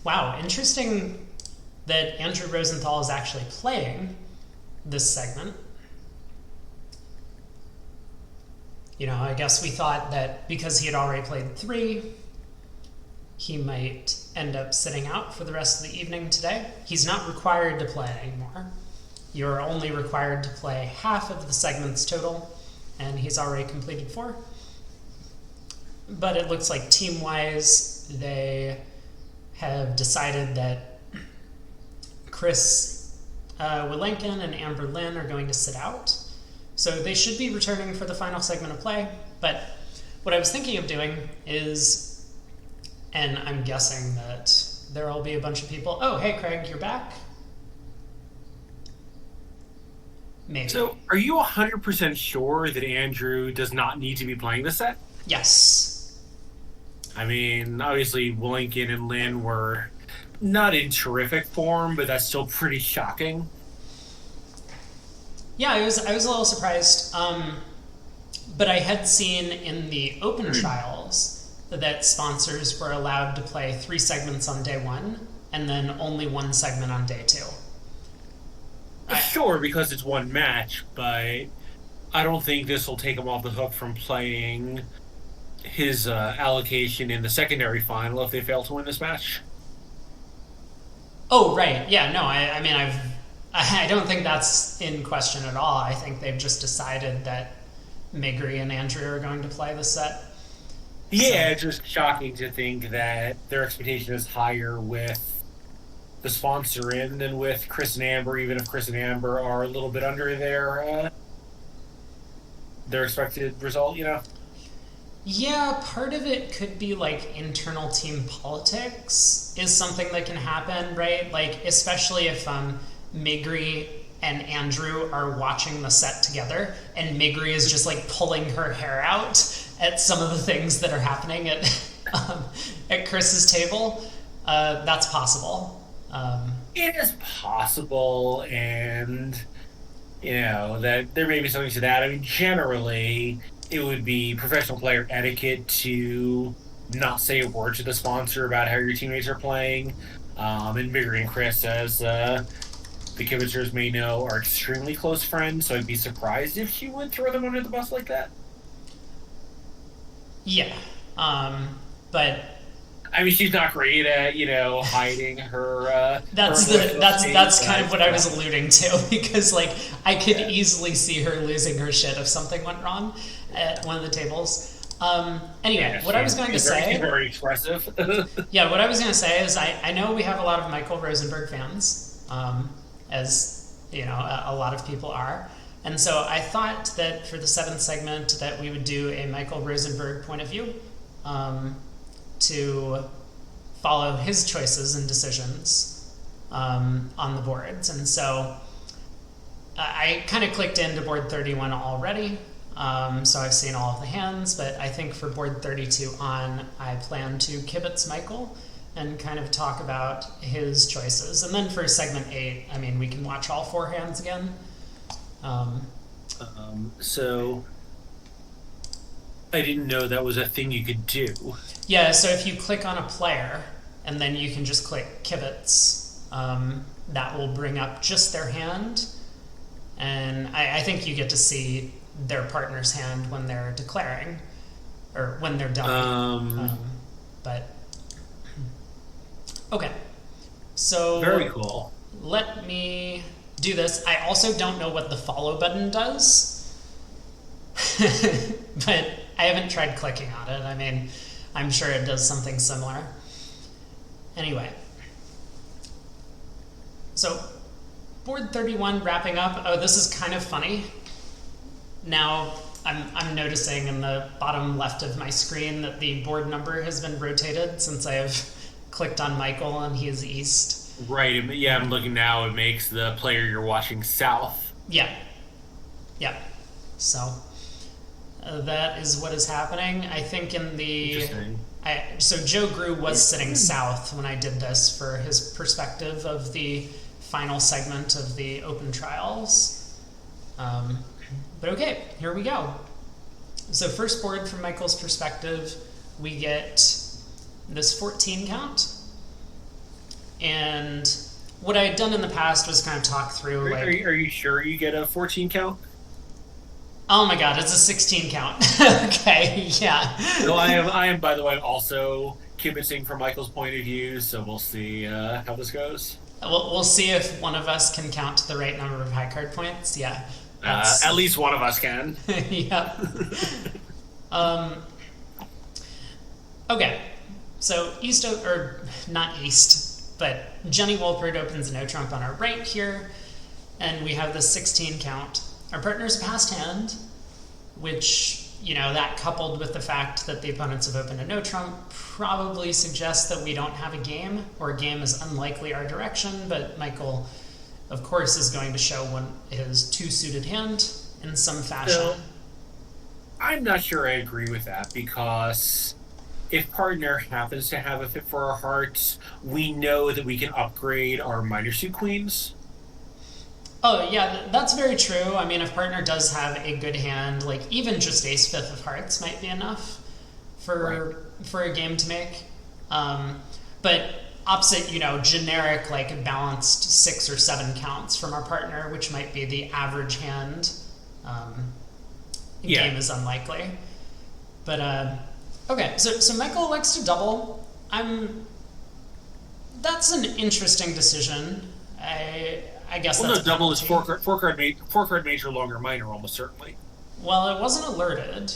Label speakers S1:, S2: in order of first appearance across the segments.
S1: Wow, interesting that Andrew Rosenthal is actually playing this segment. I guess we thought that because he had already played 3, he might end up sitting out for the rest of the evening today. He's not required to play anymore. You're only required to play half of the segments total, and he's already completed 4. But it looks like team-wise, they have decided that Chris Willenken and Amber Lynn are going to sit out. So they should be returning for the final segment of play. But what I was thinking of doing is, and I'm guessing that there will be a bunch of people. Oh, hey, Craig, you're back? Maybe.
S2: So, are you 100% sure that Andrew does not need to be playing this set?
S1: Yes.
S2: I mean, obviously, Willenken and Lynn were not in terrific form, but that's still pretty shocking.
S1: Yeah, I was a little surprised. But I had seen in the open trials that sponsors were allowed to play 3 segments on day 1 and then only 1 segment on day 2.
S2: Sure, because it's one match, but I don't think this will take him off the hook from playing his allocation in the secondary final if they fail to win this match.
S1: Oh, right. Yeah, no, I mean, I don't think that's in question at all. I think they've just decided that Migri and Andrew are going to play the set.
S2: Yeah, it's just shocking to think that their expectation is higher with the sponsor in than with Chris and Amber, even if Chris and Amber are a little bit under their expected result.
S1: Yeah, part of it could be like internal team politics is something that can happen, right? Like, especially if Migri and Andrew are watching the set together and Migri is just like pulling her hair out at some of the things that are happening at Chris's table. That's possible.
S2: It is possible, and that there may be something to that. I mean, generally, it would be professional player etiquette to not say a word to the sponsor about how your teammates are playing. And Migri and Chris, as the Kibitzers may know, are extremely close friends, so I'd be surprised if she would throw them under the bus like that.
S1: Yeah. But
S2: I mean, she's not great at hiding her.
S1: that's kind of what I was alluding to because like I could easily see her losing her shit if something went wrong at one of the tables. Anyway,
S2: Yeah,
S1: what I was going to say.
S2: she's very expressive.
S1: Yeah, what I was going to say is I know we have a lot of Michael Rosenberg fans, as a lot of people are. And so I thought that for the 7th segment that we would do a Michael Rosenberg point of view to follow his choices and decisions on the boards. And so I kind of clicked into board 31 already. So I've seen all of the hands, but I think for board 32 on, I plan to kibitz Michael and kind of talk about his choices. And then for segment 8, I mean, we can watch all 4 hands again.
S2: So I didn't know that was a thing you could do.
S1: Yeah, so if you click on a player and then you can just click kibitz, that will bring up just their hand. And I think you get to see their partner's hand when they're declaring or when they're done. But okay, so
S2: very cool.
S1: Let me do this. I also don't know what the follow button does, but I haven't tried clicking on it. I mean, I'm sure it does something similar. Anyway, so board 31 wrapping up. Oh, this is kind of funny. Now I'm noticing in the bottom left of my screen that the board number has been rotated since I have clicked on Michael and he is east.
S2: Right. Yeah, I'm looking now. It makes the player you're watching south.
S1: Yeah. Yeah. So that is what is happening. I think in the...
S2: Interesting.
S1: So Joe Grew was sitting south when I did this for his perspective of the final segment of the open trials. But okay, here we go. So first board from Michael's perspective, we get this 14 count. And what I had done in the past was kind of talk through like,
S2: Are you sure you get a 14 count?
S1: oh my god, it's a 16 count. Okay, yeah.
S2: No, I am, by the way, also kibitzing from Michael's point of view, so we'll see how this goes.
S1: We'll see if one of us can count to the right number of high card points. Yeah,
S2: At
S1: that's
S2: least one of us can.
S1: yeah. Um, okay, so or not east, but Jenny Wolpert opens no trump on our right here, and we have the 16 count. Our partner's passed hand, which, that coupled with the fact that the opponents have opened a no trump probably suggests that we don't have a game, or a game is unlikely our direction, but Michael, of course, is going to show his two suited hand in some fashion.
S2: So I'm not sure I agree with that because if partner happens to have a fit for our hearts, we know that we can upgrade our minor suit queens.
S1: Oh, yeah, that's very true. I mean, if partner does have a good hand, like even just ace fifth of hearts might be enough for a game to make. But opposite, generic, like balanced 6 or 7 counts from our partner, which might be the average hand,
S2: Yeah.
S1: game is unlikely. But okay, so Michael likes to double. That's an interesting decision. I guess
S2: Well,
S1: that's
S2: no, double is
S1: penalty.
S2: four card major, longer minor, almost certainly.
S1: Well, it wasn't alerted.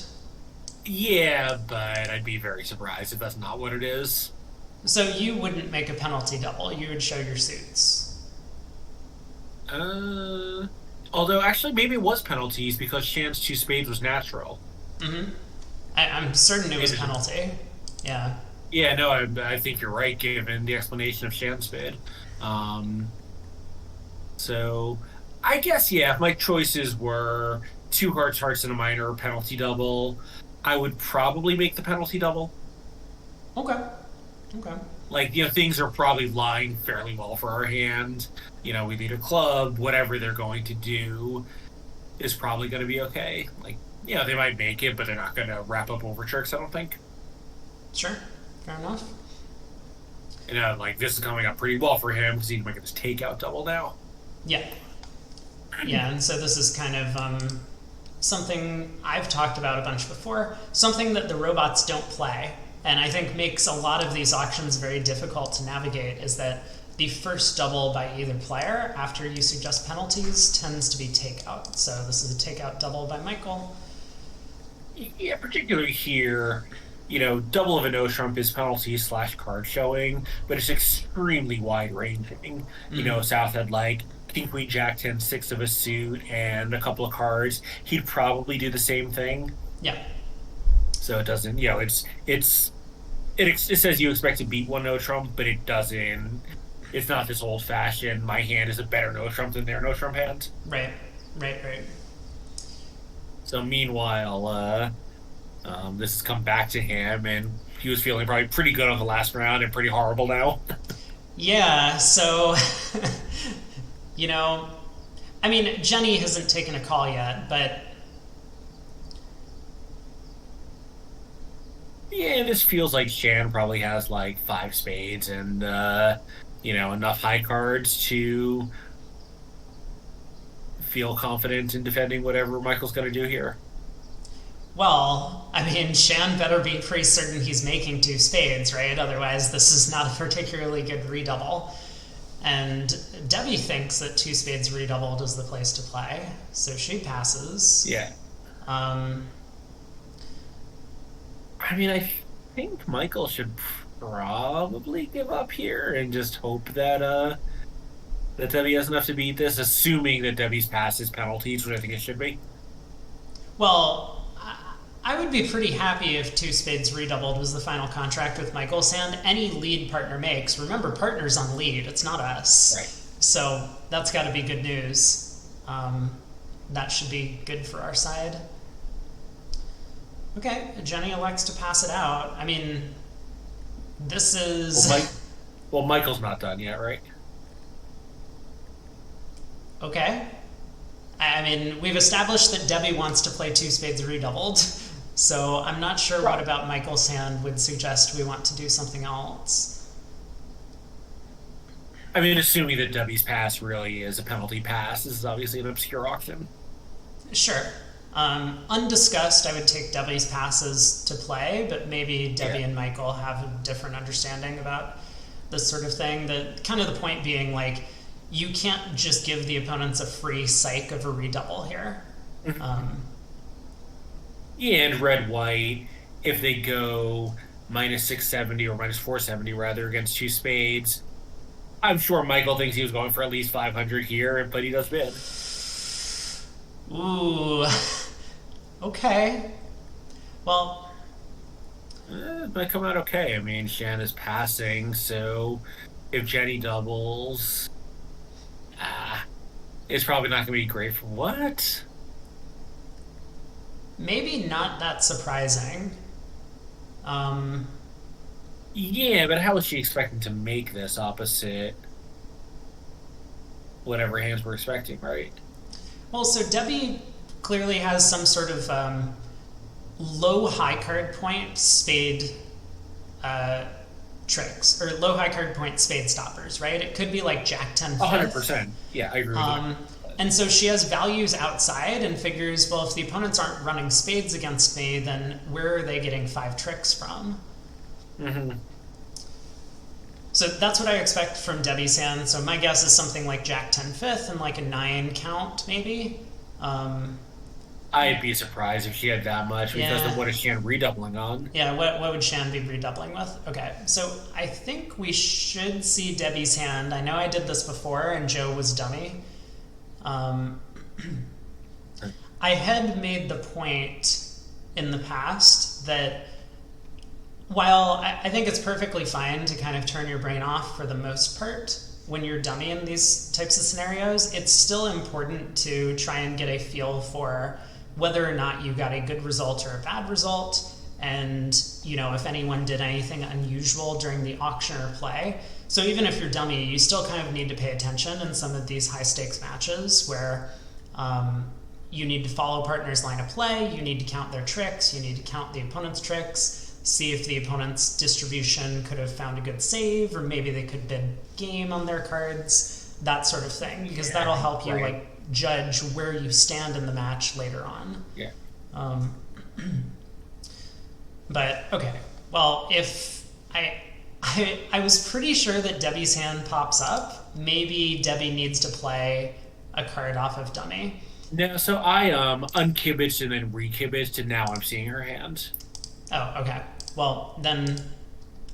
S2: Yeah, but I'd be very surprised if that's not what it is.
S1: So you wouldn't make a penalty double. You would show your suits.
S2: Uh, Although actually maybe it was penalties because Shan's two spades was natural.
S1: Mm-hmm. I'm certain it was
S2: It-
S1: penalty. Yeah.
S2: yeah, no, I think you're right given the explanation of Shan's spade. Um, so I guess yeah, if my choices were two hearts, hearts, and a minor, or penalty double, I would probably make the penalty double.
S1: Okay. Okay.
S2: Like, things are probably lying fairly well for our hand. We lead a club, whatever they're going to do is probably going to be okay. Like, they might make it, but they're not going to wrap up over tricks, I don't think.
S1: Sure. Fair enough.
S2: Like, this is coming up pretty well for him because he can make this takeout double now.
S1: Yeah. Yeah, and so this is kind of something I've talked about a bunch before, something that the robots don't play, and I think makes a lot of these auctions very difficult to navigate, is that the first double by either player after you suggest penalties tends to be takeout. So this is a takeout double by Michael.
S2: Yeah, particularly here, double of a no trump is penalty slash card showing, but it's extremely wide ranging. South had like King, Queen, Jack, 10, 6 of a suit, and a couple of cards. He'd probably do the same thing.
S1: Yeah.
S2: So it doesn't, it says you expect to beat one no trump, but it doesn't. It's not this old fashioned. My hand is a better no trump than their no trump hand.
S1: Right. Right. Right.
S2: So meanwhile, this has come back to him, and he was feeling probably pretty good on the last round and pretty horrible now.
S1: Yeah. So, I mean, Jenny hasn't taken a call yet, but
S2: Yeah, this feels like Shan probably has like 5 spades and enough high cards to feel confident in defending whatever Michael's going to do here.
S1: well, I mean, Shan better be pretty certain he's making 2 spades, right? Otherwise, this is not a particularly good redouble. And Debbie thinks that 2 spades redoubled is the place to play, so she passes.
S2: Yeah.
S1: Um,
S2: I mean, I think Michael should probably give up here and just hope that Debbie has enough to beat this, assuming that Debbie's passes penalties, which I think it should be.
S1: well, I would be pretty happy if 2 spades redoubled was the final contract with Michael's hand. Any lead partner makes. Remember, partner's on lead. It's not us.
S2: Right.
S1: So that's got to be good news. That should be good for our side. Okay, Jenny elects to pass it out. I mean, this is
S2: Well, Michael's not done yet, right?
S1: okay. I mean, we've established that Debbie wants to play 2 spades redoubled, so I'm not sure what about Michael's hand would suggest we want to do something else.
S2: I mean, assuming that Debbie's pass really is a penalty pass, this is obviously an obscure auction.
S1: Sure. Undiscussed, I would take Debbie's passes to play, but maybe
S2: Yeah.
S1: Debbie and Michael have a different understanding about this sort of thing. The kind of the point being like you can't just give the opponents a free psych of a redouble here.
S2: Mhm.
S1: Um,
S2: Yeah, and red white, if they go minus 670 or minus 470 rather against two spades, I'm sure Michael thinks he was going for at least 500 here, but he does bid.
S1: ooh, okay. Well,
S2: It might come out okay. I mean, Shan is passing, so if Jenny doubles, ah, it's probably not going to be great for what?
S1: maybe not that surprising. Um,
S2: Yeah, but how is she expecting to make this opposite whatever hands we're expecting, right?
S1: well, so Debbie clearly has some sort of low high card point spade uh, tricks or low high card point spade stoppers, right? It could be like Jack 10 fifth.
S2: 100%. Yeah, I agree with you.
S1: Um, and so she has values outside and figures, well, if the opponents aren't running spades against me, then where are they getting five tricks from?
S2: Hmm.
S1: So that's what I expect from Debbie's hand. So my guess is something like Jack 10 fifth and like a 9 count, maybe. Um,
S2: I'd be surprised if she had that much because
S1: yeah.
S2: of what is Shan redoubling on?
S1: Yeah, what would Shan be redoubling with? Okay, so I think we should see Debbie's hand. I know I did this before and Joe was dummy. Um, I had made the point in the past that while I think it's perfectly fine to kind of turn your brain off for the most part when you're dummy in these types of scenarios, it's still important to try and get a feel for whether or not you got a good result or a bad result, and if anyone did anything unusual during the auction or play. So even if you're dummy, you still kind of need to pay attention in some of these high stakes matches where you need to follow partner's line of play, you need to count their tricks, you need to count the opponent's tricks, see if the opponent's distribution could have found a good save, or maybe they could bid game on their cards, that sort of thing, because
S2: Yeah,
S1: that'll help you
S2: right.
S1: like judge where you stand in the match later on.
S2: Yeah.
S1: Um, but okay, well, if I was pretty sure that Debbie's hand pops up, maybe Debbie needs to play a card off of dummy.
S2: No, so I unkibbaged and then rekibbaged, and now I'm seeing her hand.
S1: Oh, okay. Well, then,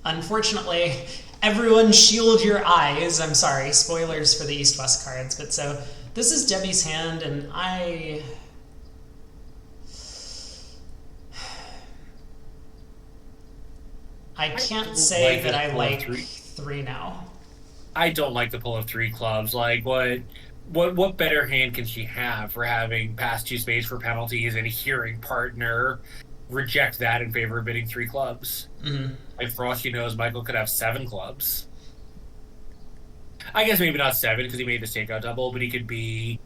S1: unfortunately, everyone shield your eyes. I'm sorry, spoilers for the East West cards. But so, this is Debbie's hand, and I
S2: I
S1: can't
S2: don't
S1: say
S2: like
S1: that
S2: this
S1: I
S2: pull of
S1: like
S2: three.
S1: three now.
S2: I don't like the pull of three clubs. Like what better hand can she have for having passed two spades for penalties and hearing partner reject that in favor of bidding three clubs?
S1: Mm-hmm.
S2: Like for all she knows, Michael could have seven clubs. I guess maybe not seven because he made the takeout double, but he could be,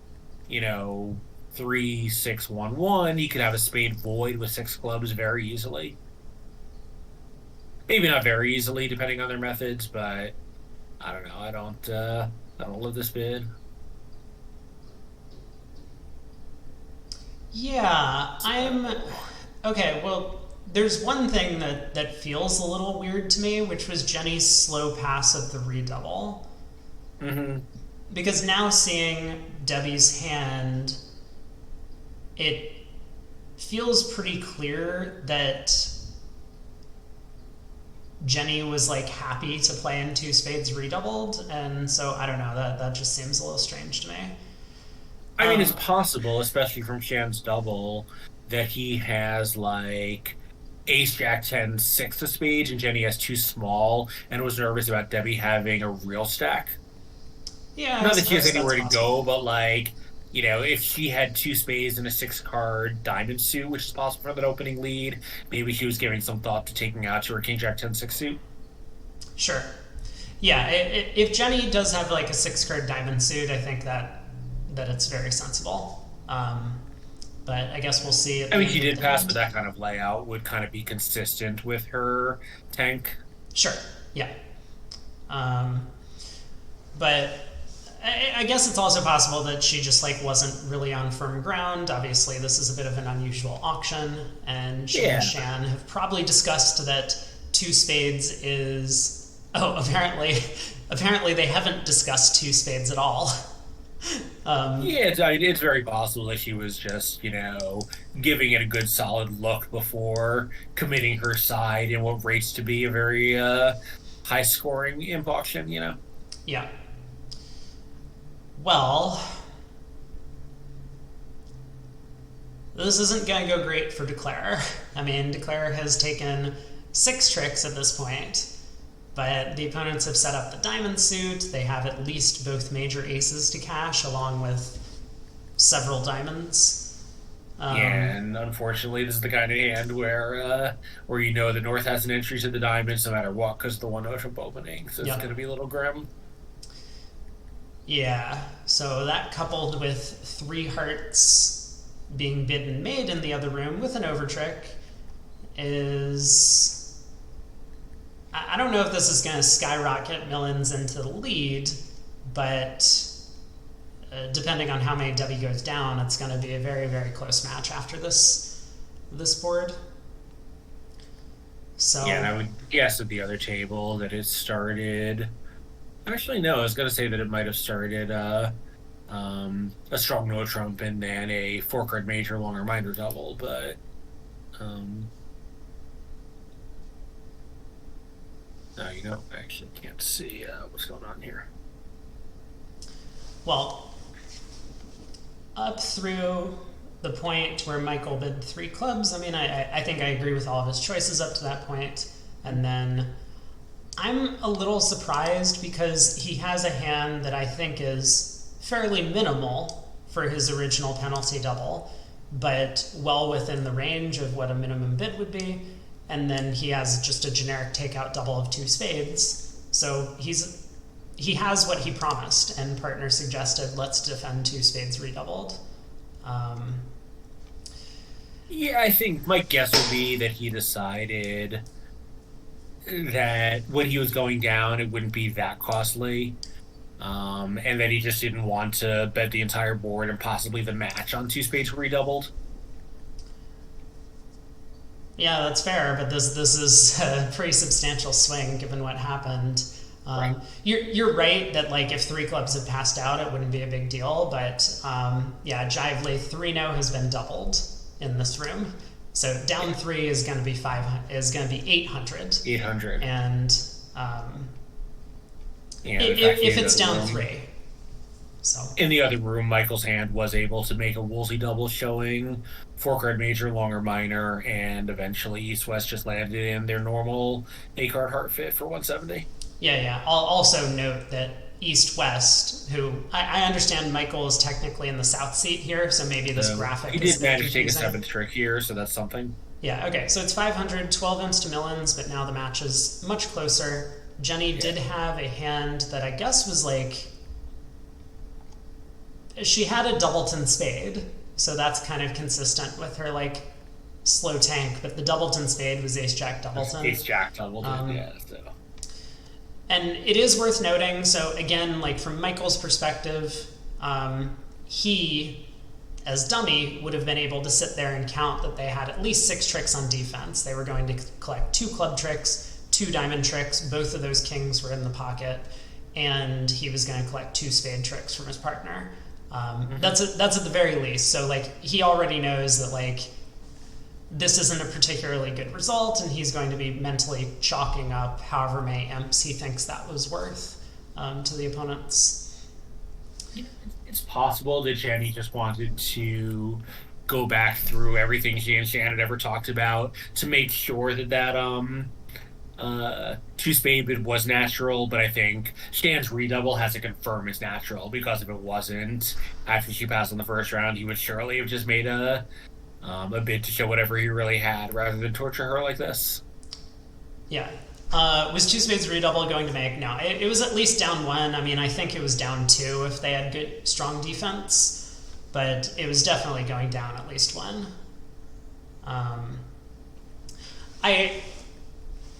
S2: you know, 3-6-1-1. He could have a spade void with six clubs very easily. Maybe not very easily, depending on their methods, but I don't know. I don't love this bid.
S1: Yeah, I'm okay. Well, there's one thing that feels a little weird to me, which was Jenny's slow pass of the redouble.
S2: Hmm.
S1: Because now seeing Debbie's hand, it feels pretty clear that Jenny was like happy to play in two spades redoubled, and so I don't know, that just seems a little strange to me.
S2: I mean, it's
S1: Um,
S2: possible, especially from Shan's double, that he has like ace jack 10 6 of spades and Jenny has too small and was nervous about Debbie having a real stack.
S1: yeah, I
S2: Not that she has
S1: suppose that's
S2: anywhere to go,
S1: possible.
S2: but like, if she had two spades and a six card diamond suit, which is possible for that opening lead, maybe she was giving some thought to taking out to her king jack 10 6 suit.
S1: Sure. Yeah, if Jenny does have like a six card diamond suit, I think that it's very sensible. But I guess we'll see at
S2: I
S1: the
S2: mean,
S1: end
S2: she
S1: of
S2: did
S1: the
S2: pass, but
S1: hand.
S2: that kind of layout would kind of be consistent with her tank.
S1: Sure. Yeah. Um, but I guess it's also possible that she just like wasn't really on firm ground. Obviously, this is a bit of an unusual auction, and she and
S2: Yeah.
S1: Shan have probably discussed that two spades is. Oh, apparently they haven't discussed two spades at all. Um,
S2: Yeah, I mean, it's very possible that she was just, giving it a good solid look before committing her side in what rates to be a very high scoring imp auction.
S1: yeah. Well, this isn't going to go great for Declare. I mean, Declare has taken 6 tricks at this point, but the opponents have set up the diamond suit. They have at least both major aces to cash, along with several diamonds.
S2: Yeah, and unfortunately, this is the kind of hand where the North has an entry to the diamonds no matter what, because the one ocean opening, so it's
S1: Yep.
S2: going to be a little grim.
S1: Yeah, so that coupled with 3 hearts being bid and made in the other room with an overtrick is. I don't know if this is going to skyrocket Millens into the lead, but depending on how many W goes down, it's going to be a very, very close match after this board. So
S2: Yeah, and I would guess at the other table that it started. Actually, no, I was going to say that it might have started a strong no trump and then a 4 card major long reminder double, but um, no, I actually can't see what's going on here.
S1: well, up through the point where Michael bid 3 clubs, I mean, I think I agree with all of his choices up to that point. And then I'm a little surprised because he has a hand that I think is fairly minimal for his original penalty double, but well within the range of what a minimum bid would be. And then he has just a generic takeout double of 2 spades. So he has what he promised, and partner suggested let's defend 2 spades redoubled.
S2: Yeah, I think my guess would be that he decided that when he was going down, it wouldn't be that costly. And that he just didn't want to bet the entire board and possibly the match on 2 spades redoubled.
S1: Yeah, that's fair, but this is a pretty substantial swing given what happened.
S2: Right.
S1: You're right that like if 3 clubs had passed out, it wouldn't be a big deal. But yeah, Jively 3-0 has been doubled in this room, so down 3 is going to be 800.
S2: 800.
S1: And
S2: Yeah,
S1: if it's down 3, so
S2: in the other room, Michael's hand was able to make a Woolsey double showing 4 card major, longer minor, and eventually East West just landed in their normal 8 card heart fit for 170.
S1: yeah. I'll also note that East West, who I understand Michael is technically in the south seat here, so maybe this graphic
S2: He
S1: is
S2: did manage to take a
S1: confusing.
S2: 7th trick here, so that's something.
S1: Yeah, okay, so it's 500, 12 imps to Millens, but now the match is much closer. Jenny did have a hand that I guess was like. She had a doubleton spade, so that's kind of consistent with her like slow tank, but the doubleton spade was ace jack doubleton.
S2: Ace Jack doubleton, yeah. So.
S1: And it is worth noting, so again, like from Michael's perspective, he, as dummy, would have been able to sit there and count that they had at least 6 tricks on defense. They were going to collect 2 club tricks, 2 diamond tricks, both of those kings were in the pocket, and he was going to collect 2 spade tricks from his partner. That's at the very least. So like he already knows that like this isn't a particularly good result, and he's going to be mentally chalking up however many imps he thinks that was worth to the opponents.
S2: It's possible that Jenny just wanted to go back through everything she and Shan had ever talked about to make sure that 2 spade bid was natural, but I think Shan's redouble has to confirm it's natural, because if it wasn't, after she passed on the first round, he would surely have just made a bid to show whatever he really had rather than torture her like this.
S1: Yeah. Was 2 spades redouble going to make? No, it was at least down 1. I mean, I think it was down 2 if they had good, strong defense, but it was definitely going down at least 1.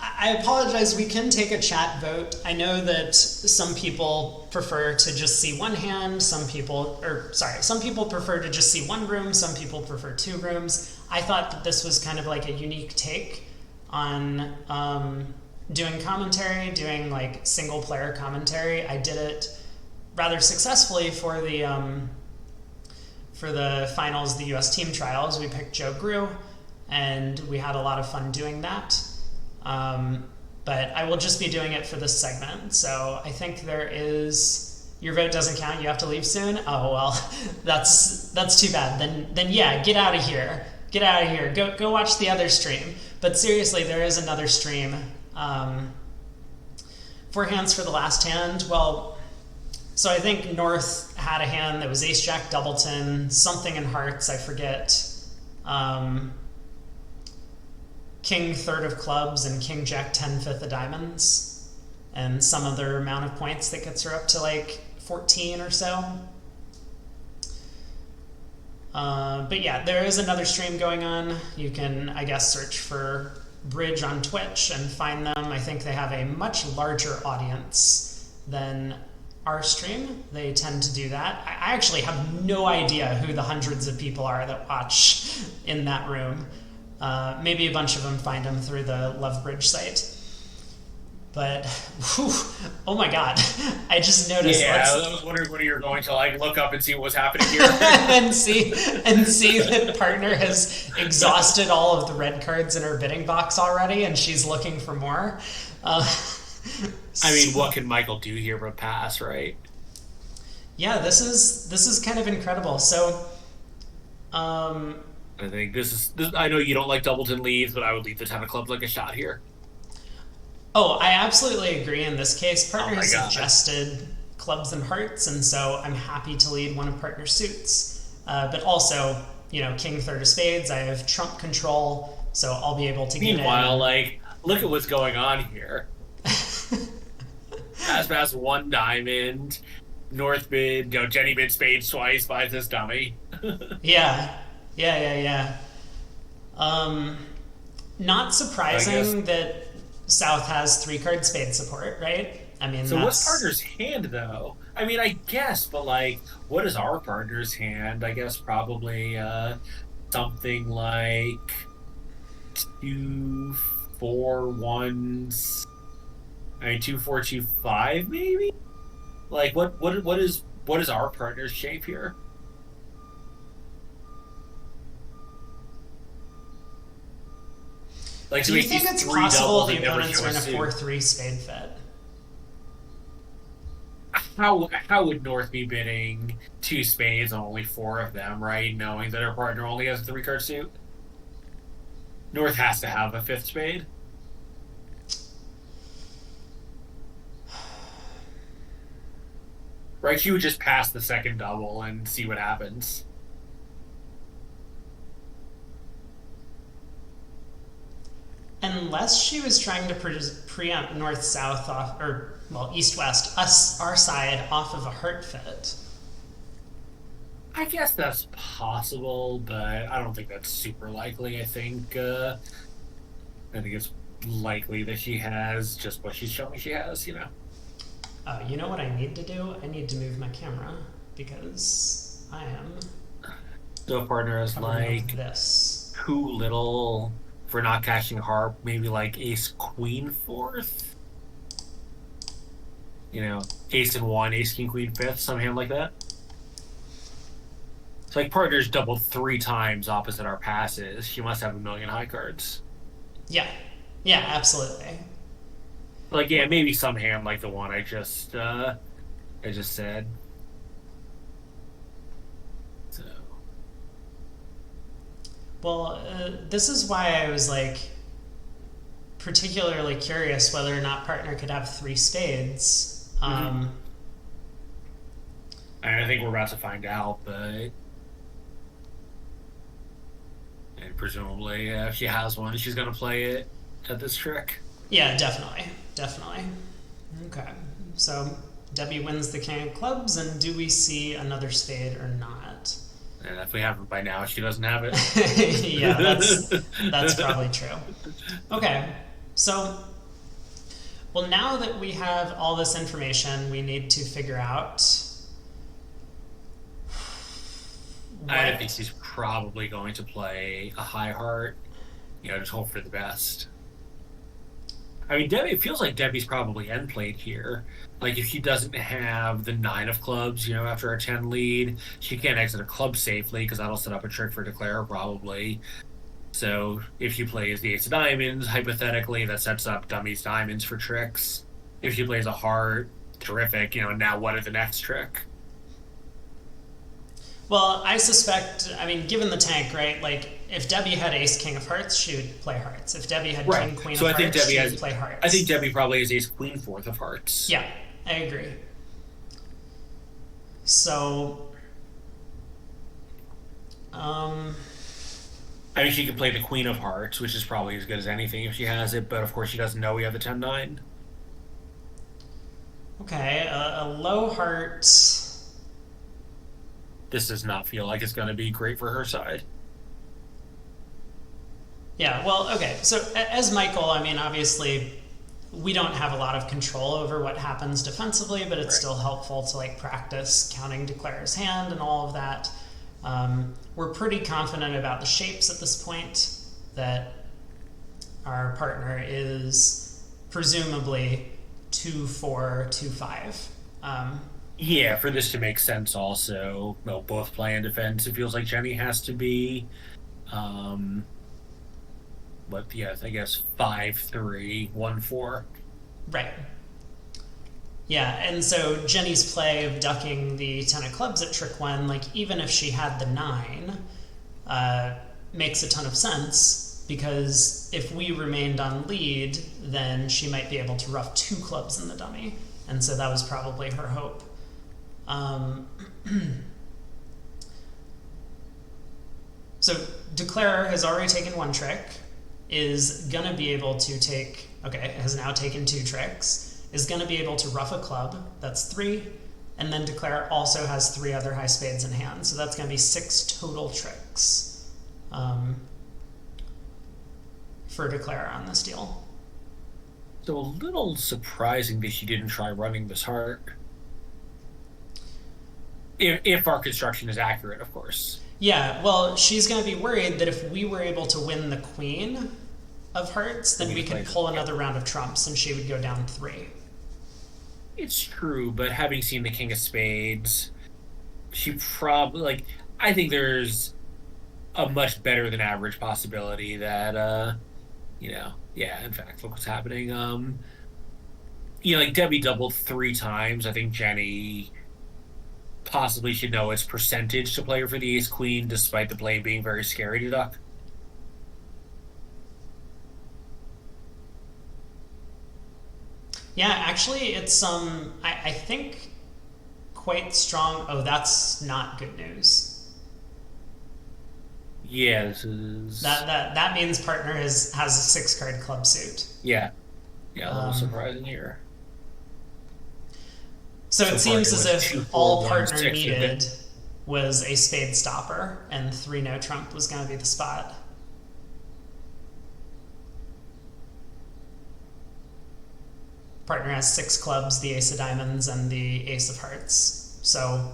S1: I apologize. We can take a chat vote. I know that some people prefer to just see one hand. Some people prefer to just see one room. Some people prefer two rooms. I thought that this was kind of like a unique take on doing commentary, doing like single player commentary. I did it rather successfully for the finals, the U.S. team trials. We picked Joe Grew, and we had a lot of fun doing that. But I will just be doing it for this segment. So I think your vote doesn't count. You have to leave soon. Oh well, that's too bad. Then yeah, get out of here. Get out of here. Go watch the other stream. But seriously, there is another stream. Four hands for the last hand. Well, so I think North had a hand that was Ace Jack Doubleton, something in hearts, I forget. King third of clubs and King Jack 10 fifth of diamonds, and some other amount of points that gets her up to like 14 or so. But yeah, there is another stream going on. You can, I guess, search for Bridge on Twitch and find them. I think they have a much larger audience than our stream. They tend to do that. I actually have no idea who the hundreds of people are that watch in that room. Maybe a bunch of them find them through the Love Bridge site. But, whew, oh my god, I just noticed.
S2: Yeah, I was wondering when you're going to like look up and see what's happening here.
S1: and see that partner has exhausted all of the red cards in her bidding box already, and she's looking for more.
S2: I mean, what can Michael do here but pass, right?
S1: Yeah, this is kind of incredible. So,
S2: I think this is. I know you don't like Doubleton leads, but I would leave the 10 of clubs like a shot here.
S1: Oh, I absolutely agree in this case. Partner has
S2: God.
S1: suggested clubs and hearts, and so I'm happy to lead one of partner suits. But also, King third of spades, I have trump control, so I'll be able to get in.
S2: Meanwhile, like, look at what's going on here. Pass one diamond, North bid, Jenny bid spades twice, buys this dummy.
S1: Yeah. Not surprising that South has 3-card spade support, right? I mean,
S2: so what's partner's hand, though? I mean, I guess, but like, what is our partner's hand? I guess probably something like 2 4 1s. I mean, 2 4 2 5, maybe. Like, what is our partner's shape here? Like,
S1: do you think it's possible the opponents are in a 4-3 spade fit?
S2: How would North be bidding 2 spades on only 4 of them, right? Knowing that our partner only has a 3-card suit? North has to have a 5th spade. Right, she would just pass the second double and see what happens.
S1: Unless she was trying to preempt north-south off, or, well, east-west, our side off of a heart fit.
S2: I guess that's possible, but I don't think that's super likely. I think it's likely that she has just what she's showing she has,
S1: You know what I need to do? I need to move my camera, because I am...
S2: So partner is like
S1: this.
S2: Too little... For not cashing harp, maybe like ace queen 4th. Ace and 1, ace king queen 5th, some hand like that. It's like partner's doubled 3 times opposite our passes. She must have a million high cards.
S1: Yeah, absolutely.
S2: Like, yeah, maybe some hand like the one I just said. So.
S1: Well, this is why I was like particularly curious whether or not partner could have 3 spades.
S2: And I think we're about to find out, but and presumably if she has one, she's going to play it at this trick.
S1: Yeah, definitely. Okay, so Debbie wins the king of clubs, and do we see another spade or not?
S2: And if we haven't by now, she doesn't have it.
S1: Yeah, that's probably true. Okay, so Well, now that we have all this information, we need to figure out
S2: I think
S1: what.
S2: she's probably going to play a high heart, just hope for the best. I mean, Debbie, it feels like Debbie's probably end played here. Like, if she doesn't have the nine of clubs, after a 10 lead, she can't exit a club safely because that'll set up a trick for Declare, probably. So, if she plays the ace of diamonds, hypothetically, that sets up dummies diamonds for tricks. If she plays a heart, terrific. Now what is the next trick?
S1: Well, I suspect, I mean, given the tank, right? Like, if Debbie had ace king of hearts, she would play hearts. If Debbie had
S2: Right.
S1: king queen
S2: So
S1: of
S2: I think
S1: hearts,
S2: Debbie
S1: she would
S2: has.
S1: play
S2: I think
S1: hearts.
S2: Debbie probably has ace queen fourth of hearts.
S1: Yeah, I agree. So, um,
S2: I mean, she could play the queen of hearts, which is probably as good as anything if she has it. But of course, she doesn't know we have the 10-9.
S1: okay, a low heart.
S2: This does not feel like it's going to be great for her side.
S1: Yeah, well, okay. So, as Michael, I mean, obviously, we don't have a lot of control over what happens defensively, but it's
S2: Right.
S1: still helpful to like practice counting Declare's hand and all of that. We're pretty confident about the shapes at this point that our partner is presumably 2-4-2-5.
S2: Yeah, for this to make sense, also, well, both play in defense. It feels like Jenny has to be, um, what? Yes, I guess 5-3-1-4.
S1: Right. Yeah, and so Jenny's play of ducking the 10 of clubs at trick one, like even if she had the 9, uh, makes a ton of sense because if we remained on lead, then she might be able to ruff 2 clubs in the dummy. And so that was probably her hope. Um, so Declare has already taken 1 trick, is going to be able to take, okay, has now taken 2 tricks, is going to be able to ruff a club, that's 3, and then Declare also has 3 other high spades in hand, so that's going to be 6 total tricks for Declare on this deal.
S2: So a little surprising that she didn't try running this heart. If our construction is accurate, of course.
S1: Yeah, well, she's going to be worried that if we were able to win the queen of hearts, then we could pull another round of trumps and she would go down 3.
S2: It's true, but having seen the king of spades, she probably like. I think there's a much better than average possibility that yeah, in fact, look what's happening. Like Debbie doubled 3 times. I think Jenny possibly should know its percentage to play her for the ace queen, despite the play being very scary to duck.
S1: Yeah, actually, it's I think quite strong. Oh, that's not good news.
S2: Yeah, this is
S1: That means partner has a 6 card club suit.
S2: yeah, yeah, a little
S1: Um,
S2: surprising here.
S1: so
S2: So
S1: it
S2: far, it
S1: seems as
S2: was
S1: if
S2: two, four,
S1: all
S2: one,
S1: partner
S2: six, and then
S1: needed was a spade stopper, and 3 no trump was going to be the spot. Partner has 6 clubs, the ace of diamonds, and the ace of hearts. So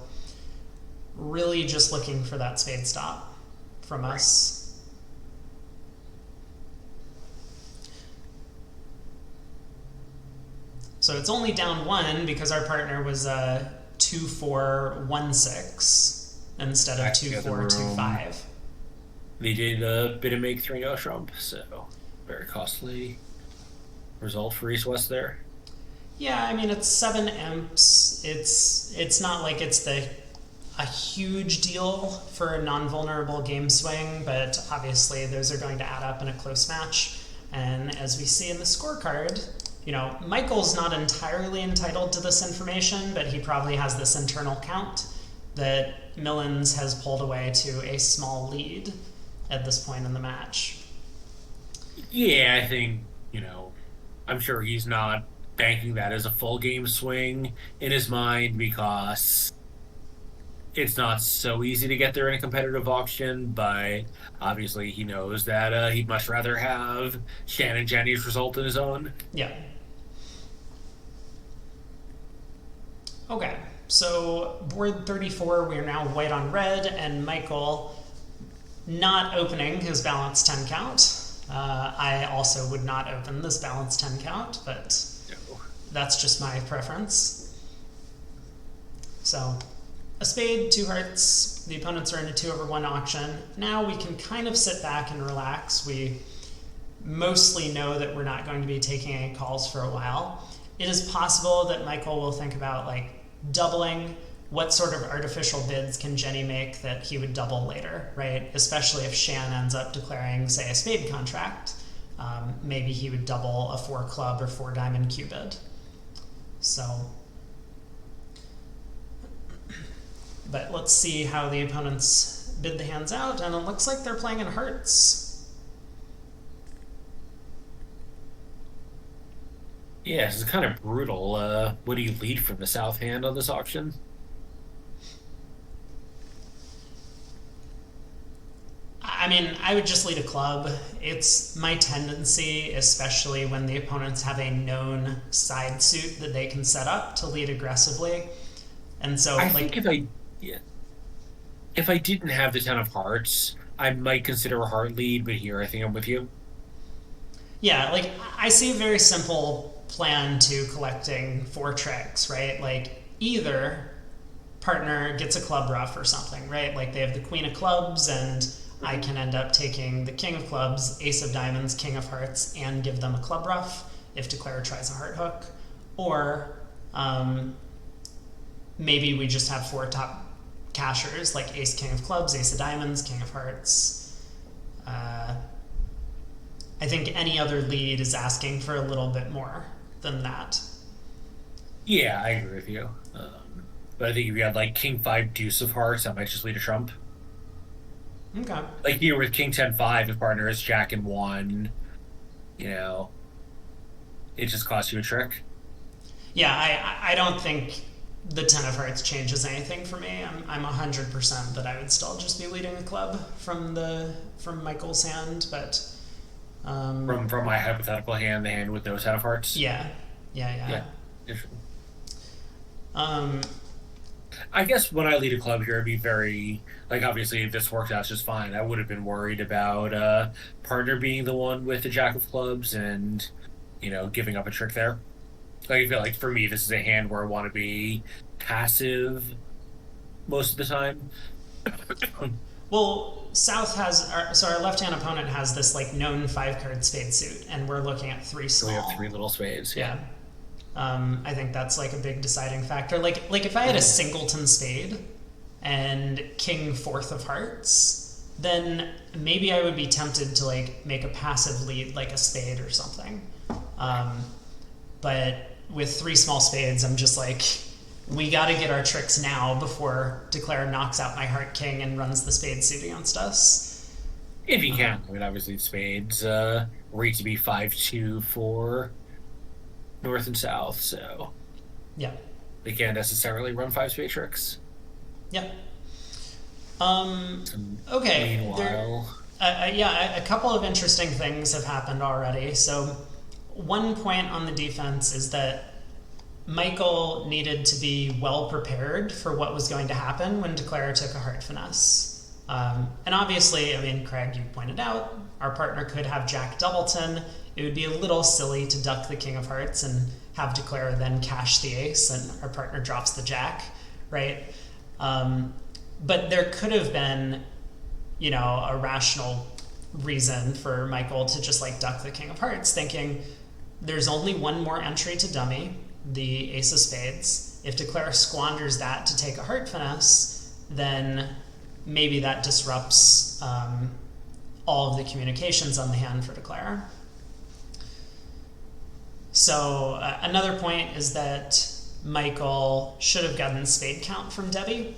S1: really just looking for that spade stop from
S2: right.
S1: us. So it's only down 1 because our partner was 2-4-1-6 instead of
S2: Back together
S1: 2-4-2-5.
S2: They did a bit of make 3 no trump, so very costly result for East West there.
S1: Yeah, I mean it's 7 imps. It's not like it's a huge deal for a non-vulnerable game swing, but obviously those are going to add up in a close match. And as we see in the scorecard, Michael's not entirely entitled to this information, but he probably has this internal count that Millens has pulled away to a small lead at this point in the match.
S2: Yeah, I think, I'm sure he's not banking that as a full game swing in his mind because it's not so easy to get there in a competitive auction, but obviously he knows that he'd much rather have Shannon Jenny's result than his own.
S1: Yeah. Okay, so board 34, we are now white on red, and Michael not opening his balance 10 count. I also would not open this balance 10 count, but
S2: No.
S1: that's just my preference. So, a spade, two hearts. The opponents are in a 2/1 auction. Now we can kind of sit back and relax. We mostly know that we're not going to be taking any calls for a while. It is possible that Michael will think about like doubling. What sort of artificial bids can Jenny make that he would double later, right? Especially if Shan ends up declaring, say, a spade contract. Maybe he would double a 4 club or 4 diamond Q bid. So, but let's see how the opponents bid the hands out, and it looks like they're playing in hearts.
S2: Yeah, this is kind of brutal. What do you lead from the south hand on this auction?
S1: I mean, I would just lead a club. It's my tendency, especially when the opponents have a known side suit that they can set up, to lead aggressively. And so,
S2: I think
S1: like,
S2: yeah, if I didn't have the 10 of hearts, I might consider a heart lead, but here I think I'm with you.
S1: yeah, like, I see a very simple plan to collecting 4 tricks, right? Like, either partner gets a club ruff or something, right? Like, they have the queen of clubs, and I can end up taking the king of clubs, ace of diamonds, king of hearts, and give them a club ruff if declarer tries a heart hook. Or maybe we just have 4 top cashers, like ace, king of clubs, ace of diamonds, king of hearts. I think any other lead is asking for a little bit more than that.
S2: Yeah, I agree with you. But I think if you had like king five deuce of hearts, that might just lead a trump.
S1: Okay.
S2: Like here with king 10 5, if partner is jack and one, you know, it just costs you a trick.
S1: Yeah, I don't think the 10 of hearts changes anything for me. I'm 100% that I would still just be leading a club from Michael's hand, but
S2: From my hypothetical hand, the hand with no 10 of hearts.
S1: yeah, yeah,
S2: Yeah.
S1: yeah.
S2: If-
S1: Um,
S2: I guess when I lead a club here, it'd be very like obviously if this worked out just fine. I would have been worried about partner being the one with the jack of clubs and giving up a trick there. Like I feel like for me, this is a hand where I want to be passive most of the time.
S1: well, South has so our left hand opponent has this like known 5 card spade suit, and we're looking at 3
S2: So we have
S1: small.
S2: three little spades. Yeah.
S1: Yeah. I think that's like a big deciding factor. Like if I had a singleton spade and king fourth of hearts, then maybe I would be tempted to like make a passive lead like a spade or something. Um, but with 3 small spades, I'm just like, we got to get our tricks now before declare knocks out my heart king and runs the spade suit against us.
S2: If you can. I mean, obviously spades rate to be 5-2 for north and south, so
S1: Yeah.
S2: they can't necessarily run 5 spade tricks.
S1: Yep.
S2: And
S1: Okay.
S2: meanwhile,
S1: Yeah, a couple of interesting things have happened already. So, one point on the defense is that Michael needed to be well prepared for what was going to happen when Declare took a heart finesse. And obviously, I mean, Craig, you pointed out, our partner could have Jack Doubleton. It would be a little silly to duck the King of Hearts and have Declare then cash the ace and our partner drops the Jack, right? But there could have been, a rational reason for Michael to just like duck the King of Hearts, thinking there's only one more entry to dummy, the Ace of Spades. If Declare squanders that to take a heart finesse, then maybe that disrupts all of the communications on the hand for Declare. So another point is that Michael should have gotten spade count from Debbie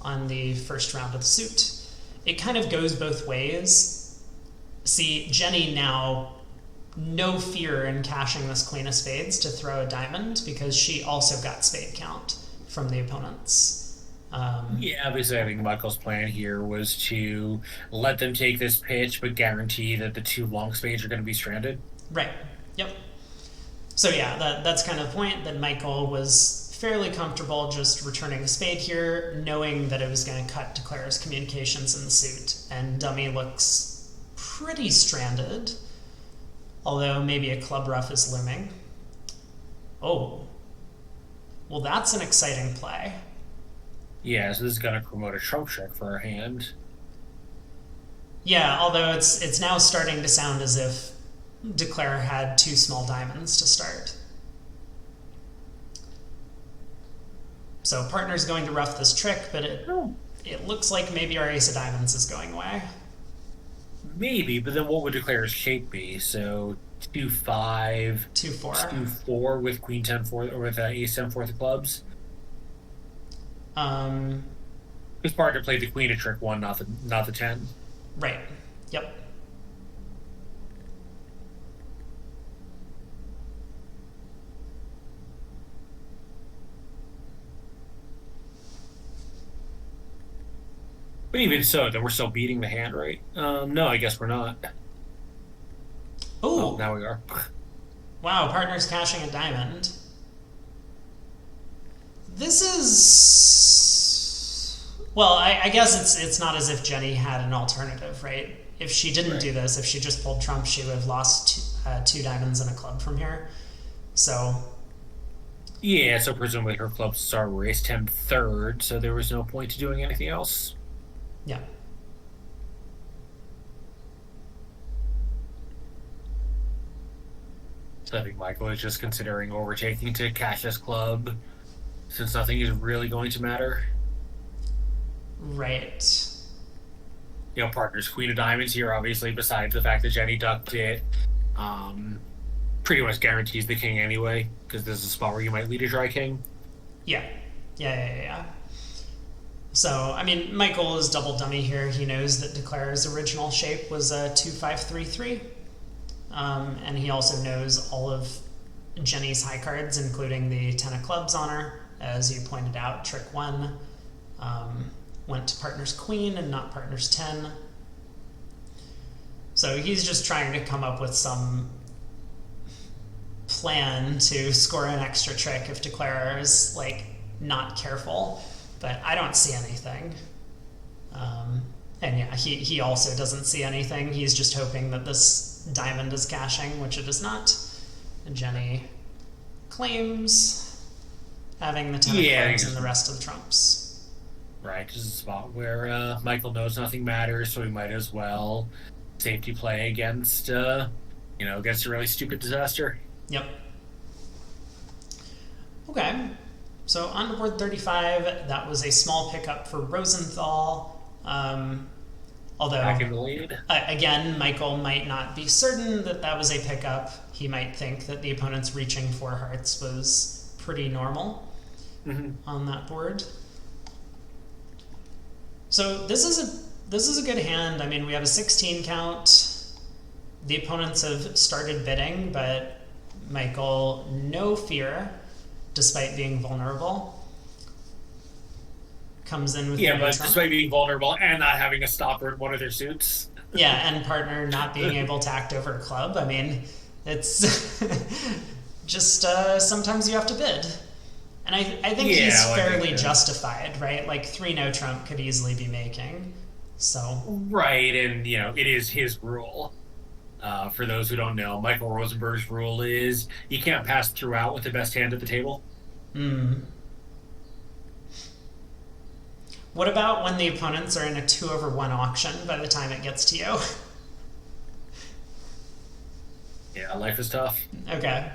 S1: on the first round of the suit. It kind of goes both ways. See, Jenny now, no fear in cashing this queen of spades to throw a diamond because she also got spade count from the opponents.
S2: yeah, obviously I think Michael's plan here was to let them take this pitch, but guarantee that the 2 long spades are going to be stranded.
S1: Right. Yep. So yeah, that's kind of the point, that Michael was fairly comfortable just returning a spade here, knowing that it was going to cut Declare's communications in the suit. And dummy looks pretty stranded, although maybe a club ruff is looming. Oh, well, that's an exciting play.
S2: Yeah, so this is going to promote a trump check for our hand.
S1: Yeah, although it's now starting to sound as if Declare had two small diamonds to start. So partner's going to rough this trick, but it looks like maybe our ace of diamonds is going away.
S2: Maybe, but then what would Declare's shape be? So 2-5,
S1: 2-4.
S2: 2-4 with Queen 10 4 or with Ace 10 4 the clubs. His partner played the Queen of trick one, not the 10.
S1: Right. Yep.
S2: But even so, then we're still beating the hand, right? No, I guess we're not.
S1: Oh,
S2: now we are.
S1: Wow, partner's cashing a diamond. This is... Well, I guess it's not as if Jenny had an alternative, right? If she didn't do this, if she just pulled trump, she would have lost two diamonds and a club from here. So...
S2: Yeah, so presumably her clubs were ace 10 third, so there was no point to doing anything else.
S1: Yeah.
S2: So I think Michael is just considering overtaking to cash this club, since nothing is really going to matter.
S1: Right.
S2: You know, partner's Queen of Diamonds here, obviously, besides the fact that Jenny ducked it, pretty much guarantees the king anyway, because this is a spot where you might lead a dry king.
S1: Yeah. Yeah. So, I mean, Michael is double dummy here. He knows that Declare's original shape was a 2-5-3-3. And he also knows all of Jenny's high cards, including the 10 of clubs on her. As you pointed out, trick 1 went to partner's queen and not partner's 10. So he's just trying to come up with some plan to score an extra trick if Declare is, like, not careful. But I don't see anything. And yeah, he also doesn't see anything. He's just hoping that this diamond is cashing, which it is not. And Jenny claims having the 10 of clubs and the rest of the trumps.
S2: Right, this is a spot where Michael knows nothing matters, so he might as well safety play against, against a really stupid disaster.
S1: Yep. Okay. So on to board 35, that was a small pickup for Rosenthal. Although,
S2: back in the lead.
S1: Again, Michael might not be certain that that was a pickup. He might think that the opponent's reaching 4 hearts was pretty normal on that board. So this is a good hand. I mean, we have a 16 count. The opponents have started bidding, but Michael, no fear, despite being vulnerable. Comes in with
S2: but despite being vulnerable and not having a stopper in one of their suits.
S1: Yeah, and partner not being able to act over a club. I mean, it's just sometimes you have to bid. And I think he's fairly justified, right? Like 3 no trump could easily be making. So
S2: right, and it is his rule. For those who don't know, Michael Rosenberg's rule is you can't pass throughout with the best hand at the table.
S1: What about when the opponents are in a 2/1 auction by the time it gets to you?
S2: Yeah, life is tough.
S1: Okay.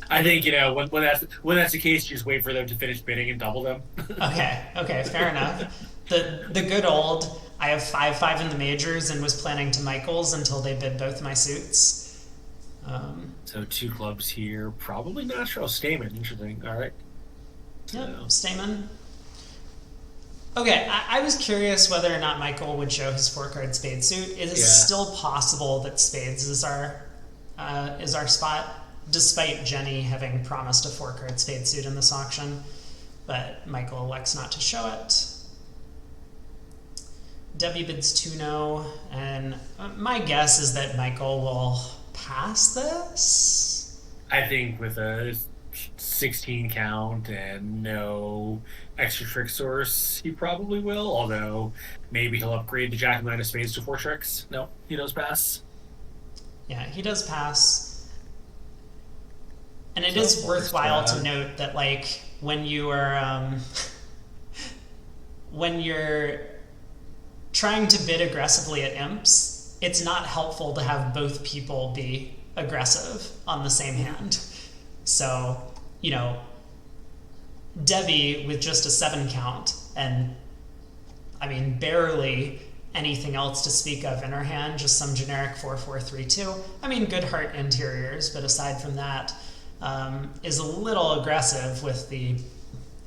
S2: I think, when that's the case, you just wait for them to finish bidding and double them.
S1: Okay, fair enough. The good old, I have 5-5 in the majors and was planning to Michael's until they bid both my suits.
S2: So 2 clubs here, probably natural Stamen. Interesting. All right.
S1: Yep, Stamen. Okay, I was curious whether or not Michael would show his 4-card spade suit. It is still possible that spades is our spot, despite Jenny having promised a 4-card spade suit in this auction. But Michael elects not to show it. Debbie bids 2-no, and my guess is that Michael will pass this.
S2: I think with a 16 count and no extra trick source, he probably will. Although maybe he'll upgrade the Jack of Nine of Spades to four tricks. No, he does pass.
S1: Yeah, he does pass. And it
S2: So
S1: is
S2: forced.
S1: worthwhile to note that, like, when you are when you're trying to bid aggressively at imps, it's not helpful to have both people be aggressive on the same hand. So, you know, Debbie with just a 7 count and, I mean, barely anything else to speak of in her hand, just some generic 4-4-3-2. I mean, good heart interiors, but aside from that, is a little aggressive with the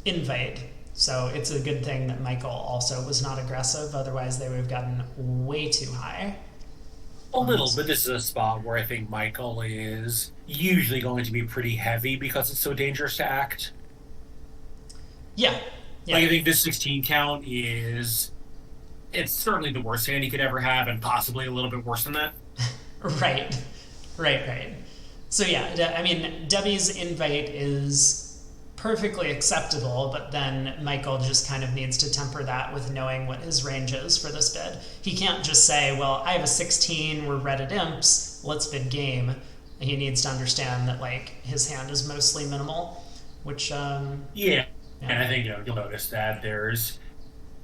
S1: invite. So it's a good thing that Michael also was not aggressive. Otherwise, they would have gotten way too high.
S2: A little, but this is a spot where I think Michael is usually going to be pretty heavy because it's so dangerous to act.
S1: Yeah. Yeah.
S2: Like, I think this 16 count it's certainly the worst hand he could ever have, and possibly a little bit worse than that.
S1: Right. Right. So yeah, I mean, Debbie's invite is perfectly acceptable, but then Michael just kind of needs to temper that with knowing what his range is for this bid. He can't just say, well, I have a 16, we're red at imps, let's bid game. He needs to understand that, like, his hand is mostly minimal, which,
S2: Yeah,
S1: yeah.
S2: and I think you'll notice that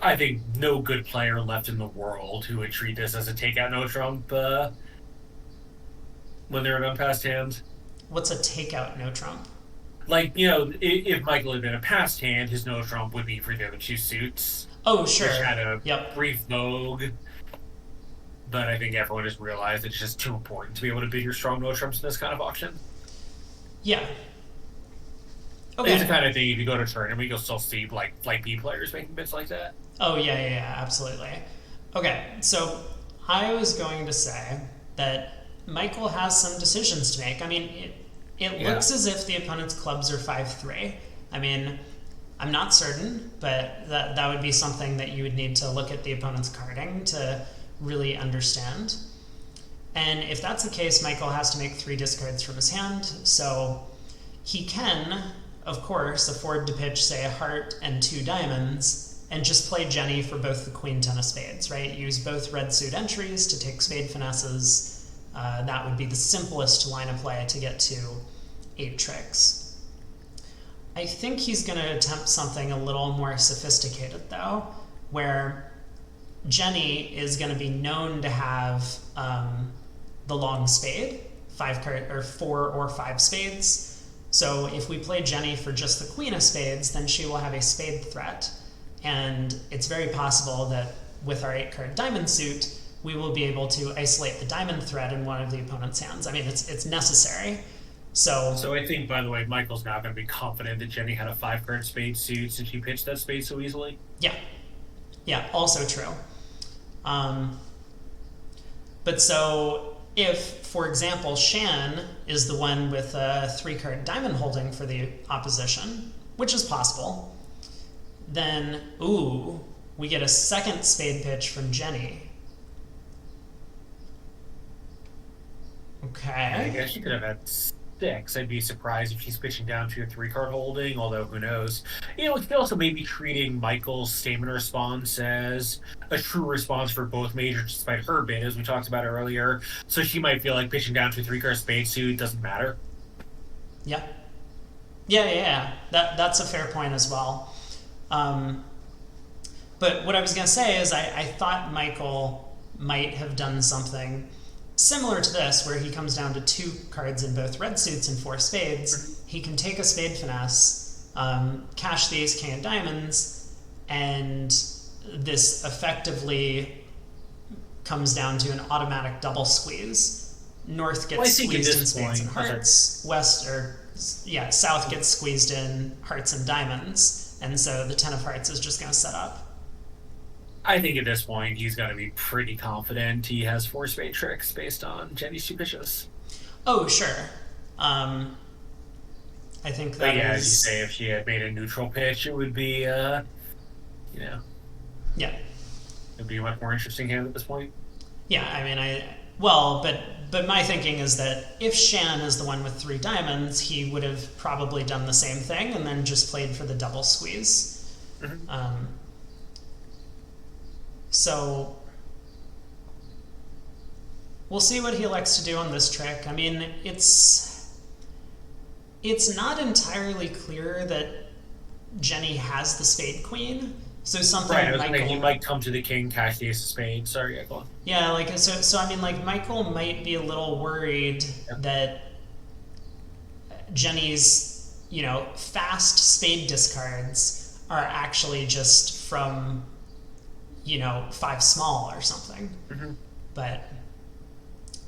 S2: I think, no good player left in the world who would treat this as a takeout no trump when they're an unpassed hand.
S1: What's a takeout no trump?
S2: Like, if Michael had been a passed hand, his no trump would be for the other two suits,
S1: Oh,
S2: which
S1: sure.
S2: had a
S1: Yep.
S2: brief vogue. But I think everyone has realized it's just too important to be able to bid your strong no trumps in this kind of auction.
S1: Yeah.
S2: It's the
S1: Okay.
S2: kind of thing, if you go to tournament, you'll still see like flight B players making bids like that.
S1: Oh, yeah, absolutely. Okay, so I was going to say that Michael has some decisions to make. I mean, it
S2: Yeah.
S1: looks as if the opponent's clubs are 5-3. I mean, I'm not certain, but that would be something that you would need to look at the opponent's carding to really understand. And if that's the case, Michael has to make 3 discards from his hand. So he can, of course, afford to pitch, say, a heart and 2 diamonds and just play Jenny for both the queen, 10 of spades, right? Use both red suit entries to take spade finesses. That would be the simplest line of play to get to 8 tricks. I think he's going to attempt something a little more sophisticated, though, where Jenny is going to be known to have the long spade, 4 or 5 spades. So if we play Jenny for just the queen of spades, then she will have a spade threat. And it's very possible that with our 8-card diamond suit, we will be able to isolate the diamond threat in one of the opponent's hands. I mean, it's necessary.
S2: So I think, by the way, Michael's now going to be confident that Jenny had a 5-card spade suit since she pitched that spade so easily.
S1: Yeah, also true. But so if, for example, Shan is the one with a 3-card diamond holding for the opposition, which is possible, then, we get a second spade pitch from Jenny. Okay.
S2: I guess she could have had 6. I'd be surprised if she's pitching down to a 3-card holding, although who knows. It could also maybe treating Michael's statement response as a true response for both majors despite her bid, as we talked about earlier. So she might feel like pitching down to a 3-card spade suit doesn't matter.
S1: Yeah. Yeah. That's a fair point as well. But what I was going to say is I thought Michael might have done something similar to this, where he comes down to 2 cards in both red suits and 4 spades. He can take a spade finesse, cash the ace king of diamonds, and this effectively comes down to an automatic double squeeze. North gets squeezed in spades and hearts. South gets squeezed in hearts and diamonds. And so the 10 of hearts is just going to set up.
S2: I think at this point he's going to be pretty confident he has 4 spade tricks based on Jenny's 2 pitches.
S1: Oh, sure. I think that
S2: as you say, if she had made a neutral pitch, it would be,
S1: Yeah.
S2: it'd be a much more interesting hand at this point.
S1: Yeah, I mean, Well, but my thinking is that if Shan is the one with three diamonds, he would have probably done the same thing and then just played for the double squeeze.
S2: Mhm.
S1: So we'll see what he elects to do on this trick. I mean, it's not entirely clear that Jenny has the spade queen. So something
S2: Right. I was thinking he
S1: Michael,
S2: might come to the king, cash the ace of spades. Sorry, yeah, go on.
S1: yeah, like so I mean, like Michael might be a little worried
S2: Yep.
S1: that Jenny's, fast spade discards are actually just from, five small or something.
S2: Hmm.
S1: But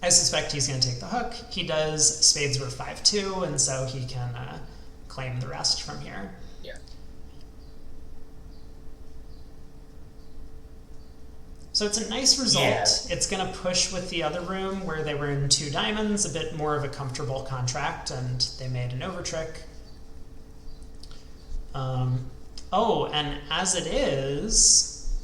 S1: I suspect he's going to take the hook. He does. Spades were 5-2, and so he can claim the rest from here.
S2: Yeah.
S1: So it's a nice result.
S2: Yeah.
S1: It's going to push with the other room where they were in two diamonds, a bit more of a comfortable contract, and they made an over trick. And as it is,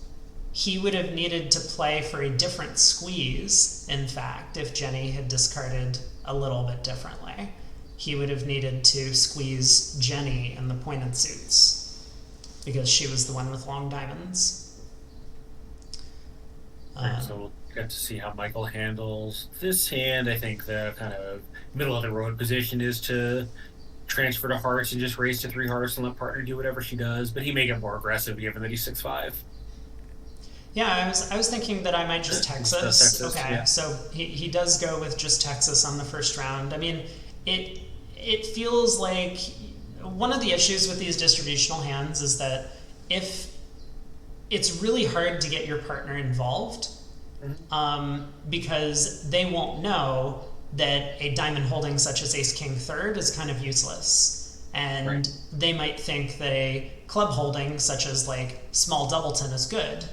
S1: he would have needed to play for a different squeeze, in fact, if Jenny had discarded a little bit differently. He would have needed to squeeze Jenny in the pointed suits because she was the one with long diamonds.
S2: So we'll get to see how Michael handles this hand. I think the kind of middle of the road position is to transfer to hearts and just raise to three hearts and let partner do whatever she does. But he may get more aggressive given that he's 6'5".
S1: Yeah, I was thinking that I might just Texas.
S2: Texas,
S1: Okay,
S2: yeah.
S1: so he does go with just Texas on the first round. I mean, it feels like one of the issues with these distributional hands is that if it's really hard to get your partner involved, because they won't know that a diamond holding such as ace king third is kind of useless, and
S2: Right.
S1: they might think that a club holding such as like small doubleton is good,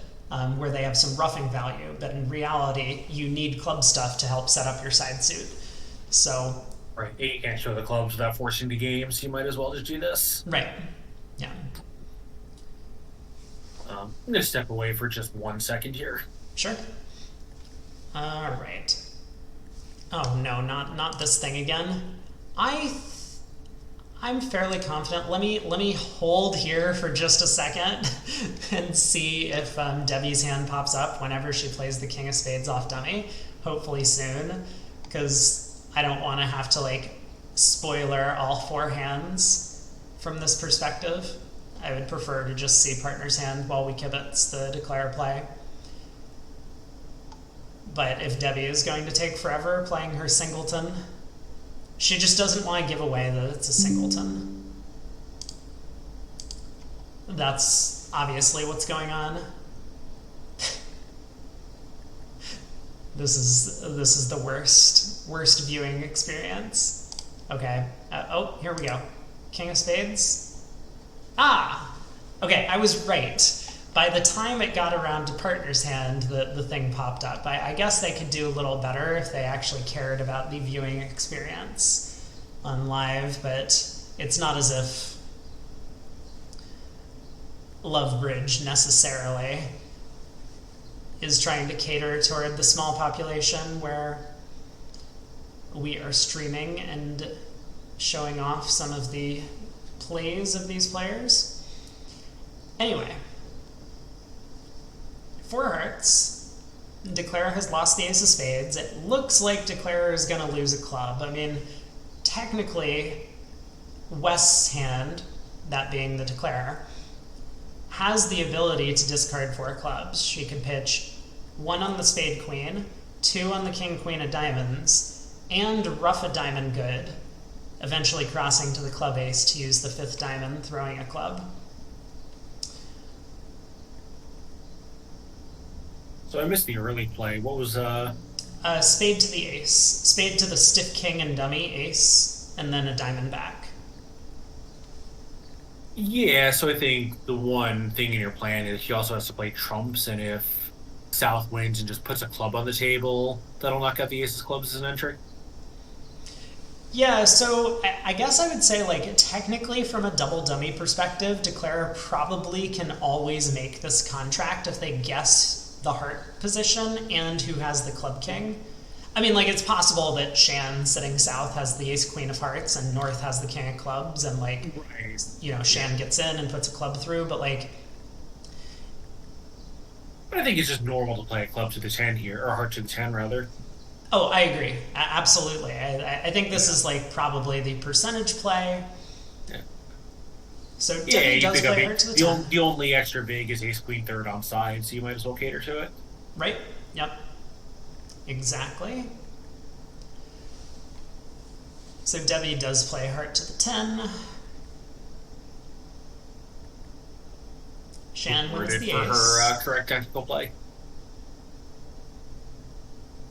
S1: where they have some roughing value, but in reality you need club stuff to help set up your side suit. So
S2: Right. You can't show the clubs without forcing the game, so you might as well just do this.
S1: right, yeah,
S2: I'm going to step away for just 1 second here.
S1: sure. All right. Oh no, not this thing again. I'm fairly confident. Let me hold here for just a second and see if Debbie's hand pops up whenever she plays the king of spades off dummy. Hopefully soon, because I don't want to have to like spoiler all four hands from this perspective. I would prefer to just see partner's hand while we kibitz the declare play. But if Debbie is going to take forever playing her singleton, she just doesn't want to give away that it's a singleton. That's obviously what's going on. This is the worst viewing experience. Okay. Here we go. King of spades. Ah! Okay, I was right. By the time it got around to partner's hand, the thing popped up. I guess they could do a little better if they actually cared about the viewing experience on live, but it's not as if Lovebridge necessarily is trying to cater toward the small population where we are streaming and showing off some of the plays of these players. Anyway. 4 hearts. Declarer has lost the ace of spades. It looks like Declarer is going to lose a club. I mean, technically, West's hand, that being the Declarer, has the ability to discard 4 clubs. She could pitch 1 on the spade queen, 2 on the king queen of diamonds, and rough a diamond good, eventually crossing to the club ace to use the 5th diamond, throwing a club.
S2: So I missed the early play. What was
S1: Spade to the ace. Spade to the stiff king and dummy ace, and then a diamond back.
S2: Yeah, so I think the one thing in your plan is he also has to play trumps, and if South wins and just puts a club on the table, that'll knock out the aces clubs as an entry.
S1: Yeah, so I guess I would say, like, technically from a double dummy perspective, Declarer probably can always make this contract if they guess the heart position and who has the club king. I mean, like, it's possible that Shan sitting south has the ace queen of hearts and north has the king of clubs, and, like,
S2: Right. Yeah.
S1: Shan gets in and puts a club through, but, like,
S2: But I think it's just normal to play a club to the 10 here, or heart to the 10, rather.
S1: oh, I agree. Absolutely. I think this
S2: Yeah.
S1: is, like, probably the percentage play.
S2: Yeah.
S1: So
S2: Yeah,
S1: Debbie
S2: you
S1: does
S2: pick up
S1: play
S2: it.
S1: heart to the
S2: The
S1: 10,
S2: only, the only extra big is ace queen third on side, so you might as well cater to it.
S1: right? Yep, exactly. So Debbie does play heart to the 10. Shan wins
S2: Rewarded
S1: the
S2: for her
S1: ace.
S2: correct tactical play.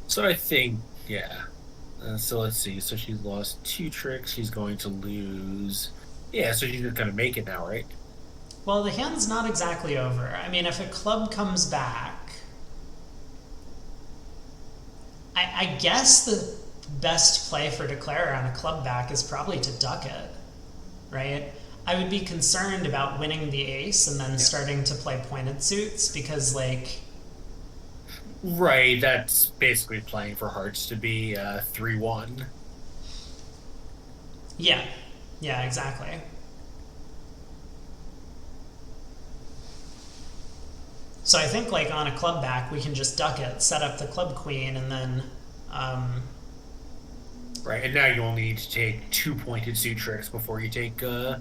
S2: So I think, yeah. So let's see. So she's lost two tricks. She's going to lose. Yeah, so she's just going to make it now, right?
S1: Well, the hand's not exactly over. I mean, if a club comes back, I guess the best play for Declare on a club back is probably to duck it, right? I would be concerned about winning the ace and then
S2: Yeah.
S1: starting to play pointed suits because, like,
S2: Right, that's basically playing for hearts to be 3-1.
S1: yeah, yeah, exactly. So I think, like, on a club back, we can just duck it, set up the club queen, and then, um,
S2: Right, and now you only need to take two pointed suit tricks before you
S1: the
S2: take your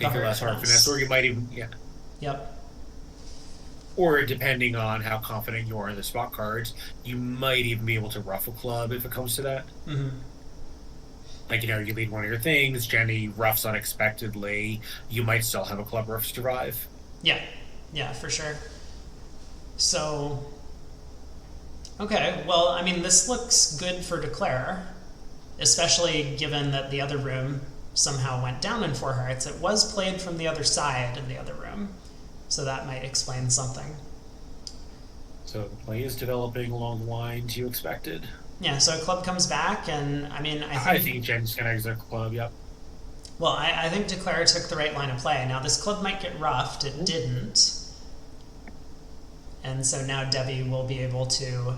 S1: heart
S2: last heart finesse, or
S1: finesse.
S2: you might even, yeah.
S1: Yep.
S2: Or depending on how confident you are in the spot cards, you might even be able to ruff a club if it comes to that.
S1: Mm-hmm.
S2: Like, you lead one of your things, Jenny roughs unexpectedly, you might still have a club rough survive.
S1: Yeah, yeah, for sure. So, okay, well, I mean, this looks good for Declare, especially given that the other room somehow went down in four hearts. It was played from the other side of the other room, so that might explain something.
S2: So the play is developing along the lines you expected.
S1: Yeah, so a club comes back, and I mean, I
S2: I
S1: think,
S2: think Jen's gonna exit the club, yep.
S1: well, I think Declare took the right line of play. Now, this club might get roughed. It didn't. And so now Debbie will be able to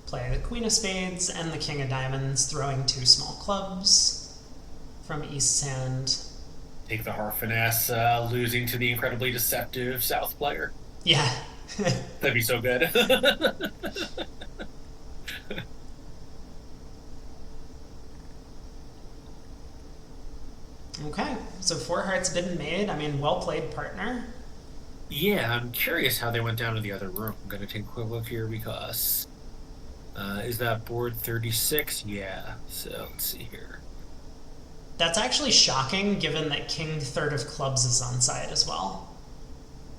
S1: play the Queen of Spades and the King of Diamonds, throwing two small clubs from East's hand.
S2: Take the heart finesse, losing to the incredibly deceptive South player.
S1: Yeah.
S2: That'd be so good.
S1: Okay, so four hearts bid and made. I mean, well played, partner.
S2: Yeah, I'm curious how they went down to the other room. I'm gonna take a quick look here because is that board 36? Yeah. So let's see here.
S1: That's actually shocking given that King third of clubs is on side as well.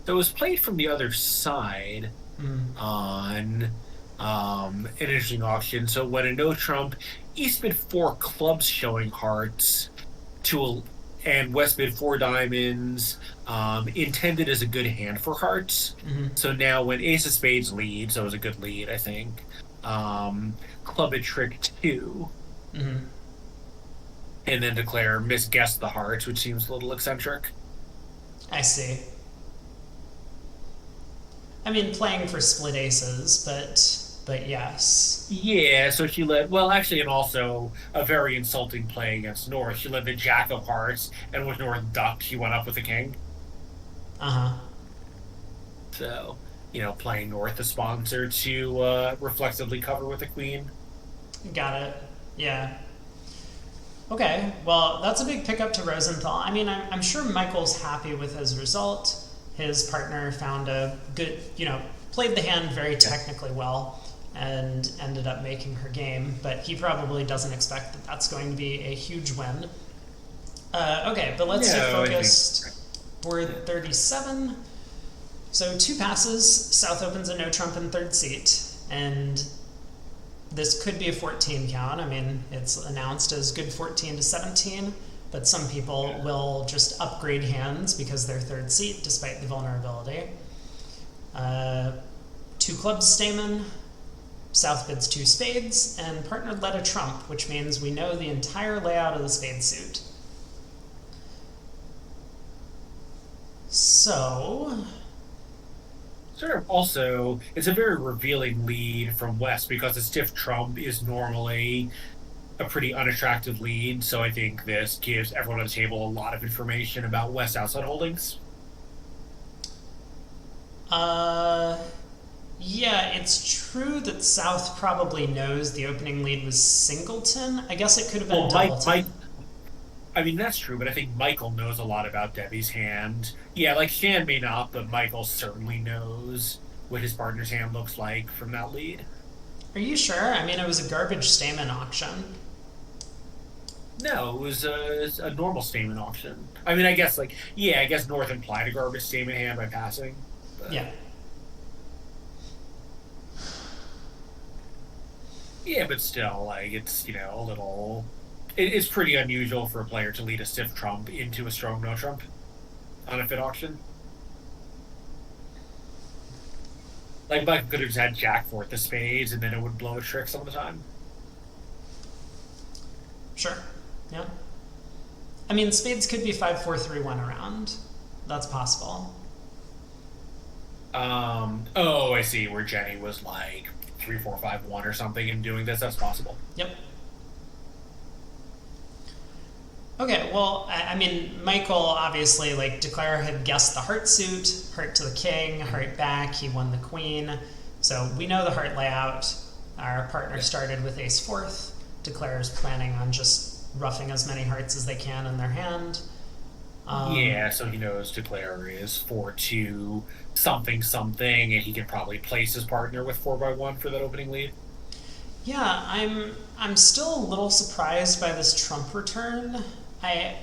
S2: So it was played from the other side
S1: Mm.
S2: on an interesting auction. So when a no trump, East mid four clubs showing hearts to and West mid four diamonds, intended as a good hand for hearts.
S1: Hmm.
S2: So now when Ace of Spades leads, so it was a good lead, I think. Club at trick two,
S1: Hmm.
S2: and then Declare misguessed the hearts, which seems a little eccentric.
S1: I see. I mean, playing for split aces, but yes.
S2: Yeah, so she led, well, actually, and also a very insulting play against North. She led the Jack of Hearts, and with North ducked, she went up with the King.
S1: Uh huh.
S2: So, playing North the sponsor to reflexively cover with the Queen.
S1: Got it. Yeah. Okay, well, that's a big pickup to Rosenthal. I mean, I'm sure Michael's happy with his result. His partner found a good, played the hand very
S2: Yeah.
S1: technically well and ended up making her game, but he probably doesn't expect that that's going to be a huge win. Okay, but let's get
S2: No, I think.
S1: focused. Board 37. So two passes. South opens a no trump in third seat, and this could be a 14 count. I mean, it's announced as good 14 to 17, but some people
S2: Yeah.
S1: will just upgrade hands because they're third seat despite the vulnerability. Uh, two clubs stamen, South bids two spades, and partner led a trump, which means we know the entire layout of the spade suit. So,
S2: sort of also, it's a very revealing lead from West because a stiff trump is normally a pretty unattractive lead. So I think this gives everyone on the table a lot of information about West outside holdings.
S1: Uh, yeah, it's true that South probably knows the opening lead was singleton. I guess it could have been
S2: Well, Mike,
S1: doubleton.
S2: I mean, that's true, but I think Michael knows a lot about Debbie's hand. Yeah, like Shan may not, but Michael certainly knows what his partner's hand looks like from that lead.
S1: Are you sure? I mean, it was a garbage Stamen auction.
S2: No, it was a normal statement auction. I mean, I guess like yeah, I guess North implied a garbage statement hand by passing, but
S1: Yeah.
S2: yeah, but still, like it's a little. It's pretty unusual for a player to lead a stiff trump into a strong no trump on a fit auction. Like Mike could have just had Jack fourth the spades, and then it would blow a trick some of the time.
S1: Sure. Yeah. I mean, spades could be 5 4 3 1 around. That's possible.
S2: Oh, I see. Where Jenny was like 3 4 5 1 or something and doing this. That's possible.
S1: Yep. Okay, well, I mean, Michael obviously, like, Declare had guessed the heart suit, heart to the king,
S2: Mhm.
S1: heart back, he won the queen. So we know the heart layout. Our partner
S2: Yeah.
S1: started with ace fourth. Declare is planning on just roughing as many hearts as they can in their hand.
S2: Yeah, so he knows Declare is 4 2 something something, and he can probably place his partner with 4 by 1 for that opening lead.
S1: Yeah, I'm still a little surprised by this Trump return. I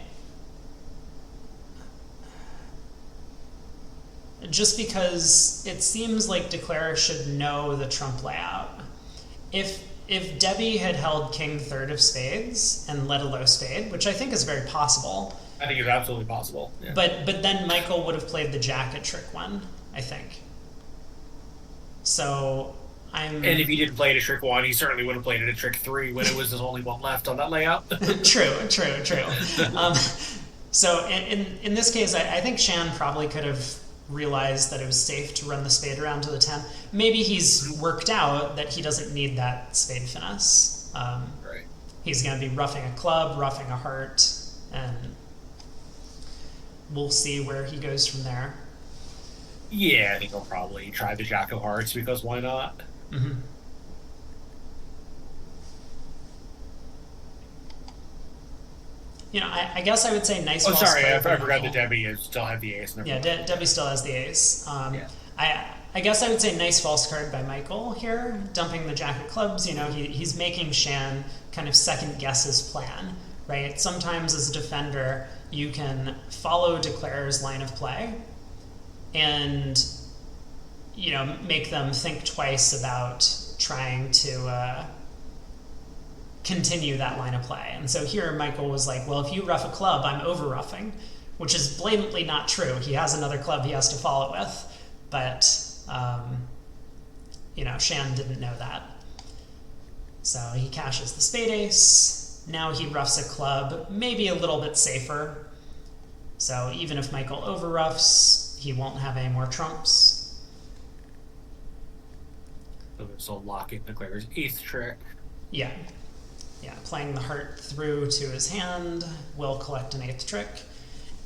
S1: just because it seems like Declare should know the Trump layout. If Debbie had held king third of spades and led a low spade, which I think is very possible,
S2: I think it's absolutely possible. Yeah.
S1: but then Michael would have played the jack at trick one, I think. So
S2: And
S1: I'm
S2: if he didn't play it at trick one, he certainly would have played it at trick three when it was his only one left on that layout.
S1: true. Um, so in this case, I think Shan probably could have realized that it was safe to run the spade around to the 10. Maybe he's worked out that he doesn't need that spade finesse.
S2: Right.
S1: He's going to be roughing a club, roughing a heart, and we'll see where he goes from there.
S2: Yeah, I think he'll probably try the Jack of Hearts because why not?
S1: Mm-hmm. I guess I would say nice
S2: Oh,
S1: well
S2: sorry, I
S1: played by
S2: forgot that
S1: Michael.
S2: Debbie still had the ace. Never
S1: Yeah,
S2: mind.
S1: Debbie still has the ace.
S2: Yeah.
S1: I guess I would say nice false card by Michael here, dumping the jack of clubs. He's making Shan kind of second guess his plan, right? Sometimes as a defender, you can follow Declare's line of play and, make them think twice about trying to continue that line of play. And so here Michael was like, well, if you rough a club, I'm over roughing, which is blatantly not true. He has another club he has to follow with, but Shan didn't know that. So he cashes the spade ace. Now he roughs a club, maybe a little bit safer. So even if Michael over roughs, he won't have any more trumps.
S2: So this will lock in Declare's eighth trick.
S1: Yeah. Yeah, playing the heart through to his hand will collect an eighth trick.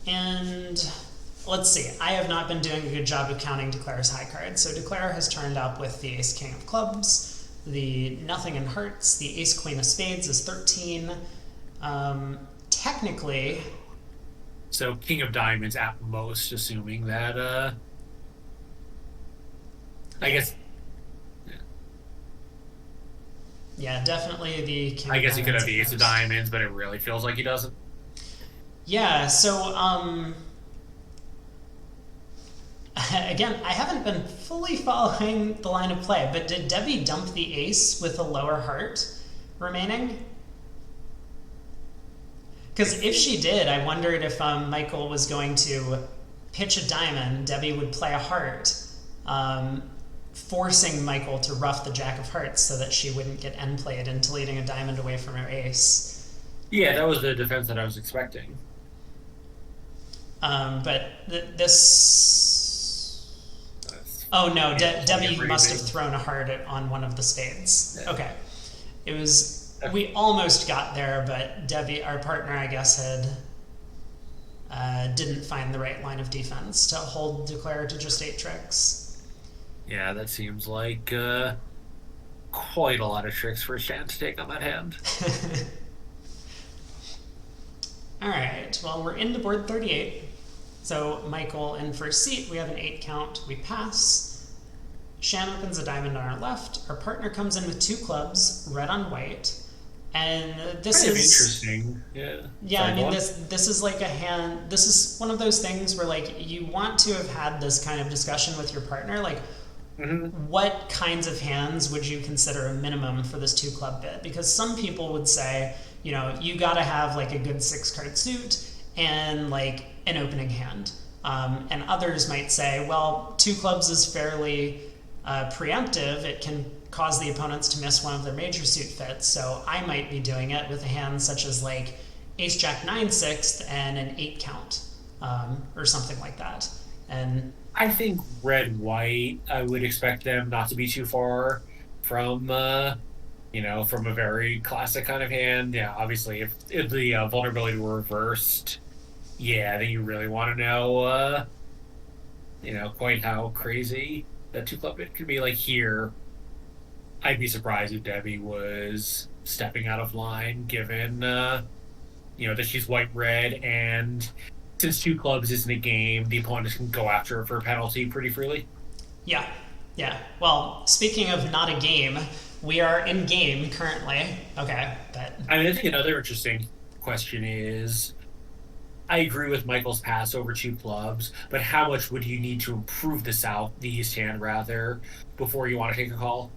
S1: And let's see, I have not been doing a good job of counting Declare's high cards. So Declare has turned up with the ace king of clubs, the nothing in hearts, the ace queen of spades is 13. Technically,
S2: So King of Diamonds at most, assuming that I guess
S1: yeah, definitely the king
S2: I
S1: of
S2: guess he could
S1: diamonds
S2: have
S1: at
S2: the ace of
S1: most.
S2: diamonds, but it really feels like he doesn't.
S1: Yeah, so again, I haven't been fully following the line of play, but did Debbie dump the ace with a lower heart remaining? Because if she did, I wondered if Michael was going to pitch a diamond, Debbie would play a heart, forcing Michael to rough the jack of hearts so that she wouldn't get end played into leading a diamond away from her ace.
S2: Yeah, that was the defense that I was expecting.
S1: But this
S2: That's
S1: Oh no,
S2: You know, it's like a
S1: Debbie must have
S2: phrasing.
S1: thrown a heart on one of the spades.
S2: Yeah.
S1: Okay. It was,
S2: Okay.
S1: we almost got there, but Debbie, our partner, I guess, had didn't find the right line of defense to hold declare to just eight tricks.
S2: Yeah, that seems like quite a lot of tricks for Shan to take on that hand.
S1: All right, well, we're into board 38. So Michael in first seat, we have an 8 count, we pass. Shan opens a diamond on our left. Our partner comes in with 2 clubs, red on white. And this
S2: Kind of
S1: is,
S2: interesting. Yeah.
S1: yeah,
S2: Sorry,
S1: I
S2: go
S1: mean,
S2: on.
S1: this is like a hand, this is one of those things where, like, you want to have had this kind of discussion with your partner, like,
S2: Hmm.
S1: what kinds of hands would you consider a minimum for this 2 club bid? Because some people would say, you know, you got to have like a good 6 card suit and like an opening hand. And others might say, well, 2 clubs is fairly preemptive. It can cause the opponents to miss one of their major suit fits. So I might be doing it with a hand such as like Ace Jack 9 sixth and an 8 count, or something like that. And
S2: I think red white. I would expect them not to be too far from from a very classic kind of hand. Yeah, obviously, if the vulnerability were reversed, yeah, then you really want to know, quite how crazy that two club bit could be. Like here, I'd be surprised if Debbie was stepping out of line, given that she's white red, and since two clubs isn't a game, the opponent can go after her for a penalty pretty freely.
S1: yeah, yeah. Well, speaking of not a game, we are in game currently. Okay, but
S2: I mean, I think another interesting question is I agree with Michael's pass over two clubs, but how much would you need to improve the East hand rather, before you want to take a call?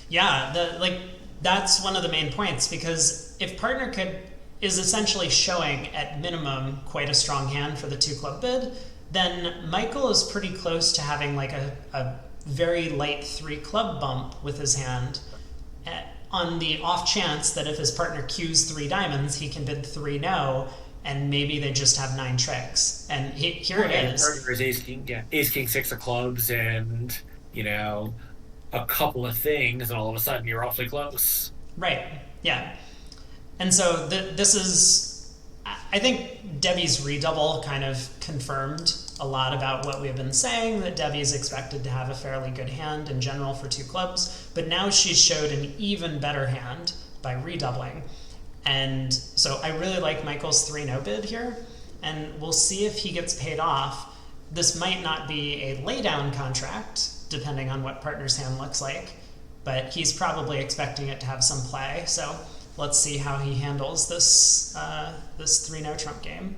S1: yeah, the like that's one of the main points because if partner could is essentially showing at minimum quite a strong hand for the 2 club bid, then Michael is pretty close to having like a very light 3 club bump with his hand. On the off chance that if his partner cues 3 diamonds, he can bid 3 no, and maybe they just have 9 tricks. And here it
S2: Right, your
S1: is.
S2: partner is ace king, yeah, ace king six of clubs, and you know a couple of things, and all of a sudden you're awfully close.
S1: Right. Yeah. And so this is, I think Debbie's redouble kind of confirmed a lot about what we've been saying, that Debbie is expected to have a fairly good hand in general for 2 clubs, but now she's showed an even better hand by redoubling. And so I really like Michael's 3 no bid here, and we'll see if he gets paid off. This might not be a laydown contract, depending on what partner's hand looks like, but he's probably expecting it to have some play. So let's see how he handles this 3 no trump game.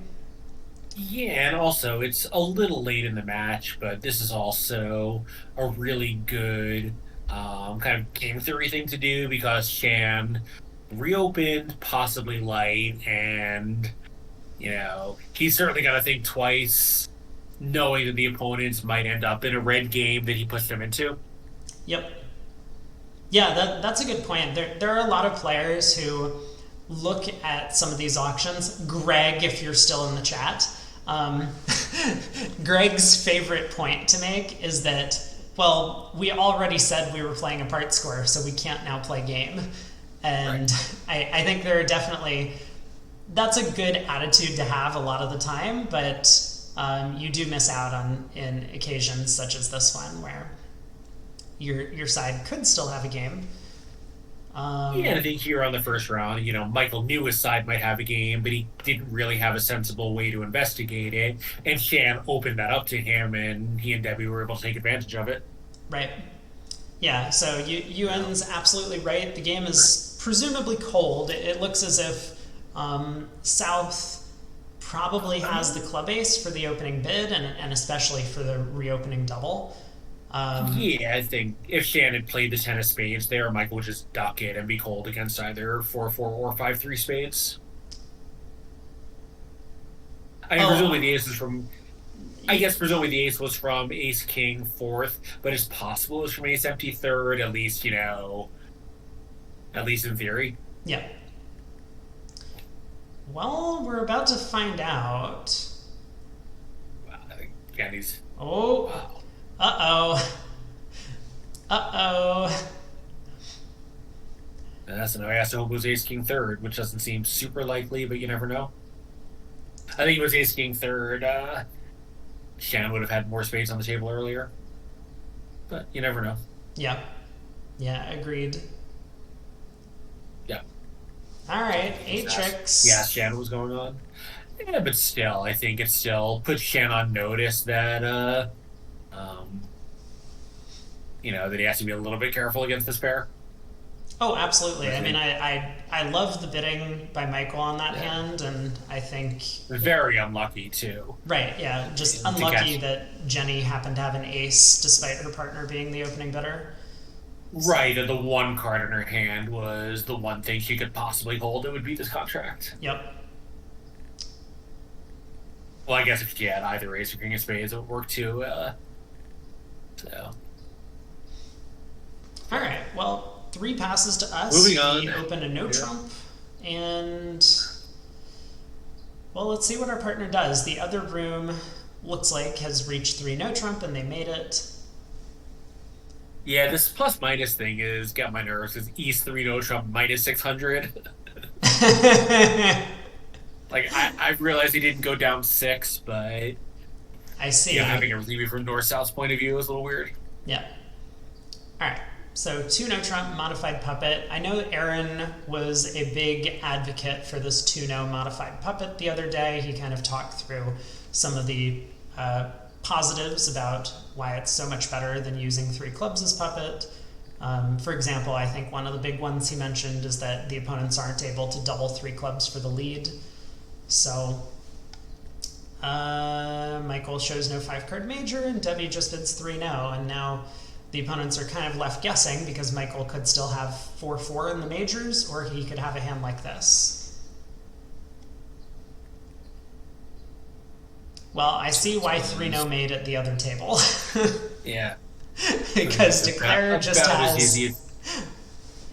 S2: Yeah, and also it's a little late in the match, but this is also a really good kind of game theory thing to do because Shan reopened, possibly light, and he's certainly got to think twice, knowing that the opponents might end up in a red game that he puts them into.
S1: Yep. Yeah, that's a good point. There are a lot of players who look at some of these auctions. Greg, if you're still in the chat, um, Greg's favorite point to make is that, well, we already said we were playing a part score, so we can't now play game.
S2: Right.
S1: And I think there are definitely, that's a good attitude to have a lot of the time, but you do miss out on in occasions such as this one where your side could still have a game.
S2: Yeah, I think here on the first round, Michael knew his side might have a game, but he didn't really have a sensible way to investigate it. And Shan opened that up to him, and he and Debbie were able to take advantage of it.
S1: Right. Yeah, so Ewan's absolutely right. The game is presumably cold. It looks as if South probably has the club ace for the opening bid and especially for the reopening double.
S2: Yeah, I think if Shan had played the 10 of spades there, Michael would just duck it and be cold against either 4-4 or 5-3 spades. I mean, presumably
S1: Oh,
S2: the ace was from. I guess presumably the ace was from Ace King fourth, but it's possible it was from Ace Empty third. At least at least in theory.
S1: yeah. Well, we're about to find out.
S2: Again, he's
S1: Oh,
S2: wow.
S1: Uh-oh. Uh-oh.
S2: So now I asked to hope it was ace king third, which doesn't seem super likely, but you never know. I think it was ace king third. Shannon would have had more spades on the table earlier, but you never know.
S1: Yeah. Yeah, agreed.
S2: Yeah.
S1: All right, eight tricks.
S2: Yeah, Shannon was going on. Yeah, but still, I think it still puts Shannon on notice that um, that he has to be a little bit careful against this pair.
S1: Oh, absolutely. I mean, I love the bidding by Michael on that hand, and I think
S2: very unlucky too.
S1: Right, yeah, just unlucky that Jenny happened to have an ace despite her partner being the opening bidder.
S2: Right, and the one card in her hand was the one thing she could possibly hold that would beat this contract.
S1: Yep.
S2: Well, I guess if she had either ace or king of spades, it would work too. So.
S1: All right. Well, 3 passes to us.
S2: Moving on.
S1: We open a no trump, and well, let's see what our partner does. The other room looks like has reached 3 no trump, and they made it.
S2: Yeah, this plus minus thing is got my nerves. It's East 3 no trump minus 600. Like I've realized he didn't go down 6, but
S1: I see.
S2: Yeah, having everything be from north south's point of view is a little weird.
S1: Yeah. All right. So 2 no trump modified puppet. I know Aaron was a big advocate for this 2-no modified puppet the other day. He kind of talked through some of the positives about why it's so much better than using 3 clubs as puppet. For example, I think one of the big ones he mentioned is that the opponents aren't able to double 3 clubs for the lead. So Michael shows no 5-card major, and Debbie just bids 3-no, and now the opponents are kind of left guessing because Michael could still have 4-4 in the majors, or he could have a hand like this. Well, I see why 3-no made at the other table.
S2: Yeah.
S1: Because Declare just has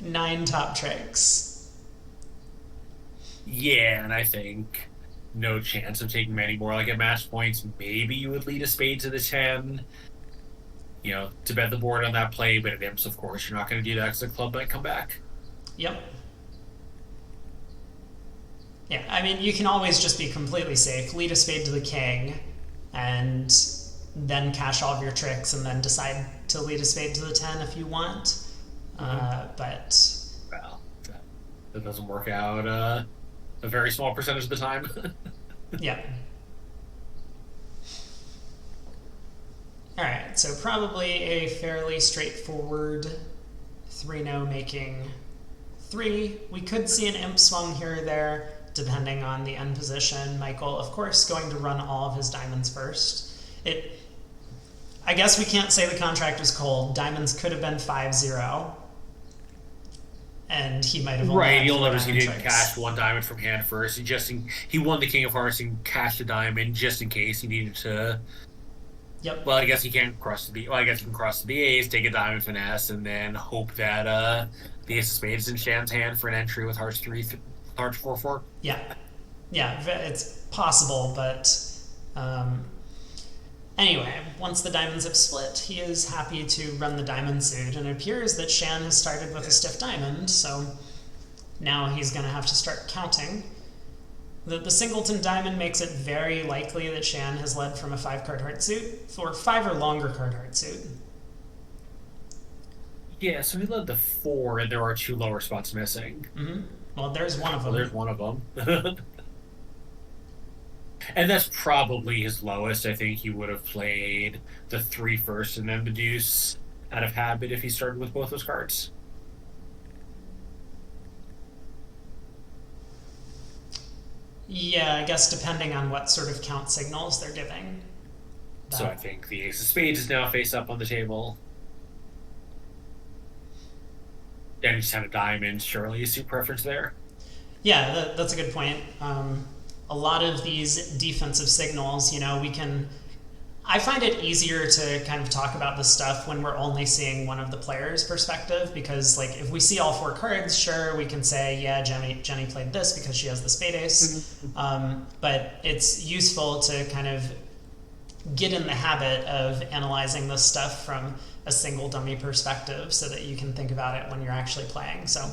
S1: 9 top tricks.
S2: Yeah, and I think no chance of taking many more. Like at match points, maybe you would lead a spade to the 10. To bet the board on that play, but at imps, of course, you're not going to do that because the club might come back.
S1: Yep. Yeah, I mean, you can always just be completely safe. Lead a spade to the king, and then cash all of your tricks, and then decide to lead a spade to the 10 if you want. But...
S2: Well, that doesn't work out a very small percentage of the time.
S1: Yeah. All right, so probably a fairly straightforward 3-no making 3. We could see an imp swung here or there, depending on the end position. Michael, of course, going to run all of his diamonds first. I guess we can't say the contract was cold. Diamonds could have been 5-0, and he might have only
S2: right.
S1: had
S2: You'll
S1: 4
S2: notice he
S1: diamond
S2: didn't
S1: tricks.
S2: cash 1 diamond from hand first. He won the king of hearts and cashed a diamond just in case he needed to.
S1: Yep.
S2: Well, I guess he can't cross to the. Well, I guess he can cross to the ace, take a diamond finesse, and then hope that the ace of spades is in Shan's hand for an entry with hearts 4-4.
S1: Yeah, it's possible, but anyway, once the diamonds have split, he is happy to run the diamond suit, and it appears that Shan has started with a stiff diamond, so now he's going to have to start counting. The singleton diamond makes it very likely that Shan has led from a 5-card heart suit for 5 or longer card heart suit.
S2: Yeah, so he led the 4, and there are 2 lower spots missing.
S1: Mm-hmm. Well, there's one of them.
S2: Well, there's one of them. And that's probably his lowest. I think he would have played the 3 first and then the deuce out of habit if he started with both those cards.
S1: Yeah, I guess depending on what sort of count signals they're giving.
S2: So I think the ace of spades is now face up on the table. Then you just had a diamond. Surely a suit preference there.
S1: Yeah, that's a good point. A lot of these defensive signals, I find it easier to kind of talk about this stuff when we're only seeing one of the players' perspective, because if we see all 4 cards, sure, we can say, yeah, Jenny played this because she has the spade ace. But it's useful to kind of get in the habit of analyzing this stuff from a single dummy perspective so that you can think about it when you're actually playing. So,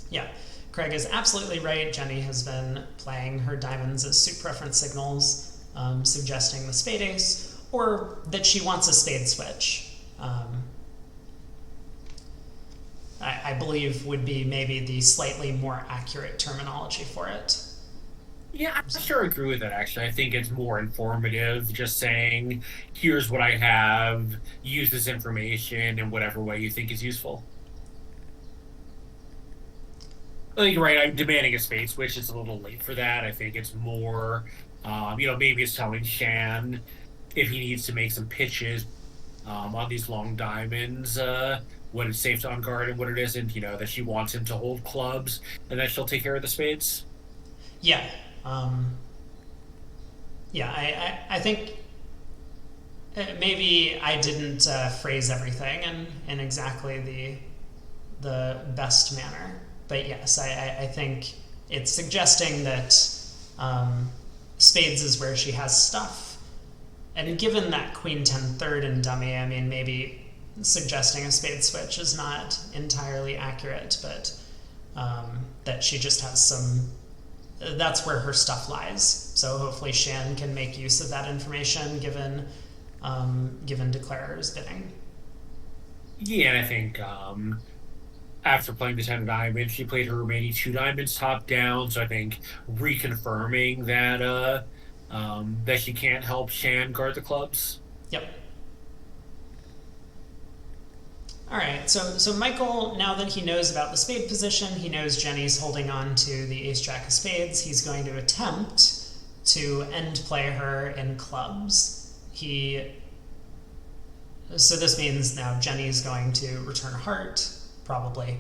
S1: yeah, Craig is absolutely right. Jenny has been playing her diamonds as suit preference signals, suggesting the spade ace, or that she wants a spade switch. I believe would be maybe the slightly more accurate terminology for it.
S2: Yeah, I'm not sure I agree with that actually. I think it's more informative, just saying, here's what I have, use this information in whatever way you think is useful. I think you're right, I'm demanding a space, which is a little late for that. I think it's more, maybe it's telling Shan if he needs to make some pitches on these long diamonds, when it's safe to unguard and what it isn't, that she wants him to hold clubs and that she'll take care of the spades.
S1: Yeah. Um, yeah, I think maybe I didn't phrase everything in exactly the best manner. But yes, I think it's suggesting that spades is where she has stuff. And given that queen 10 third in dummy, I mean, maybe suggesting a spade switch is not entirely accurate, but that she just has some, that's where her stuff lies. So hopefully Shan can make use of that information given Declarer's bidding.
S2: Yeah, and I think after playing the 10 of diamonds, she played her remaining 2 diamonds top down. So I think reconfirming that she can't help Shan guard the clubs.
S1: Yep. All right, so Michael, now that he knows about the spade position, he knows Jenny's holding on to the ace-jack of spades, he's going to attempt to end play her in clubs. So this means now Jenny's going to return a heart, probably,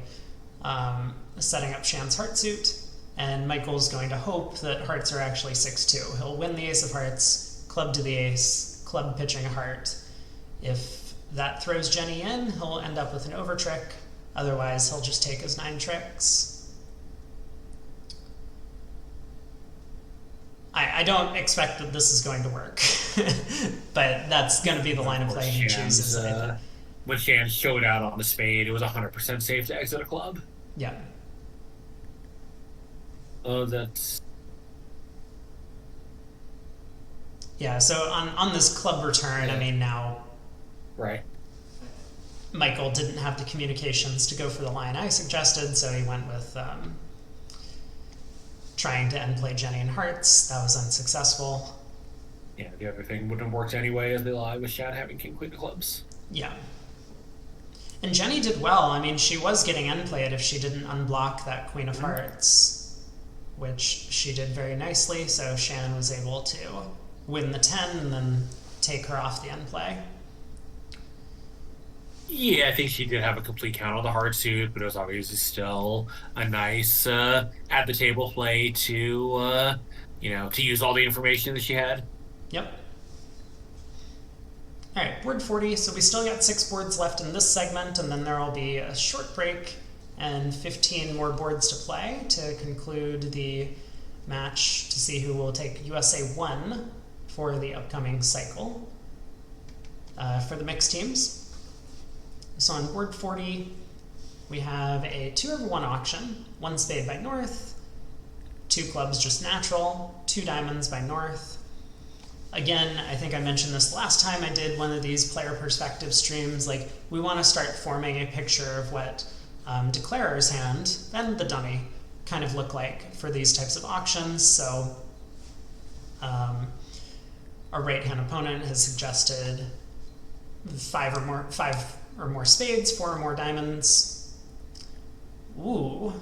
S1: setting up Shan's heart suit, and Michael's going to hope that hearts are actually 6-2. He'll win the ace of hearts, club to the ace, club pitching a heart. If that throws Jenny in, he'll end up with an over trick. Otherwise, he'll just take his 9 tricks. I don't expect that this is going to work, but that's going to be the line of play he chooses.
S2: When Shan showed out on the spade, it was 100% safe to exit a club.
S1: Yeah.
S2: Oh, that's...
S1: Yeah, so on this club return, yeah. I mean, now...
S2: Right.
S1: Michael didn't have the communications to go for the line I suggested, so he went with trying to end play Jenny in hearts. That was unsuccessful.
S2: Yeah, the other thing wouldn't have worked anyway, as the lie was Shan having king queen of clubs.
S1: Yeah. And Jenny did well. I mean, she was getting end played if she didn't unblock that queen of hearts, which she did very nicely, so Shan was able to win the 10 and then take her off the end play.
S2: Yeah, I think she did have a complete count on the hard suit, but it was obviously still a nice at the table play to to use all the information that she had.
S1: Yep. All right, board 40. So we still got 6 boards left in this segment, and then there will be a short break and 15 more boards to play to conclude the match to see who will take USA1 for the upcoming cycle for the mixed teams. So on board 40, we have a 2/1 auction, 1 spade by North, 2 clubs just natural, 2 diamonds by North. Again, I think I mentioned this last time I did one of these player perspective streams. Like, we want to start forming a picture of what Declarer's hand and the dummy kind of look like for these types of auctions. So our right-hand opponent has suggested 5 or more spades, 4 or more diamonds. Ooh.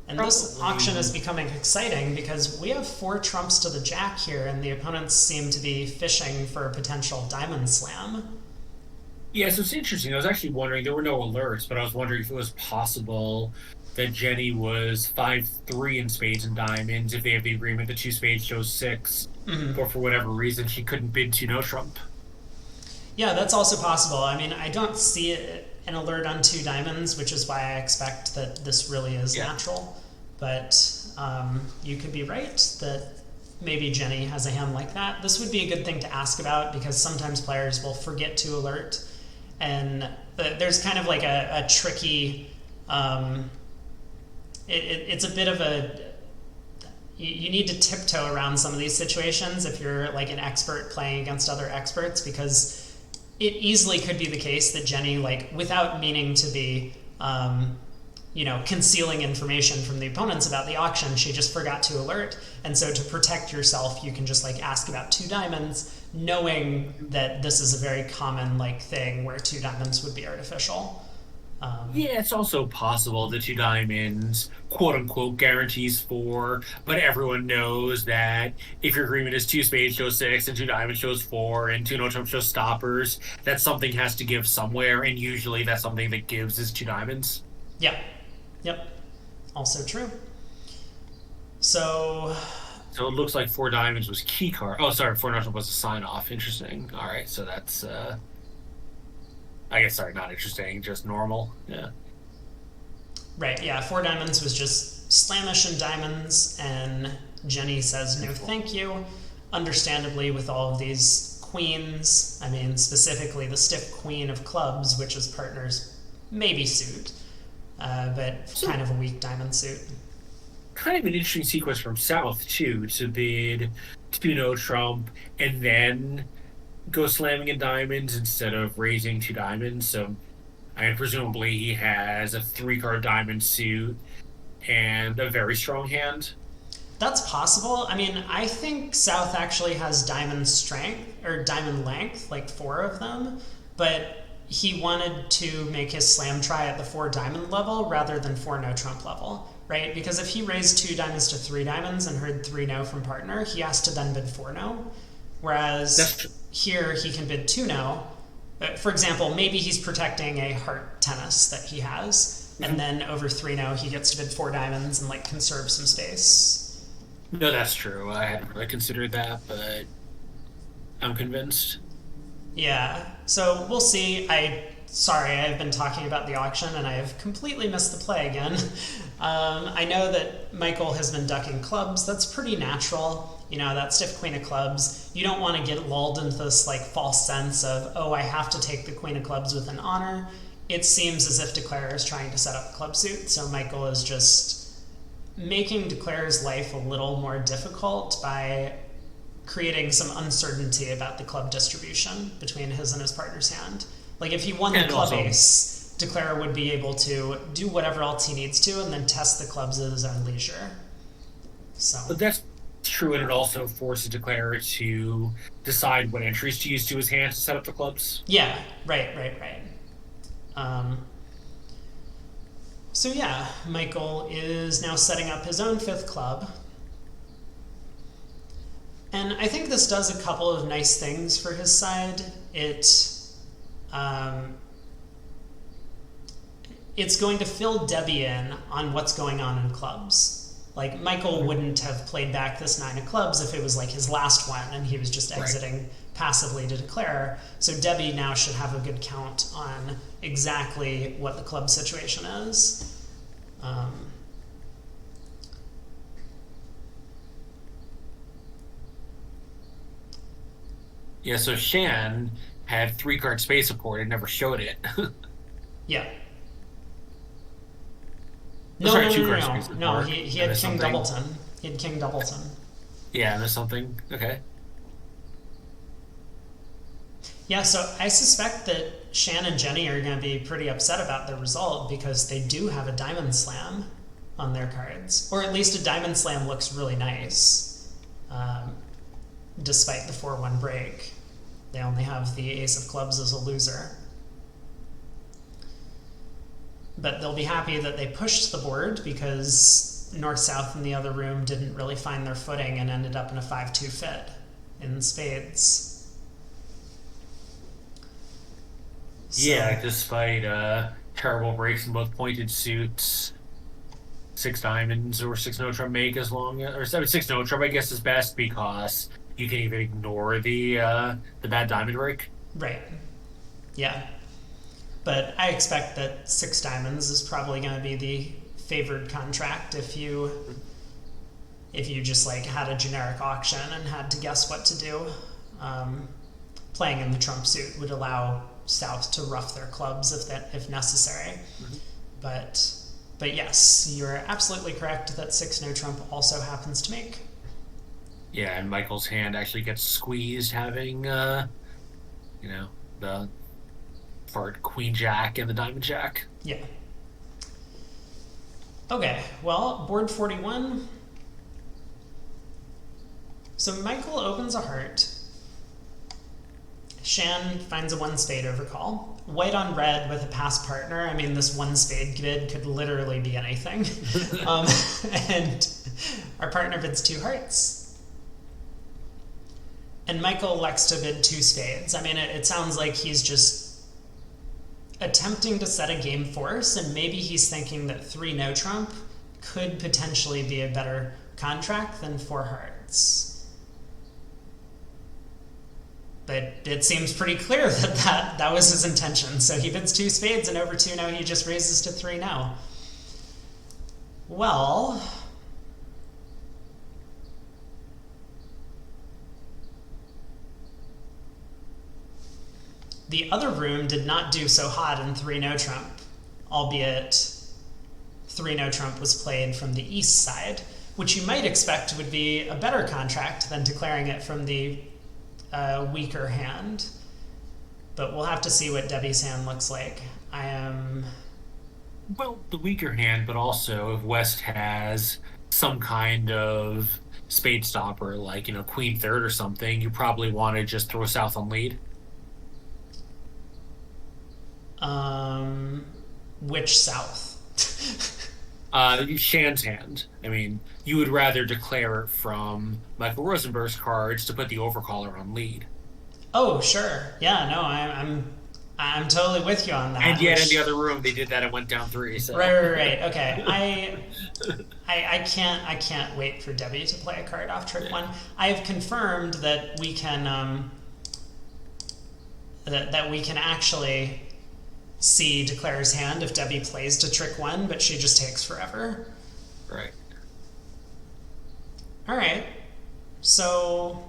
S1: And this auction is becoming exciting because we have 4 trumps to the jack here, and the opponents seem to be fishing for a potential diamond slam.
S2: Yeah, so it's interesting. I was actually wondering, there were no alerts, but I was wondering if it was possible that Jenny was 5-3 in spades and diamonds if they have the agreement that 2 spades shows 6, or for whatever reason she couldn't bid 2 no trump.
S1: Yeah, that's also possible. I mean, I don't see an alert on 2 diamonds, which is why I expect that this really is natural. But you could be right that maybe Jenny has a hand like that. This would be a good thing to ask about because sometimes players will forget to alert. And there's kind of like a tricky, it's a bit of you need to tiptoe around some of these situations if you're like an expert playing against other experts, because it easily could be the case that Jenny, like without meaning to be, concealing information from the opponents about the auction, she just forgot to alert. And so to protect yourself, you can just like ask about 2 diamonds, knowing that this is a very common like thing where 2 diamonds would be artificial.
S2: Yeah, it's also possible the 2 diamonds, quote unquote, guarantees 4, but everyone knows that if your agreement is 2 spades shows 6 and 2 diamonds shows 4 and 2 no trump shows stoppers, that something has to give somewhere, and usually that something that gives is 2 diamonds.
S1: Yep. Yep. Also true. So
S2: So it looks like 4 diamonds was key card. Oh, sorry, 4 no trump was a sign off. Interesting. All right, so that's I guess sorry, not interesting, just normal. Yeah.
S1: right, yeah, 4 diamonds was just slamish and diamonds, and Jenny says no thank you. Understandably, with all of these queens, I mean specifically the stiff queen of clubs, which is partner's maybe suit, but
S2: So
S1: kind of a weak diamond suit.
S2: kind of an interesting sequence from South too, to bid 2 no trump and then go slamming in diamonds instead of raising 2 diamonds. So I mean, presumably he has a 3 card diamond suit and a very strong hand.
S1: That's possible. I mean, I think South actually has diamond strength or diamond length, like 4 of them, but he wanted to make his slam try at the 4 diamond level rather than 4 no trump level, right? Because if he raised 2 diamonds to 3 diamonds and heard 3 no from partner, he has to then bid 4 no.
S2: That's
S1: Whereas
S2: true.
S1: here he can bid 2 no. For example, maybe he's protecting a heart tennis that he has, and
S2: Mhm.
S1: then over 3 no he gets to bid 4 diamonds and like conserve some space.
S2: No, that's true. I hadn't really considered that, but I'm convinced.
S1: Yeah, so we'll see. Sorry, I've been talking about the auction and I have completely missed the play again. I know that Michael has been ducking clubs. That's pretty natural. That stiff queen of clubs. You don't want to get lulled into this like false sense of, oh, I have to take the queen of clubs with an honor. It seems as if Declare is trying to set up a club suit, so Michael is just making Declare's life a little more difficult by creating some uncertainty about the club distribution between his and his partner's hand. Like if he won the
S2: And
S1: club
S2: also,
S1: ace, Declare would be able to do whatever else he needs to and then test the clubs at his own leisure. So,
S2: but that's true, and it also forces Declare to decide what entries to use to his hand to set up the clubs.
S1: yeah, right, right, right. Um, so yeah, Michael is now setting up his own 5th club. And I think this does a couple of nice things for his side. Um, it's going to fill Debbie in on what's going on in clubs. Like Michael wouldn't have played back this 9 of clubs if it was like his last one and he was just
S2: Right.
S1: exiting passively to Declare. So Debbie now should have a good count on exactly what the club situation is. Um,
S2: Yeah, so Shan had 3 card space support and never showed it.
S1: yeah.
S2: Oh,
S1: No,
S2: sorry,
S1: no, no,
S2: 2 card
S1: no,
S2: space
S1: no. No,
S2: support.
S1: he
S2: And
S1: had
S2: there's
S1: King
S2: something.
S1: Doubleton. He had King Doubleton.
S2: Yeah, and there's something. Okay.
S1: Yeah, so I suspect that Shan and Jenny are going to be pretty upset about the result because they do have a Diamond Slam on their cards. Or at least a Diamond Slam looks really nice, despite the 4-1 break. They only have the Ace of Clubs as a loser. But they'll be happy that they pushed the board because North-South in the other room didn't really find their footing and ended up in a 5-2 fit in spades. So,
S2: Yeah, despite terrible breaks in both pointed suits, 6 diamonds or 6 no trump make as long as, or 6 no trump I guess is best because you can even ignore the bad diamond break.
S1: right. Yeah. But I expect that 6 diamonds is probably going to be the favored contract if you if you just like had a generic auction and had to guess what to do. Playing in the trump suit would allow South to rough their clubs if necessary.
S2: Mm-hmm.
S1: But yes, you're absolutely correct that 6 no trump also happens to make.
S2: Yeah, and Michael's hand actually gets squeezed having you know, the part Queen Jack and the Diamond Jack.
S1: Yeah. Okay, well, board 41. So Michael opens a heart. Shan finds a 1 spade overcall. White on red with a pass partner. I mean, this 1 spade bid could literally be anything. And our partner bids 2 hearts. And Michael elects to bid 2 spades. I mean, it sounds like he's just attempting to set a game force, and maybe he's thinking that 3 no trump could potentially be a better contract than 4 hearts. But it seems pretty clear that was his intention. So he bids 2 spades, and over 2 no, he just raises to 3 no. Well, the other room did not do so hot in 3 no trump, albeit 3 no trump was played from the east side, which you might expect would be a better contract than declaring it from the weaker hand. But we'll have to see what Debbie's hand looks like.
S2: Well, the weaker hand, but also if West has some kind of spade stopper, like, Queen third or something, you probably want to just throw South on lead.
S1: Which South?
S2: Shan's hand. I mean, you would rather declare it from Michael Rosenberg's cards to put the overcaller on lead.
S1: Oh, sure. Yeah, no, I'm totally with you on that.
S2: And yet in the other room they did that and went down 3. So.
S1: Right. Okay. I can't wait for Debbie to play a card off trick 1. I have confirmed that we can that we can actually see declare's hand if Debbie plays to trick 1, but she just takes forever.
S2: Right.
S1: All right. So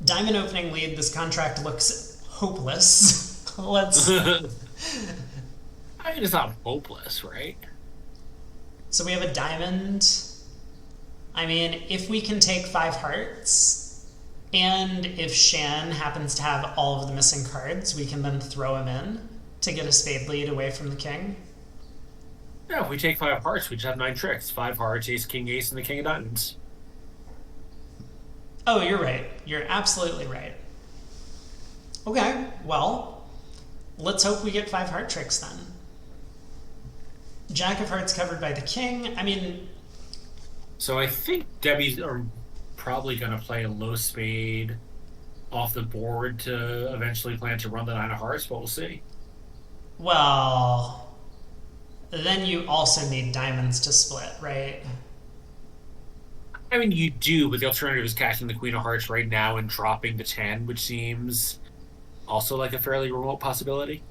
S1: diamond opening lead, this contract looks hopeless. Let's
S2: I mean, it's not hopeless, right?
S1: So we have a diamond. I mean, if we can take 5 hearts, and if Shan happens to have all of the missing cards, we can then throw him in to get a spade lead away from the king.
S2: Yeah, if we take 5 hearts, we just have 9 tricks. 5 hearts, ace, king, ace, and the king of diamonds.
S1: Oh, you're right. You're absolutely right. Okay, well, let's hope we get 5 heart tricks then. Jack of hearts covered by the king. I mean...
S2: So I think Debbie's are probably going to play a low spade off the board to eventually plan to run the 9 of hearts, but we'll see.
S1: Well, then you also need diamonds to split, right?
S2: I mean, you do, but the alternative is catching the queen of hearts right now and dropping the 10, which seems also like a fairly remote possibility.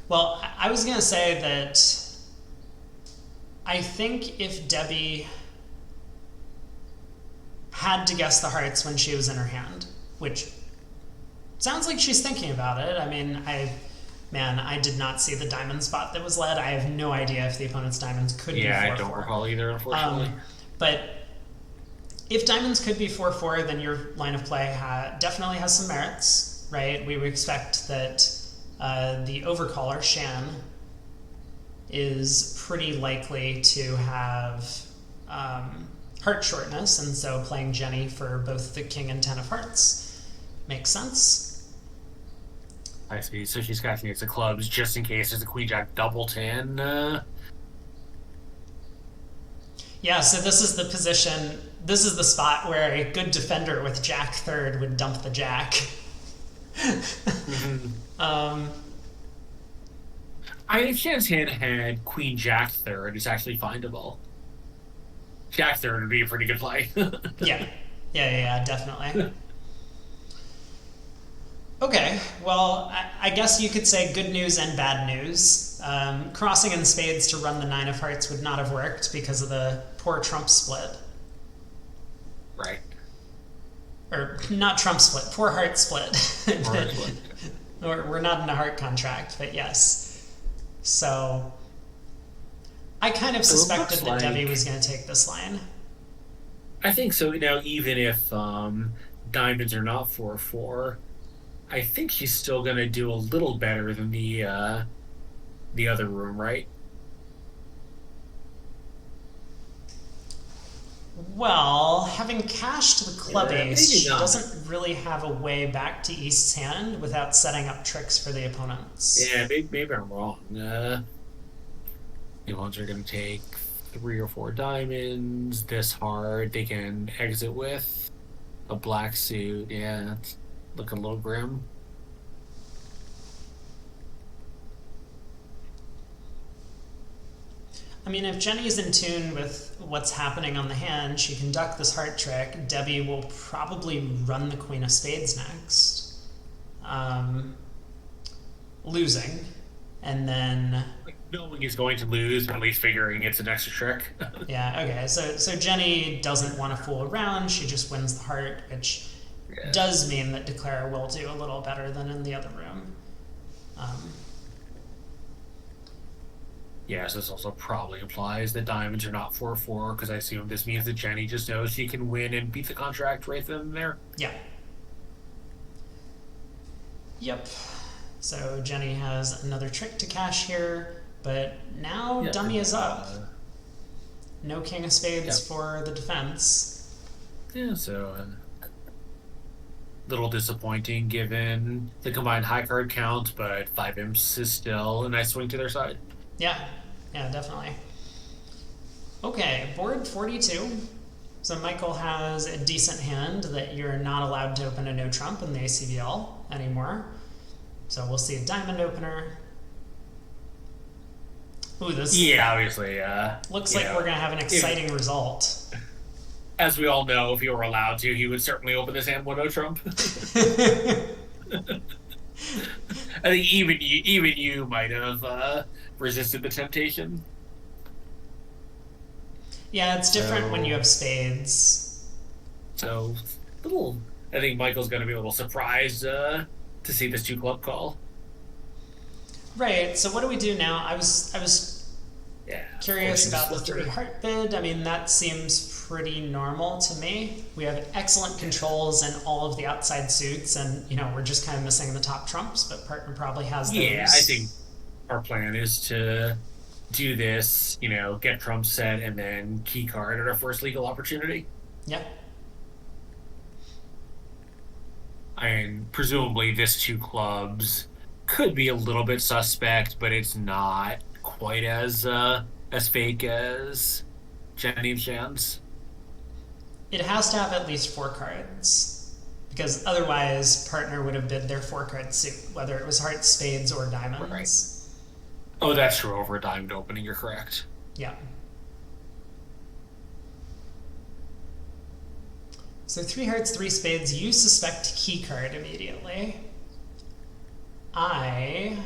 S1: Well, I was going to say that I think if Debbie had to guess the hearts when she was in her hand, which sounds like she's thinking about it. I mean, I did not see the diamond spot that was led. I have no idea if the opponent's diamonds could be 4-4.
S2: Yeah, I don't recall either, unfortunately.
S1: But if diamonds could be 4-4, then your line of play definitely has some merits, right? We would expect that the overcaller, Shan, is pretty likely to have heart shortness, and so playing Jenny for both the king and 10 of hearts makes sense.
S2: I see. So she's casting it to clubs just in case there's a queen jack double 10.
S1: Yeah, so this is the position, this is the spot where a good defender with jack third would dump the jack.
S2: If Shan's hand had queen jack third, it's actually findable. Jack third would be a pretty good play.
S1: Yeah, definitely. Okay, well, I guess you could say good news and bad news. Crossing in spades to run the nine of hearts would not have worked because of the poor trump split.
S2: Right.
S1: Or not trump split, poor heart split.
S2: Heart split.
S1: We're not in a heart contract, but yes. So I kind of
S2: So it
S1: suspected
S2: looks
S1: that Debbie
S2: like
S1: was going to take this line.
S2: I think so. Now, even if diamonds are not 4-4, I think she's still going to do a little better than the other room, right?
S1: Well, having cashed the club ace,
S2: Maybe
S1: she
S2: not.
S1: doesn't really have a way back to East's hand without setting up tricks for the opponents.
S2: Yeah, maybe I'm wrong. The ones are going to take 3 or 4 diamonds this hard. They can exit with a black suit. Yeah, it's looking a little grim.
S1: I mean, if Jenny's in tune with what's happening on the hand, she can duck this heart trick. Debbie will probably run the queen of spades next, um, losing, and then
S2: Like knowing he's going to lose, or at least figuring it's an extra trick.
S1: yeah, okay. So Jenny doesn't want to fool around. She just wins the heart, which
S2: Yeah.
S1: does mean that Declare will do a little better than in the other room.
S2: Yes, this also probably implies that diamonds are not 4-4, because I assume this means that Jenny just knows she can win and beat the contract right then and there.
S1: Yeah. Yep. So Jenny has another trick to cash here, but now
S2: Yeah,
S1: dummy is up.
S2: uh,
S1: No king of spades
S2: yeah.
S1: for the defense.
S2: Yeah, so little disappointing given the combined high card count, but 5 imps is still a nice swing to their side.
S1: Yeah, yeah, definitely. Okay, board 42. So Michael has a decent hand that you're not allowed to open a no trump in the ACBL anymore. So we'll see a diamond opener. Ooh, this
S2: Yeah, obviously.
S1: looks
S2: You
S1: like
S2: know,
S1: we're going to have an exciting result.
S2: as we all know, if he were allowed to, he would certainly open his hand 1-0 Trump. I think even you might have resisted the temptation.
S1: Yeah, it's different when you
S2: So,
S1: have spades.
S2: so little. I think Michael's going to be a little surprised to see this 2 club call.
S1: Right, so what do we do now? I was
S2: Yeah,
S1: curious
S2: forcing the
S1: about the
S2: slipper.
S1: 3 heart bid. I mean, that seems pretty normal to me. We have excellent controls in all of the outside suits, and we're just kind of missing the top trumps, but partner probably has
S2: Yeah, I
S1: those.
S2: think our plan is to do this, get Trump set, and then key card at our first legal opportunity.
S1: Yep.
S2: And presumably, this 2 clubs could be a little bit suspect, but it's not quite as fake as Jenny and Shan's.
S1: It has to have at least 4 cards, because otherwise partner would have bid their 4 card suit, whether it was hearts, spades, or
S2: Right.
S1: diamonds.
S2: Oh, that's true. Over a diamond opening, you're correct.
S1: Yeah. So 3 hearts, 3 spades, you suspect key card immediately. I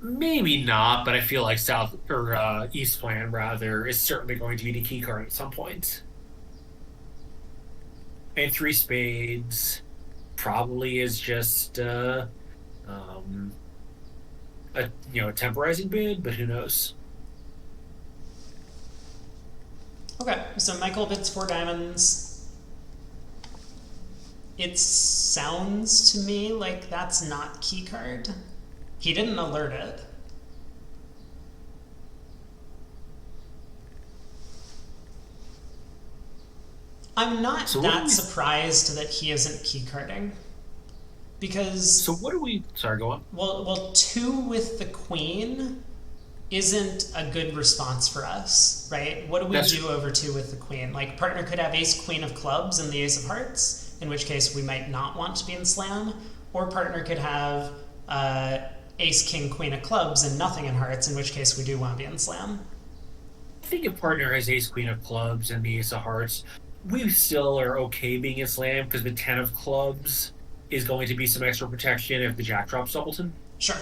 S2: Maybe not, but I feel like South or East plan rather is certainly going to be the key card at some point. And 3 spades probably is just um, a temporizing bid, but who knows?
S1: okay, so Michael bids 4 diamonds. It sounds to me like that's not key card. He didn't alert it. I'm not
S2: So what do
S1: that
S2: we?
S1: surprised that he isn't key carding because
S2: So what do we? Sorry, go on.
S1: well 2 with the queen isn't a good response for us, right? What do we
S2: That's
S1: do over 2 with the queen? Like partner could have ace queen of clubs and the ace of hearts, in which case we might not want to be in slam, or partner could have ace king queen of clubs and nothing in hearts, in which case we do want to be in slam.
S2: I think if partner has ace queen of clubs and the ace of hearts, we still are okay being in slam because the 10 of clubs is going to be some extra protection if the jack drops doubleton.
S1: Sure.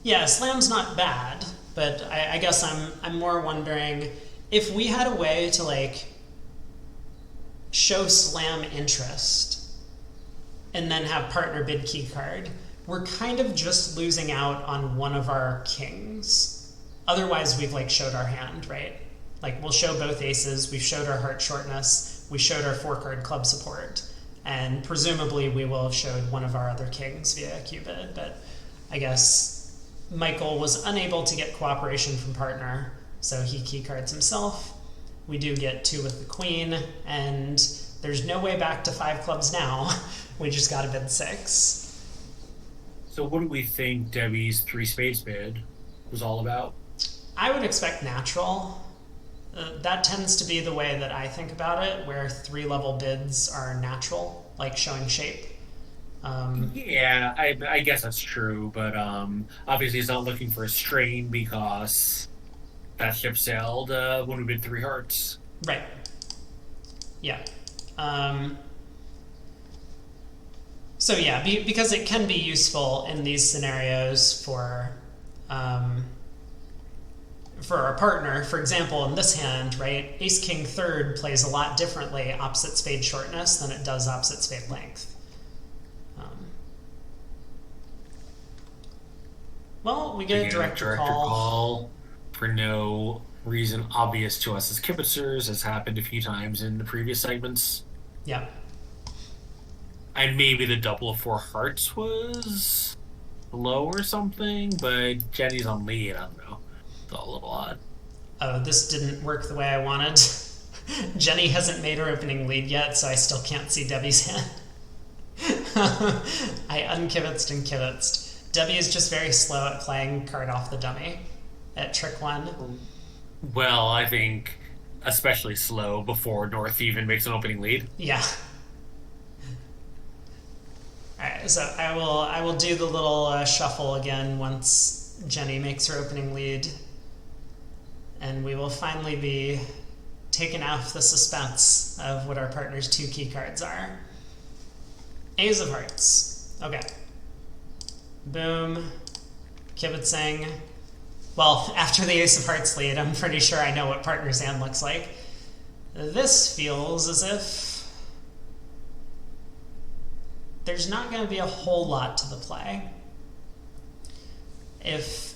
S1: Yeah, slam's not bad, but I guess I'm more wondering if we had a way to like show slam interest and then have partner bid key card, we're kind of just losing out on one of our kings. Otherwise, we've like showed our hand, right? Like we'll show both aces, we've showed our heart shortness, we showed our 4-card club support, and presumably we will have showed one of our other kings via Cupid, but I guess Michael was unable to get cooperation from partner, so he key cards himself. We do get 2 with the queen, and there's no way back to 5 clubs now. We just got to bid 6.
S2: So what do we think Debbie's 3 spades bid was all about?
S1: I would expect natural. That tends to be the way that I think about it, where 3-level bids are natural, like showing shape.
S2: Yeah, I guess that's true, but obviously he's not looking for a strain because that ship sailed when we bid 3 hearts.
S1: Right. Yeah. So yeah, because it can be useful in these scenarios for our partner. For example, in this hand, right, Ace King third plays a lot differently opposite spade shortness than it does opposite spade length. Well, we get a director
S2: call for no reason obvious to us as kibitzers, as happened a few times in the previous segments.
S1: Yeah.
S2: And maybe the double of 4 hearts was low or something, but Jenny's on lead. I don't know. It's all a little odd.
S1: Oh, this didn't work the way I wanted. Jenny hasn't made her opening lead yet, so I still can't see Debbie's hand. I unkibitzed and kibitzed. Debbie is just very slow at playing card off the dummy at trick 1.
S2: Well, I think especially slow before North even makes an opening lead.
S1: Yeah. Alright, so I will do the little shuffle again once Jenny makes her opening lead, and we will finally be taken off the suspense of what our partner's 2 key cards are. Ace of hearts. Okay. Boom. Kibitzing. Well, after the Ace of Hearts lead, I'm pretty sure I know what partner's hand looks like. This feels as if there's not going to be a whole lot to the play. If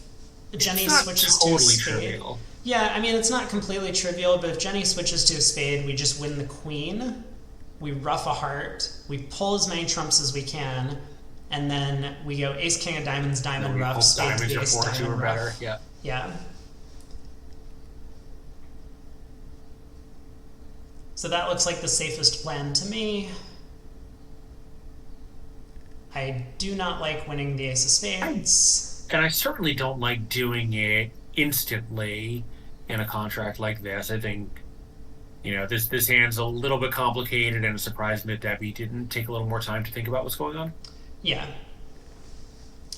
S1: Jenny switches to a spade. Trivial. Yeah, I mean, it's not completely trivial, but if Jenny switches to a spade, we just win the queen. We ruff a heart. We pull as many trumps as we can. And then we go ace, king of diamonds, diamond, ruff, spade to the ace, diamond, ruff.
S2: Better. Yeah.
S1: Yeah. So that looks like the safest plan to me. I do not like winning the ace of spades.
S2: And I certainly don't like doing it instantly in a contract like this. I think, this hand's a little bit complicated, and it's surprising that Debbie didn't take a little more time to think about what's going on.
S1: Yeah.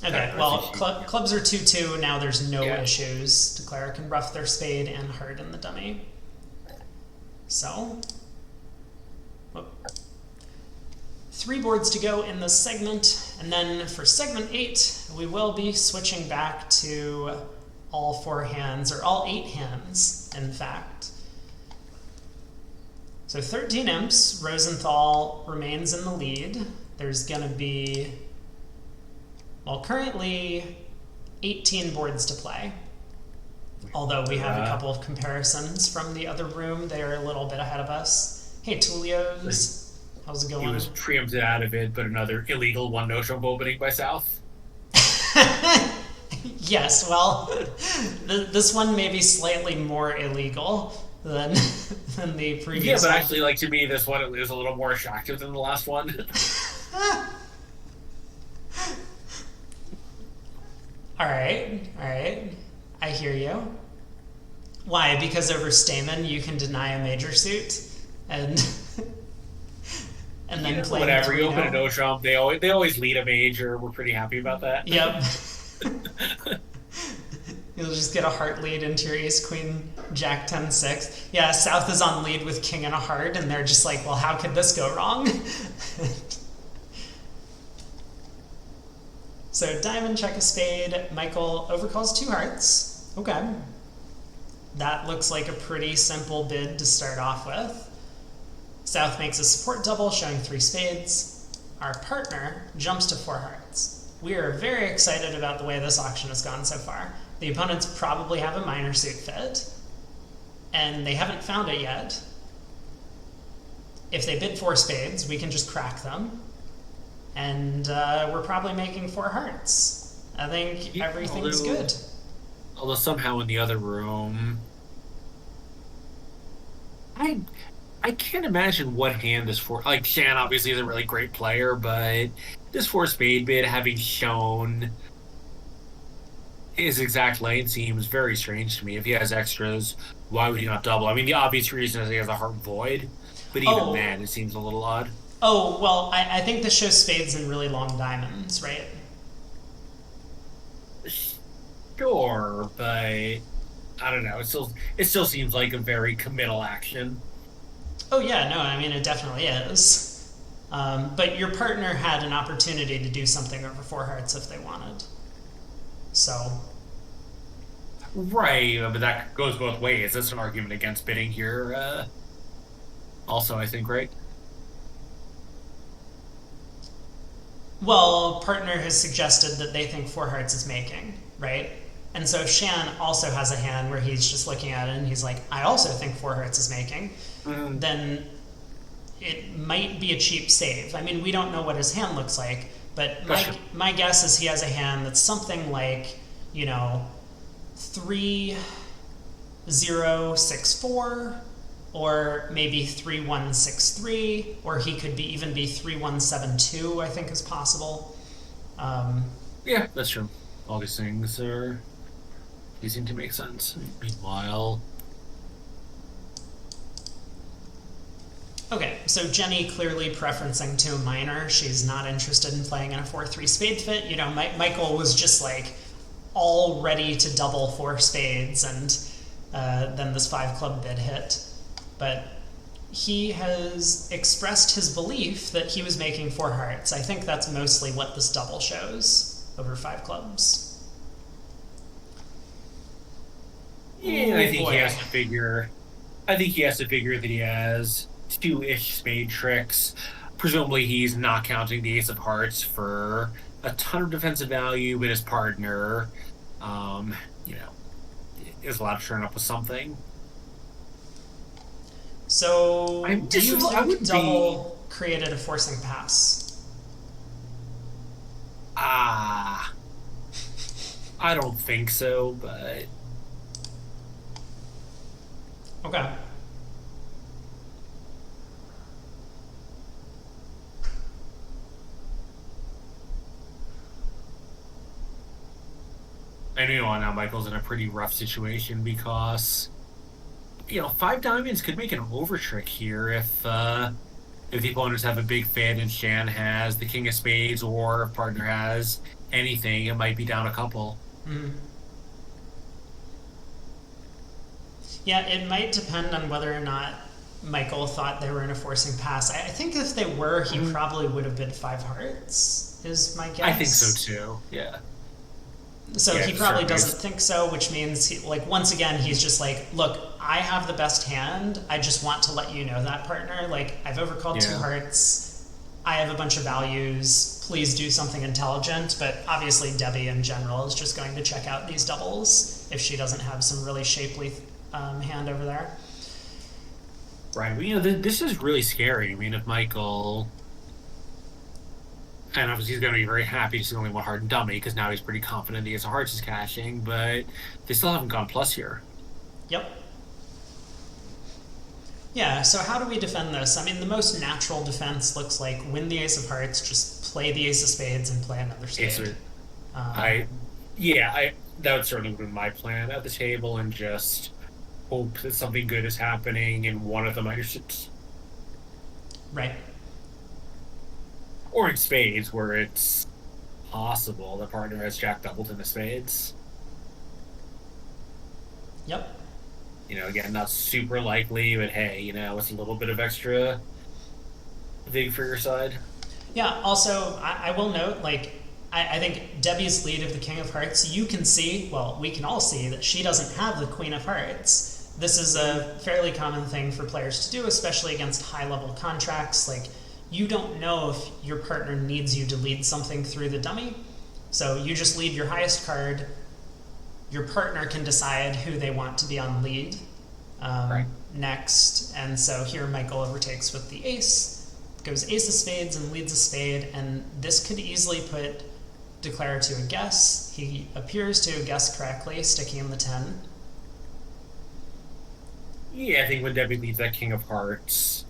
S1: Okay, well, clubs are 2-2. Now there's no issues. Declare can ruff their spade and heart in the dummy. So, 3 boards to go in this segment. And then for segment 8, we will be switching back to all 4 hands, or all 8 hands, in fact. So 13 imps, Rosenthal remains in the lead. There's going to be, well, currently 18 boards to play. Although we have a couple of comparisons from the other room. They're a little bit ahead of us. Hey, Tullio's. How's it going?
S2: He was preempted out of it, but another illegal 1-no trump opening by South.
S1: Yes, well, this one may be slightly more illegal than the previous
S2: Yeah, but
S1: one.
S2: actually, to me, this one is a little more attractive than the last one.
S1: All right. I hear you. Why? Because over Stamen you can deny a major suit and then play
S2: whatever. You open a no trump, they always lead a major. We're pretty happy about that.
S1: Yep. You'll just get a heart lead into your ace, queen, jack, 10-6. Yeah, South is on lead with king and a heart, and they're just like, well, how could this go wrong? So diamond, check a spade. Michael overcalls two hearts. Okay. That looks like a pretty simple bid to start off with. South makes a support double, showing three spades. Our partner jumps to four hearts. We are very excited about the way this auction has gone so far. The opponents probably have a minor suit fit, and they haven't found it yet. If they bid four spades, we can just crack them, and we're probably making four hearts. I think
S2: Yeah,
S1: everything's good.
S2: although somehow in the other room, I I can't imagine what hand this four. Like Shan obviously is a really great player, but this four spade bid, having shown his exact lane, seems very strange to me. If he has extras, why would he not double? I mean, the obvious reason is he has a heart void, but even
S1: Oh,
S2: then, it seems a little odd.
S1: oh, well, I think this shows spades and really long diamonds, right?
S2: Sure, but I don't know. It still seems like a very committal action.
S1: Oh, yeah, no, I mean, it definitely is. But your partner had an opportunity to do something over four hearts if they wanted. So,
S2: Right, but that goes both ways. That's an argument against bidding here. Also, I think, right?
S1: well, partner has suggested that they think four hearts is making, right? And so if Shan also has a hand where he's just looking at it and he's like, I also think four hearts is making,
S2: Mm,
S1: then it might be a cheap save. I mean, we don't know what his hand looks like, but
S2: that's
S1: my
S2: true.
S1: my guess is he has a hand that's something like, you know, 3064, or maybe 3163, or he could be even be 3172. I think is possible. Um,
S2: Yeah, that's true. All these things are they seem to make sense. Meanwhile,
S1: okay, so Jenny clearly preferencing to a minor. She's not interested in playing in a 4-3 spade fit. You know, Michael was just like all ready to double four spades, and then this five club bid hit. But he has expressed his belief that he was making four hearts. I think that's mostly what this double shows over five clubs.
S2: yeah, I
S1: Oh
S2: think he
S1: boy.
S2: has to figure. I think he has to figure that he has two-ish spade tricks. Presumably, he's not counting the ace of hearts for a ton of defensive value, but his partner, um, you know, is allowed to turn up with something.
S1: So, do you
S2: I
S1: think
S2: wouldn't be.
S1: double created a forcing pass?
S2: Ah, I don't think so, but
S1: Okay.
S2: I know now Michael's in a pretty rough situation because five diamonds could make an over trick here if the opponents have a big fit and Shan has the king of spades or if partner has anything, it might be down a couple.
S1: Mm. Yeah, it might depend on whether or not Michael thought they were in a forcing pass. I think if they were, he
S2: Mhm.
S1: probably would have bid five hearts, is my
S2: I think so
S1: guess.
S2: too. Yeah.
S1: So
S2: Yeah,
S1: he
S2: just
S1: probably
S2: certainly.
S1: doesn't think so, which means, like, once again, he's just like, look, I have the best hand. I just want to let you know that, partner. Like, I've overcalled two
S2: Yeah.
S1: hearts. I have a bunch of values. Please do something intelligent. But obviously, Debbie in general is just going to check out these doubles if she doesn't have some really shapely hand over there.
S2: Right. Well, this is really scary. I mean, if Michael, and obviously he's going to be very happy to see only one hard and dummy because now he's pretty confident the ace of hearts is cashing, but they still haven't gone plus here.
S1: Yep. Yeah, so how do we defend this? I mean, the most natural defense looks like win the ace of hearts, just play the ace of spades and play another
S2: It's
S1: spade.
S2: a,
S1: Um,
S2: I, yeah, I that would certainly be my plan at the table and just hope that something good is happening in one of the minor suits
S1: right.
S2: or in spades where it's possible the partner has jack doubled in the spades.
S1: Yep.
S2: Again, not super likely, but hey, it's a little bit of extra vig for your side.
S1: Yeah, also, I will note, like, I think Debbie's lead of the King of Hearts, you can see, well, we can all see that she doesn't have the Queen of Hearts. This is a fairly common thing for players to do, especially against high level contracts. Like, you don't know if your partner needs you to lead something through the dummy. So you just lead your highest card. Your partner can decide who they want to be on lead
S2: Right.
S1: next. And so here Michael overtakes with the ace, goes ace of spades and leads a spade. And this could easily put Declare to a guess. He appears to guess correctly, sticking in the 10.
S2: Yeah, I think when Debbie leads that King of Hearts,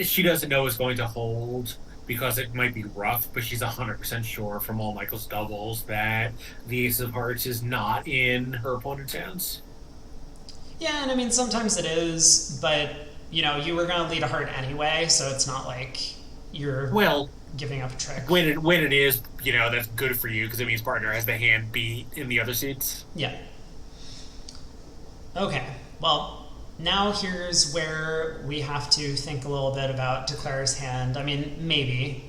S2: she doesn't know it's going to hold because it might be rough, but she's 100% sure from all Michael's doubles that the Ace of Hearts is not in her opponent's hands.
S1: Yeah, and I mean, sometimes it is, but, you were going to lead a heart anyway, so it's not like you're
S2: Well,
S1: giving up a trick.
S2: when it is, that's good for you because it means partner has the hand beat in the other seats.
S1: Yeah. Okay, well, now here's where we have to think a little bit about Declare's hand. I mean, maybe.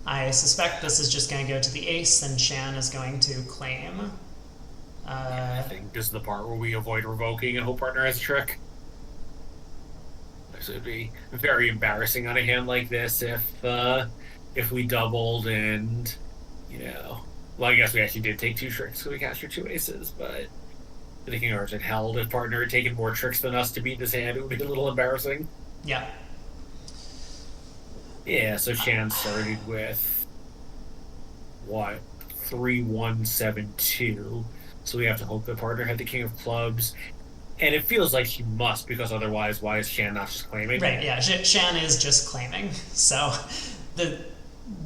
S1: I suspect this is just going to go to the ace, and Shan is going to claim.
S2: I think this is the part where we avoid revoking and hope partner has a trick. So it'd be very embarrassing on a hand like this if we doubled and well, I guess we actually did take two tricks so we captured two aces, but the King of Hearts had held. If partner had taken more tricks than us to beat this hand, it would be a little embarrassing.
S1: Yeah.
S2: Yeah, so Shan started with what? 3-1-7-2. So we have to hope the partner had the King of Clubs. And it feels like she must, because otherwise, why is Shan not just claiming?
S1: Right, yeah. Shan is just claiming. So the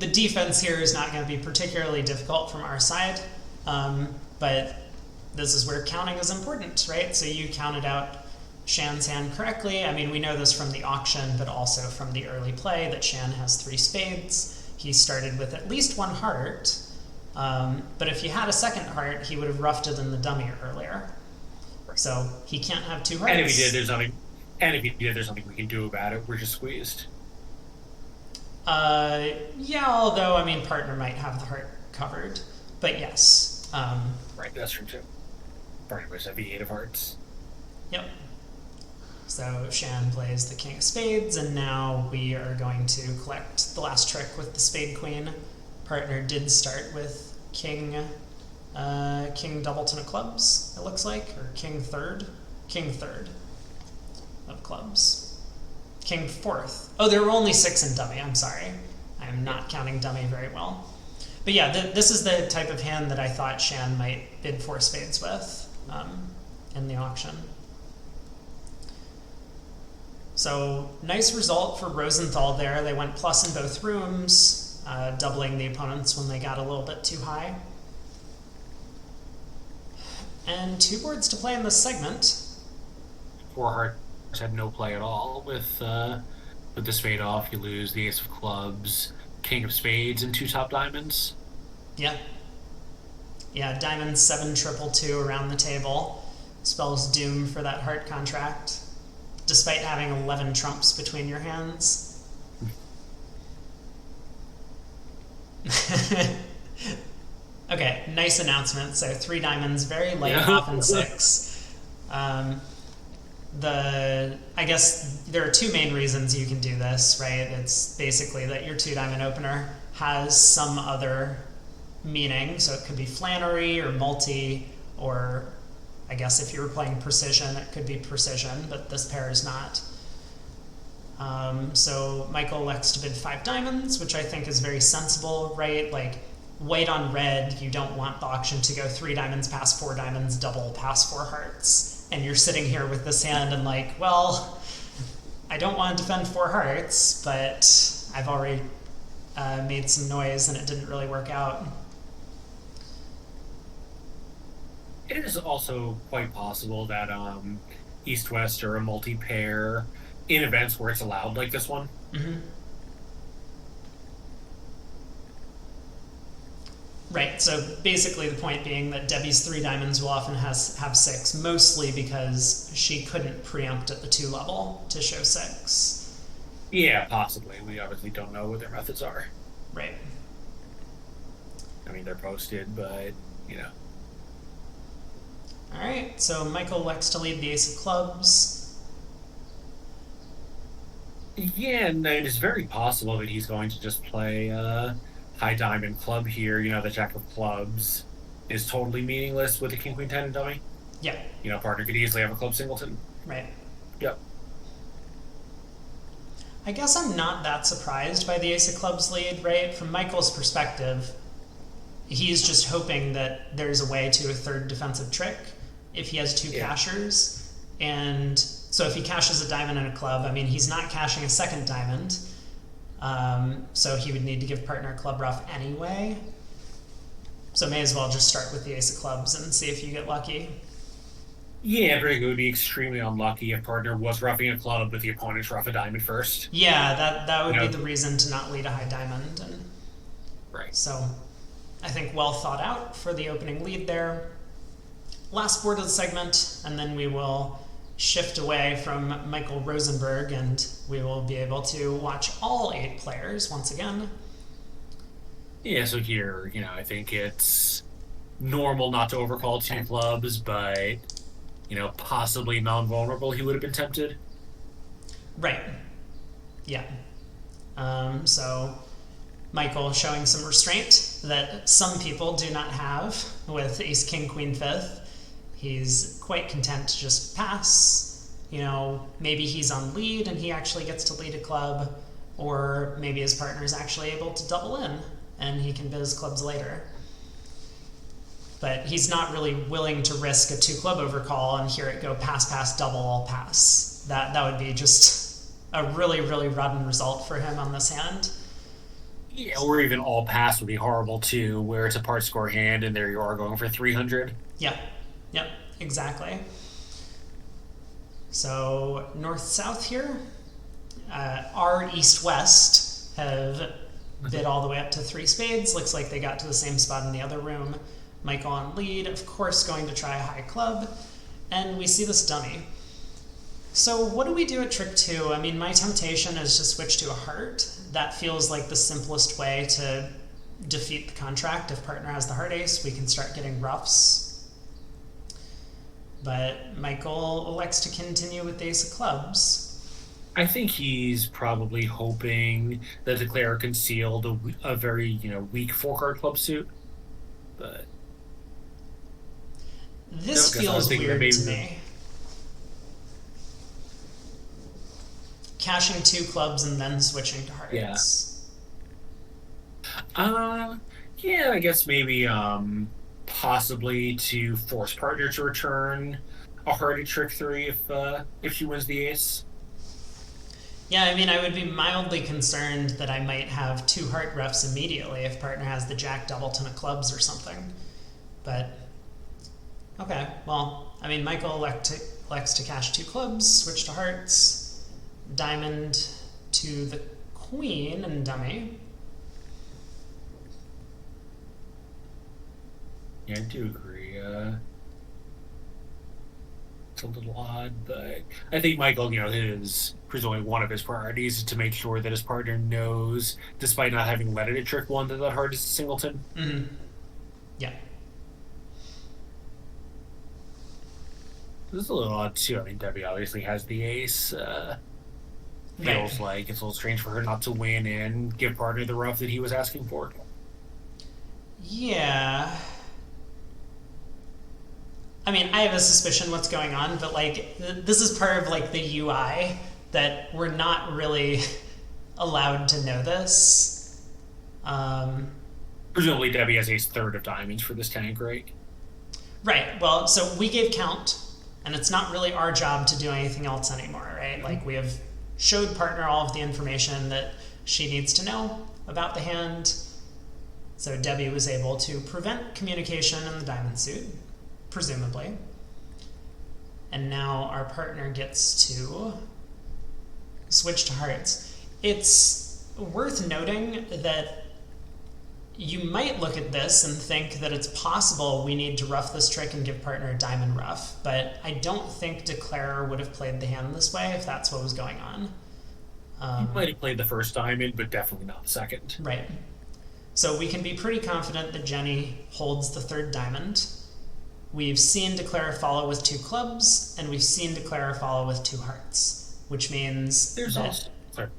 S1: defense here is not going to be particularly difficult from our side. But this is where counting is important, right? So you counted out Shan's hand correctly. I mean, we know this from the auction, but also from the early play that Shan has 3 spades. He started with at least 1 heart. But if he had a second heart, he would have roughed it in the dummy earlier. So he can't have 2 hearts.
S2: And if he did, there's nothing. And if he did, there's nothing we can do about it. We're just squeezed.
S1: Yeah. Although I mean, partner might have the heart covered. But yes.
S2: Right. That's true too. Partner was have the 8 of hearts.
S1: Yep. So Shan plays the King of Spades, and now we are going to collect the last trick with the Spade Queen. Partner did start with King Doubleton of Clubs, it looks like, or King Third of Clubs. King Fourth. Oh, there were only 6 in dummy, I'm sorry. I'm not counting dummy very well. But yeah, this is the type of hand that I thought Shan might bid 4 spades with in the auction. So nice result for Rosenthal there. They went plus in both rooms, doubling the opponents when they got a little bit too high. And 2 boards to play in this segment.
S2: 4 hearts had no play at all. With the spade off, you lose the Ace of Clubs, King of Spades, and 2 top diamonds.
S1: Yeah. Yeah, diamonds 7 222 around the table. Spells doom for that heart contract, despite having 11 trumps between your hands. Okay, nice announcement. So 3 diamonds, very light off in 6. I guess there are 2 main reasons you can do this, right? It's basically that your 2 diamond opener has some other meaning. So it could be flannery or multi, or I guess if you were playing precision, it could be precision, but this pair is not. So Michael elects to bid 5 diamonds, which I think is very sensible, right? Like, white on red, you don't want the auction to go 3 diamonds past 4 diamonds, double past 4 hearts. And you're sitting here with this hand and like, well, I don't want to defend 4 hearts, but I've already made some noise and it didn't really work out.
S2: It is also quite possible that East-West or a multi-pair in events where it's allowed, like this one.
S1: Mm-hmm. Right, so basically the point being that Debbie's 3 diamonds will often have 6, mostly because she couldn't preempt at the 2 level to show 6.
S2: Yeah, possibly. We obviously don't know what their methods are.
S1: Right.
S2: I mean, they're posted, but you know.
S1: All right, so Michael elects to lead the ace of clubs.
S2: Yeah, and it's very possible that he's going to just play high diamond club here. The jack of clubs is totally meaningless with the king queen ten and dummy.
S1: Yeah,
S2: Partner could easily have a club singleton.
S1: right.
S2: Yep.
S1: I guess I'm not that surprised by the ace of clubs lead, right? From Michael's perspective, he's just hoping that there's a way to a third defensive trick if he has two
S2: Yeah.
S1: cashers. And so if he cashes a diamond and a club, I mean, he's not cashing a second diamond. So he would need to give partner a club ruff anyway. So may as well just start with the ace of clubs and see if you get lucky.
S2: Yeah, Brady would be extremely unlucky if partner was roughing a club, but the opponent's rough a diamond first.
S1: Yeah, that would
S2: You
S1: be
S2: know,
S1: the reason to not lead a high diamond. And
S2: right.
S1: so I think well thought out for the opening lead there. Last board of the segment, and then we will shift away from Michael Rosenberg and we will be able to watch all 8 players once again.
S2: Yeah, so here, I think it's normal not to overcall two clubs, but possibly non-vulnerable, he would have been tempted.
S1: Right. Yeah. So Michael showing some restraint that some people do not have with ace, king, queen, fifth. He's quite content to just pass. Maybe he's on lead and he actually gets to lead a club, or maybe his partner is actually able to double in and he can biz clubs later. But he's not really willing to risk a 2-club overcall and hear it go pass, pass, double, all pass. That would be just a really, really rotten result for him on this hand.
S2: Yeah, or even all pass would be horrible too, where it's a part score hand and there you are going for 300.
S1: Yeah, yep, exactly. So north-south here. Our east-west have bid all the way up to 3 spades. Looks like they got to the same spot in the other room. Michael on lead, of course, going to try a high club. And we see this dummy. So what do we do at trick 2? I mean, my temptation is to switch to a heart. That feels like the simplest way to defeat the contract. If partner has the heart ace, we can start getting roughs. But Michael elects to continue with the ace of clubs.
S2: I think he's probably hoping that the Declare concealed a very, weak 4-card club suit. But
S1: This
S2: no, I was
S1: feels
S2: thinking that
S1: weird
S2: maybe
S1: to me. Cashing 2 clubs and then switching to hearts.
S2: Yeah. Yeah, I guess maybe possibly to force partner to return a heart at trick 3 if she wins the ace.
S1: Yeah, I mean, I would be mildly concerned that I might have 2 heart refs immediately if partner has the jack doubleton of clubs or something. But okay, well, I mean, Michael elects to cash 2 clubs, switch to hearts, diamond to the queen and dummy.
S2: Yeah, I do agree. It's a little odd, but I think Michael, his presumably one of his priorities is to make sure that his partner knows, despite not having led it at trick 1, that heart is a singleton.
S1: Mm-hmm. Yeah.
S2: This is a little odd too. I mean, Debbie obviously has the ace. Feels
S1: Right.
S2: like it's a little strange for her not to win and give partner the rough that he was asking for.
S1: Yeah. I mean, I have a suspicion what's going on, but this is part of the UI that we're not really allowed to know this.
S2: Presumably, Debbie has ace third of diamonds for this tank, right?
S1: Right. Well, so we gave count, and it's not really our job to do anything else anymore, right? Like we have showed partner all of the information that she needs to know about the hand. So Debbie was able to prevent communication in the diamond suit, presumably. And now our partner gets to switch to hearts. It's worth noting that you might look at this and think that it's possible we need to rough this trick and give partner a diamond rough, but I don't think Declarer would have played the hand this way if that's what was going on.
S2: He might have played the first diamond, but definitely not the second.
S1: Right. So we can be pretty confident that Jenny holds the third diamond. We've seen declare a follow with two clubs, and we've seen declare a follow with two hearts, which means
S2: There's
S1: that
S2: also sorry.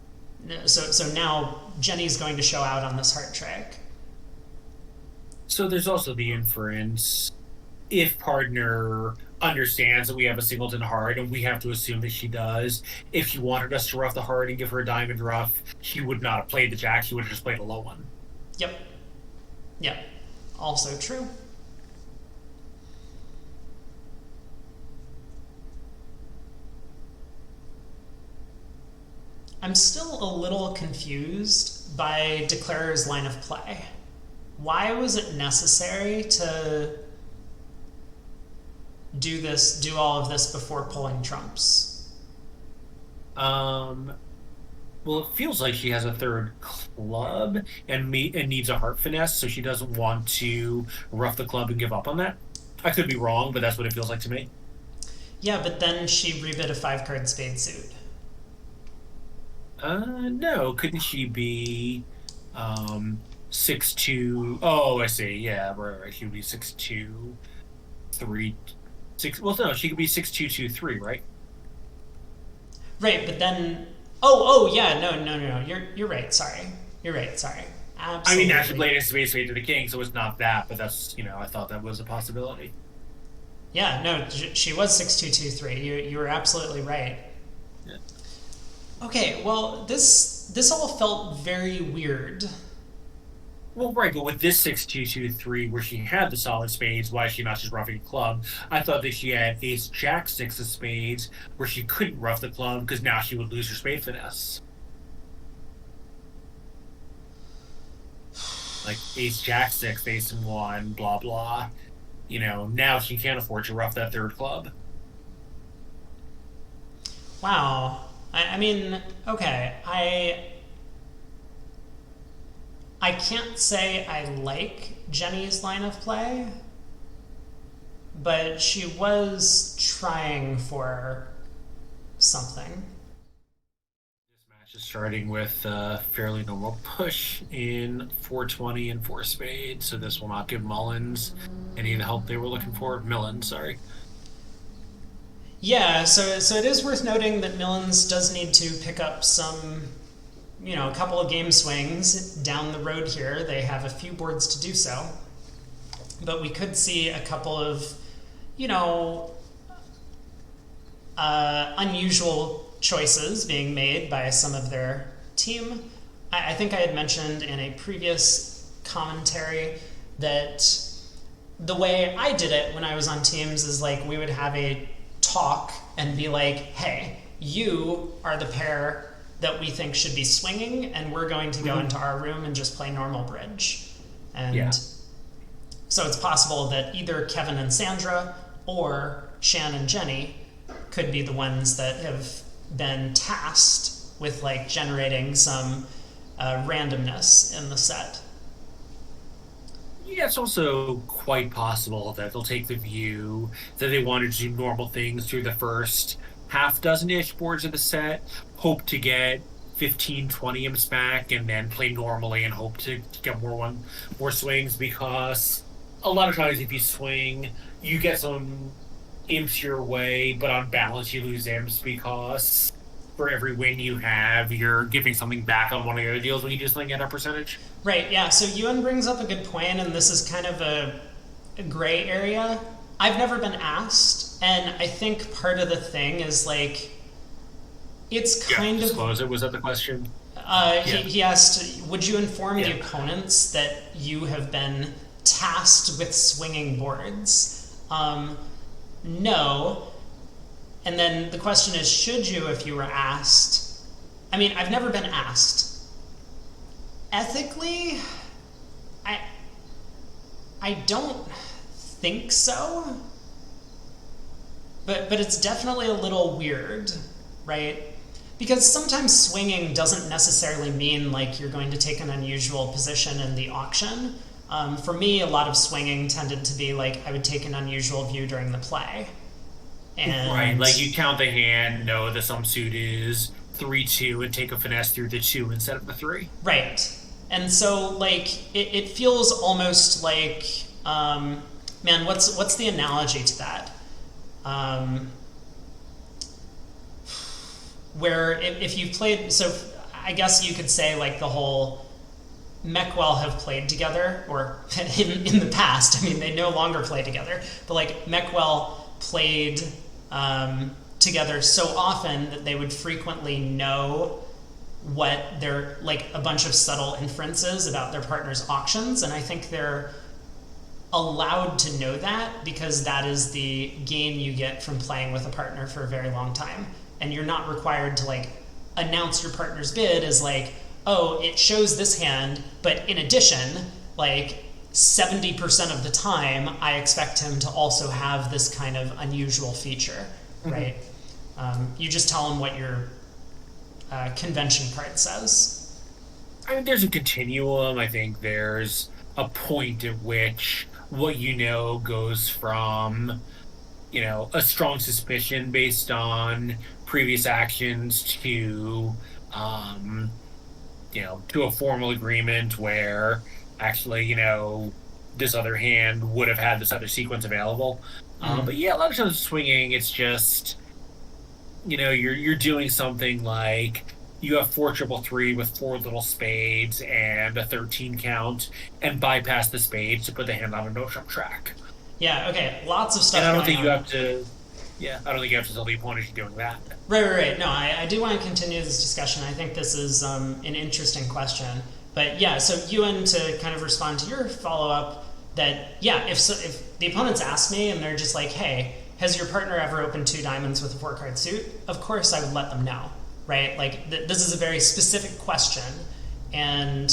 S1: so now Jenny's going to show out on this heart trick.
S2: So there's also the inference if partner understands that we have a singleton heart, and we have to assume that she does. If she wanted us to rough the heart and give her a diamond rough, she would not have played the jack. She would have just played a low one.
S1: Yep. Yep. Also true. I'm still a little confused by Declarer's line of play. Why was it necessary to do all of this before pulling trumps?
S2: Um, well, it feels like she has a third club and needs a heart finesse, so she doesn't want to rough the club and give up on that. I could be wrong, but that's what it feels like to me.
S1: Yeah, but then she rebid a 5-card spade suit.
S2: No, couldn't she be 6-2? Oh, I see. Yeah, right. She would be 6-2, 3, 6. Well, no, she could be 6-2-2-3, right?
S1: Right, but then oh yeah, no. You're right. Sorry. You're right. Sorry.
S2: I mean, now she
S1: Absolutely.
S2: played a spade straight to the king, so it's not that, but that's, I thought that was a possibility.
S1: Yeah, no, she was 6-2-2-3. You were absolutely right.
S2: Yeah.
S1: Okay, well, this all felt very weird.
S2: Well, right, but with this 6-2-2-3, where she had the solid spades, why is she not just roughing a club? I thought that she had ace jack six of spades, where she couldn't rough the club because now she would lose her spade finesse. Like ace jack six, ace and one, blah blah. Now she can't afford to rough that third club.
S1: Wow. I mean, okay, I can't say I like Jenny's line of play, but she was trying for something.
S2: This match is starting with a fairly normal push in 420 and four spades, so this will not give Mullins any of the help they were looking for. Millens, sorry.
S1: Yeah, so it is worth noting that Millens does need to pick up some, a couple of game swings down the road here. They have a few boards to do so, but we could see a couple of, you know, unusual choices being made by some of their team. I think I had mentioned in a previous commentary that the way I did it when I was on teams is like we would have a talk and be like, hey, you are the pair that we think should be swinging, and we're going to go into our room and just play normal bridge. And
S2: Yeah.
S1: so it's possible that either Kevin and Sandra or Shan and Jenny could be the ones that have been tasked with like generating some randomness in the set.
S2: Yeah, it's also quite possible that they'll take the view that they wanted to do normal things through the first half dozen-ish boards of the set, hope to get 15, 20 imps back, and then play normally and hope to get more swings, because a lot of times if you swing, you get some imps your way, but on balance you lose imps because for every win you have, you're giving something back on one of the other deals when you do something at a percentage.
S1: Right, yeah. So Ewan brings up a good point, and this is kind of a gray area. I've never been asked, and I think part of the thing is like it's
S2: Yeah,
S1: kind of.
S2: disclose it. Was that the question?
S1: He asked, would you inform the
S2: Yeah.
S1: opponents that you have been tasked with swinging boards? No. And then the question is, should you if you were asked? I mean, I've never been asked. Ethically, I don't think so. But it's definitely a little weird, right? Because sometimes swinging doesn't necessarily mean like you're going to take an unusual position in the auction. For me, a lot of swinging tended to be like I would take an unusual view during the play. And
S2: Right, like you count the hand, know the some suit is 3-2, and take a finesse through the two instead of the three.
S1: right. And so like it feels almost like man, what's the analogy to that? Um, where if you've played, so I guess you could say like the whole Meckwell have played together, or in the past. I mean, they no longer play together, but like Meckwell played together so often that they would frequently know what their, like, a bunch of subtle inferences about their partner's auctions, and I think they're allowed to know that because that is the gain you get from playing with a partner for a very long time, and you're not required to like announce your partner's bid as like, oh, it shows this hand, but in addition, like 70% of the time, I expect him to also have this kind of unusual feature, right? You just tell him what your convention card says.
S2: I mean, there's a continuum. I think there's a point at which what you know goes from, a strong suspicion based on previous actions um, to a formal agreement where actually, this other hand would have had this other sequence available. But yeah, a lot of times swinging, it's just, you're doing something like you have four triple three with four little spades and a 13 count, and bypass the spades to put the hand on a no trump track.
S1: Yeah, okay, lots of stuff
S2: And I don't
S1: going
S2: think you
S1: on.
S2: have to. Yeah, I don't think you have to tell the opponent you're doing that.
S1: Right. No, I do want to continue this discussion. I think this is an interesting question. But yeah, so Ewan, to kind of respond to your follow up, that yeah, if the opponents ask me and they're just like, hey, has your partner ever opened two diamonds with a four card suit? Of course, I would let them know, right? Like this is a very specific question, and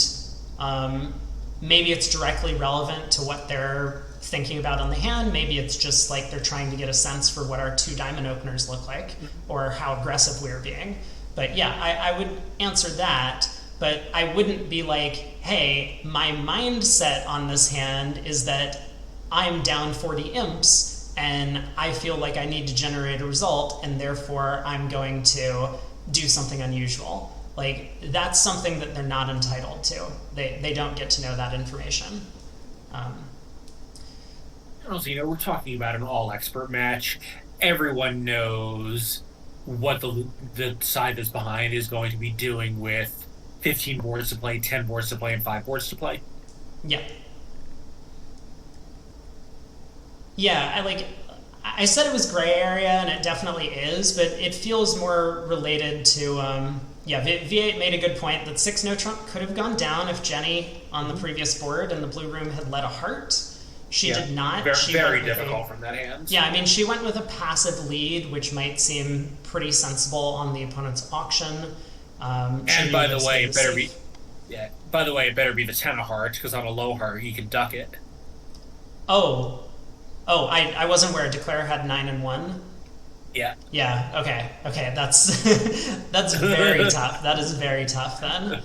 S1: maybe it's directly relevant to what they're thinking about on the hand. Maybe it's just like they're trying to get a sense for what our two diamond openers look like or how aggressive we're being. But yeah, I would answer that, but I wouldn't be like, hey, my mindset on this hand is that I'm down 40 imps and I feel like I need to generate a result, and therefore I'm going to do something unusual. Like, that's something that they're not entitled to. They don't get to know that information.
S2: Also, we're talking about an all expert match. Everyone knows what the side that's behind is going to be doing with 15 boards to play, 10 boards to play, and 5 boards to play.
S1: Yeah. Yeah, I said it was gray area, and it definitely is, but it feels more related to yeah, V8 made a good point that 6 no trump could have gone down if Jenny on the previous board in the blue room had led a heart. She did not.
S2: Very difficult from that hand.
S1: Yeah, I mean, she went with a passive lead, which might seem pretty sensible on the opponent's auction.
S2: And by the way, it better be. Yeah. By the way, it better be the 10 of hearts, because on a low heart you can duck it.
S1: Oh, I wasn't aware Declare had 9 and 1.
S2: Yeah.
S1: Yeah. Okay. That's that's very tough. That is very tough then.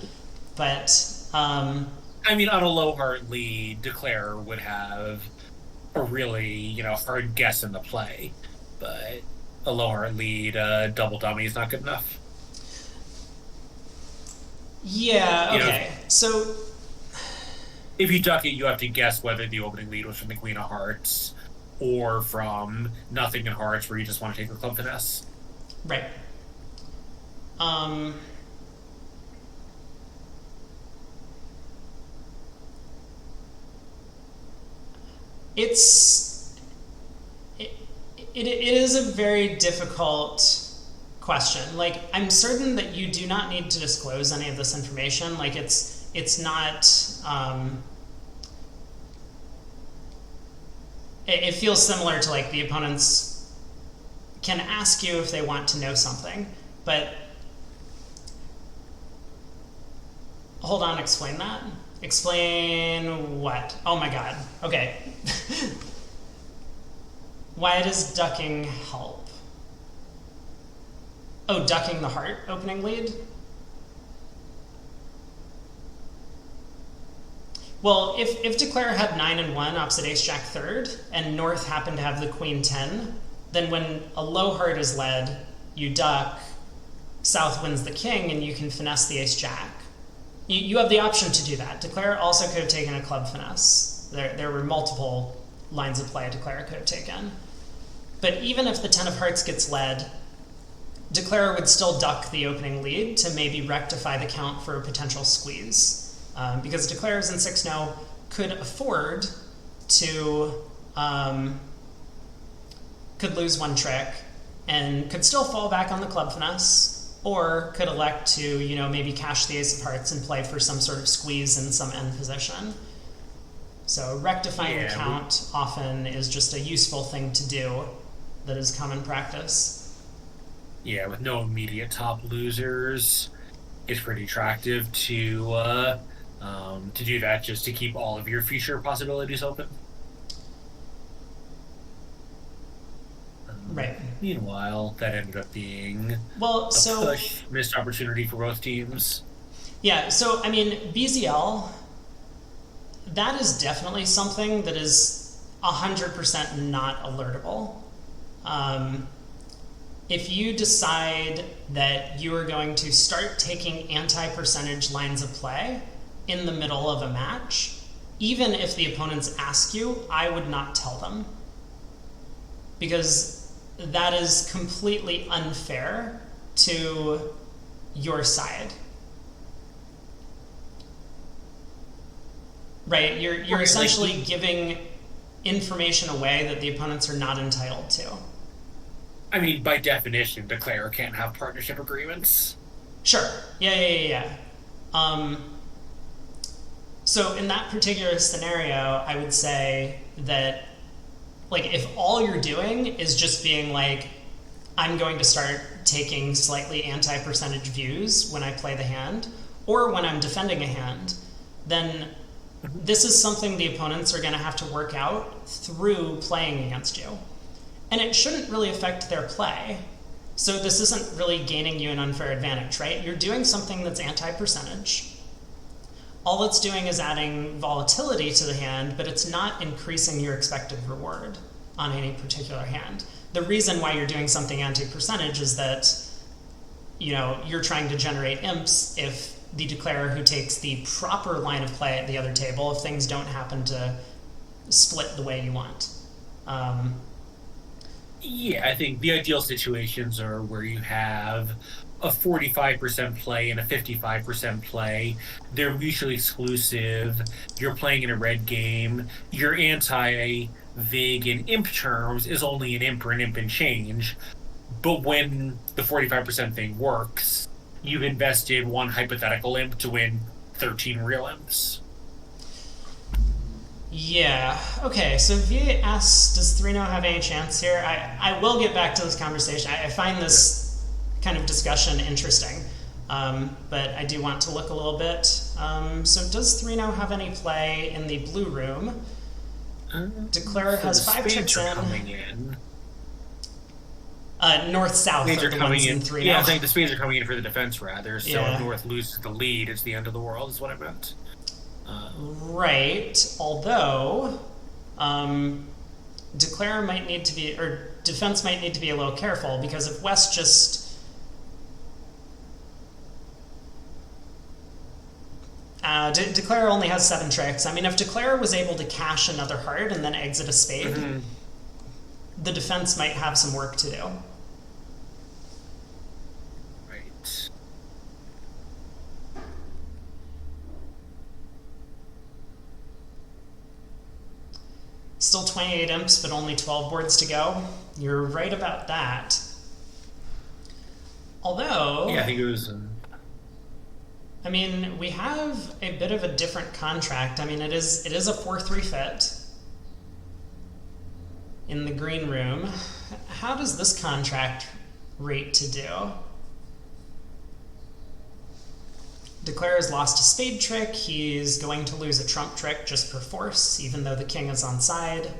S1: But
S2: I mean, on a low heart lead, Declare would have a really, hard guess in the play. But a low heart lead, double dummy is not good enough.
S1: Yeah, okay. So
S2: if you duck it, you have to guess whether the opening lead was from the Queen of Hearts or from nothing in hearts, where you just want to take the club finesse.
S1: Right. It is a very difficult question. Like, I'm certain that you do not need to disclose any of this information. Like, it's not. It feels similar to like the opponents can ask you if they want to know something, but hold on, explain that. Explain what? Oh my god. Okay. Why does ducking help? Oh, ducking the heart opening lead? Well, if Declare had 9 and 1 opposite ace jack third, and North happened to have the queen 10, then when a low heart is led, you duck, South wins the king, and you can finesse the ace jack. You have the option to do that. Declare also could have taken a club finesse. There were multiple lines of play Declare could have taken. But even if the 10 of hearts gets led, Declare would still duck the opening lead to maybe rectify the count for a potential squeeze. Because Declares in 6-0 could afford to, could lose one trick and could still fall back on the club finesse, or could elect to, maybe cash the ace of hearts and play for some sort of squeeze in some end position. So rectifying the count often is just a useful thing to do that is common practice.
S2: Yeah, with no immediate top losers, it's pretty attractive to do that just to keep all of your future possibilities open.
S1: Right.
S2: Meanwhile, that ended up being
S1: Well,
S2: a missed opportunity for both teams.
S1: Yeah, so I mean, BZL, that is definitely something that is 100% not alertable. If you decide that you are going to start taking anti-percentage lines of play in the middle of a match, even if the opponents ask you, I would not tell them. Because that is completely unfair to your side. Right? You're essentially giving information away that the opponents are not entitled to.
S2: I mean, by definition, Declare can't have partnership agreements.
S1: Sure. Yeah. So in that particular scenario, I would say that, if all you're doing is just being like, I'm going to start taking slightly anti-percentage views when I play the hand, or when I'm defending a hand, then this is something the opponents are going to have to work out through playing against you. And it shouldn't really affect their play. So this isn't really gaining you an unfair advantage, right? You're doing something that's anti-percentage. All it's doing is adding volatility to the hand, but it's not increasing your expected reward on any particular hand. The reason why you're doing something anti-percentage is that, you're trying to generate imps if the declarer who takes the proper line of play at the other table, if things don't happen to split the way you want.
S2: Yeah, I think the ideal situations are where you have a 45% play and a 55% play. They're mutually exclusive. You're playing in a red game. Your anti-vig in imp terms is only an imp or an imp and change. But when the 45% thing works, you've invested one hypothetical imp to win 13 real imps.
S1: Yeah. Okay. So V asks, does 3-0 have any chance here? I will get back to this conversation. I find this kind of discussion interesting, but I do want to look a little bit. So does 3-0 have any play in the blue room? Declare has 5 tricks in. North-south are the ones in 3-0.
S2: Yeah, I think the spades are coming in for the defense, rather. So if North loses the lead, it's the end of the world, is what I meant.
S1: Right, although Declare might need to be, or defense might need to be a little careful, because if West just Declare only has 7 tricks. I mean, if Declare was able to cash another heart and then exit a spade, the defense might have some work to do.
S2: Right.
S1: Still 28 imps, but only 12 boards to go. You're right about that. Although...
S2: Yeah, I think it was...
S1: I mean, we have a bit of a different contract. I mean, it is a 4-3 fit in the green room. How does this contract rate to do? Declare has lost a spade trick. He's going to lose a trump trick just per force, even though the king is on side.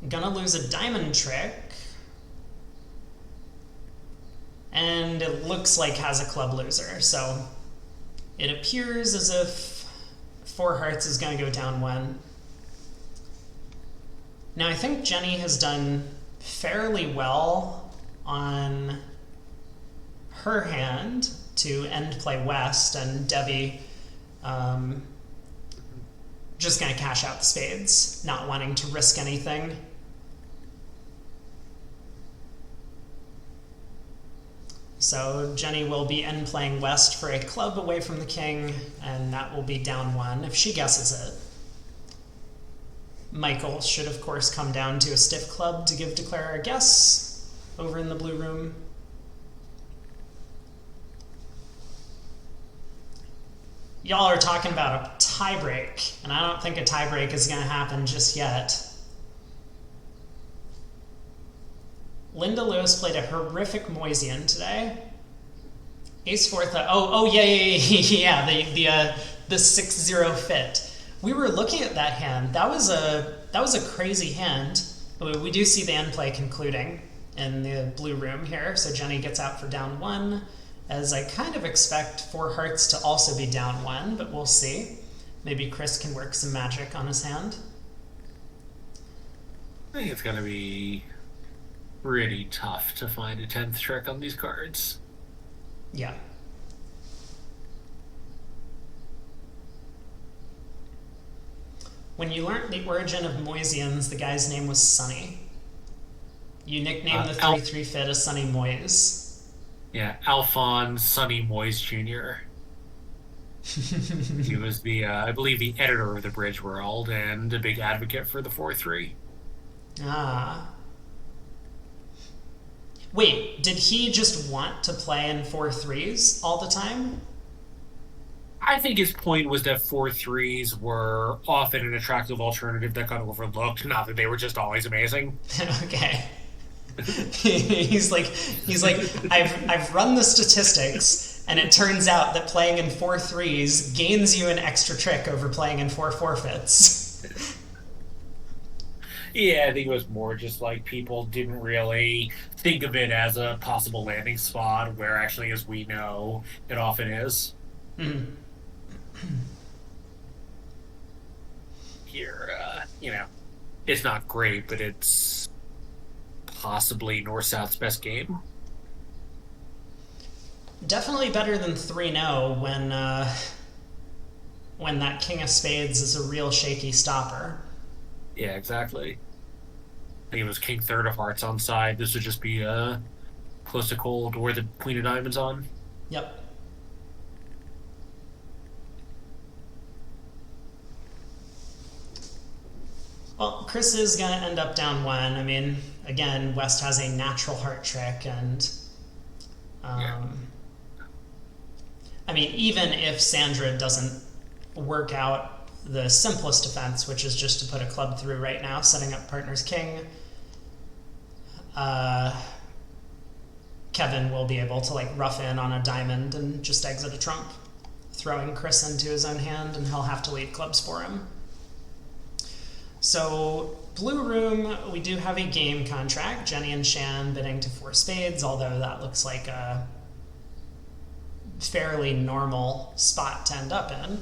S1: Gonna lose a diamond trick. And it looks like has a club loser. So it appears as if 4 hearts is going to go down 1. Now I think Jenny has done fairly well on her hand. to end play West, and Debbie just going to cash out the spades, not wanting to risk anything. So Jenny will be end playing West for a club away from the king, and that will be down 1 if she guesses it. Michael should, of course, come down to a stiff club to give Declare a guess over in the blue room. Y'all are talking about a tiebreak, and I don't think a tiebreak is going to happen just yet. Linda Lewis played a horrific Moisian today. Ace 4, yeah, the 6-0 fit. We were looking at that hand. That was a crazy hand. We do see the end play concluding in the blue room here. So Jenny gets out for down 1, as I kind of expect 4 hearts to also be down 1, but we'll see. Maybe Chris can work some magic on his hand.
S2: I think it's going to be pretty tough to find a 10th trick on these cards.
S1: Yeah. When you learned the origin of Moisians, the guy's name was Sonny. You nicknamed the 3-3 fit as Sonny Moise.
S2: Yeah, Alphonse Sonny Moise Jr. He was I believe, the editor of the Bridge World and a big advocate for the 4-3.
S1: Ah. Wait, did he just want to play in 4-3s all the time?
S2: I think his point was that 4-3s were often an attractive alternative that got overlooked, not that they were just always amazing.
S1: Okay. he's like, I've run the statistics, and it turns out that playing in 4-3s gains you an extra trick over playing in 4-4-fits.
S2: Yeah, I think it was more just like people didn't really think of it as a possible landing spot, where actually, as we know, it often is.
S1: Mm-hmm.
S2: Here, it's not great, but it's possibly North-South's best game.
S1: Definitely better than 3-0 when that King of Spades is a real shaky stopper.
S2: Yeah, exactly. I think it was King Third of Hearts on side. This would just be close to cold, or the Queen of Diamonds on.
S1: Yep. Well, Chris is going to end up down 1. I mean, again, West has a natural heart trick, and
S2: Yeah.
S1: I mean, even if Sandra doesn't work out the simplest defense, which is just to put a club through right now, setting up partner's king, Kevin will be able to rough in on a diamond and just exit a trump, throwing Chris into his own hand, and he'll have to lead clubs for him. So, blue room, we do have a game contract. Jenny and Shan bidding to 4 spades, although that looks like a fairly normal spot to end up in.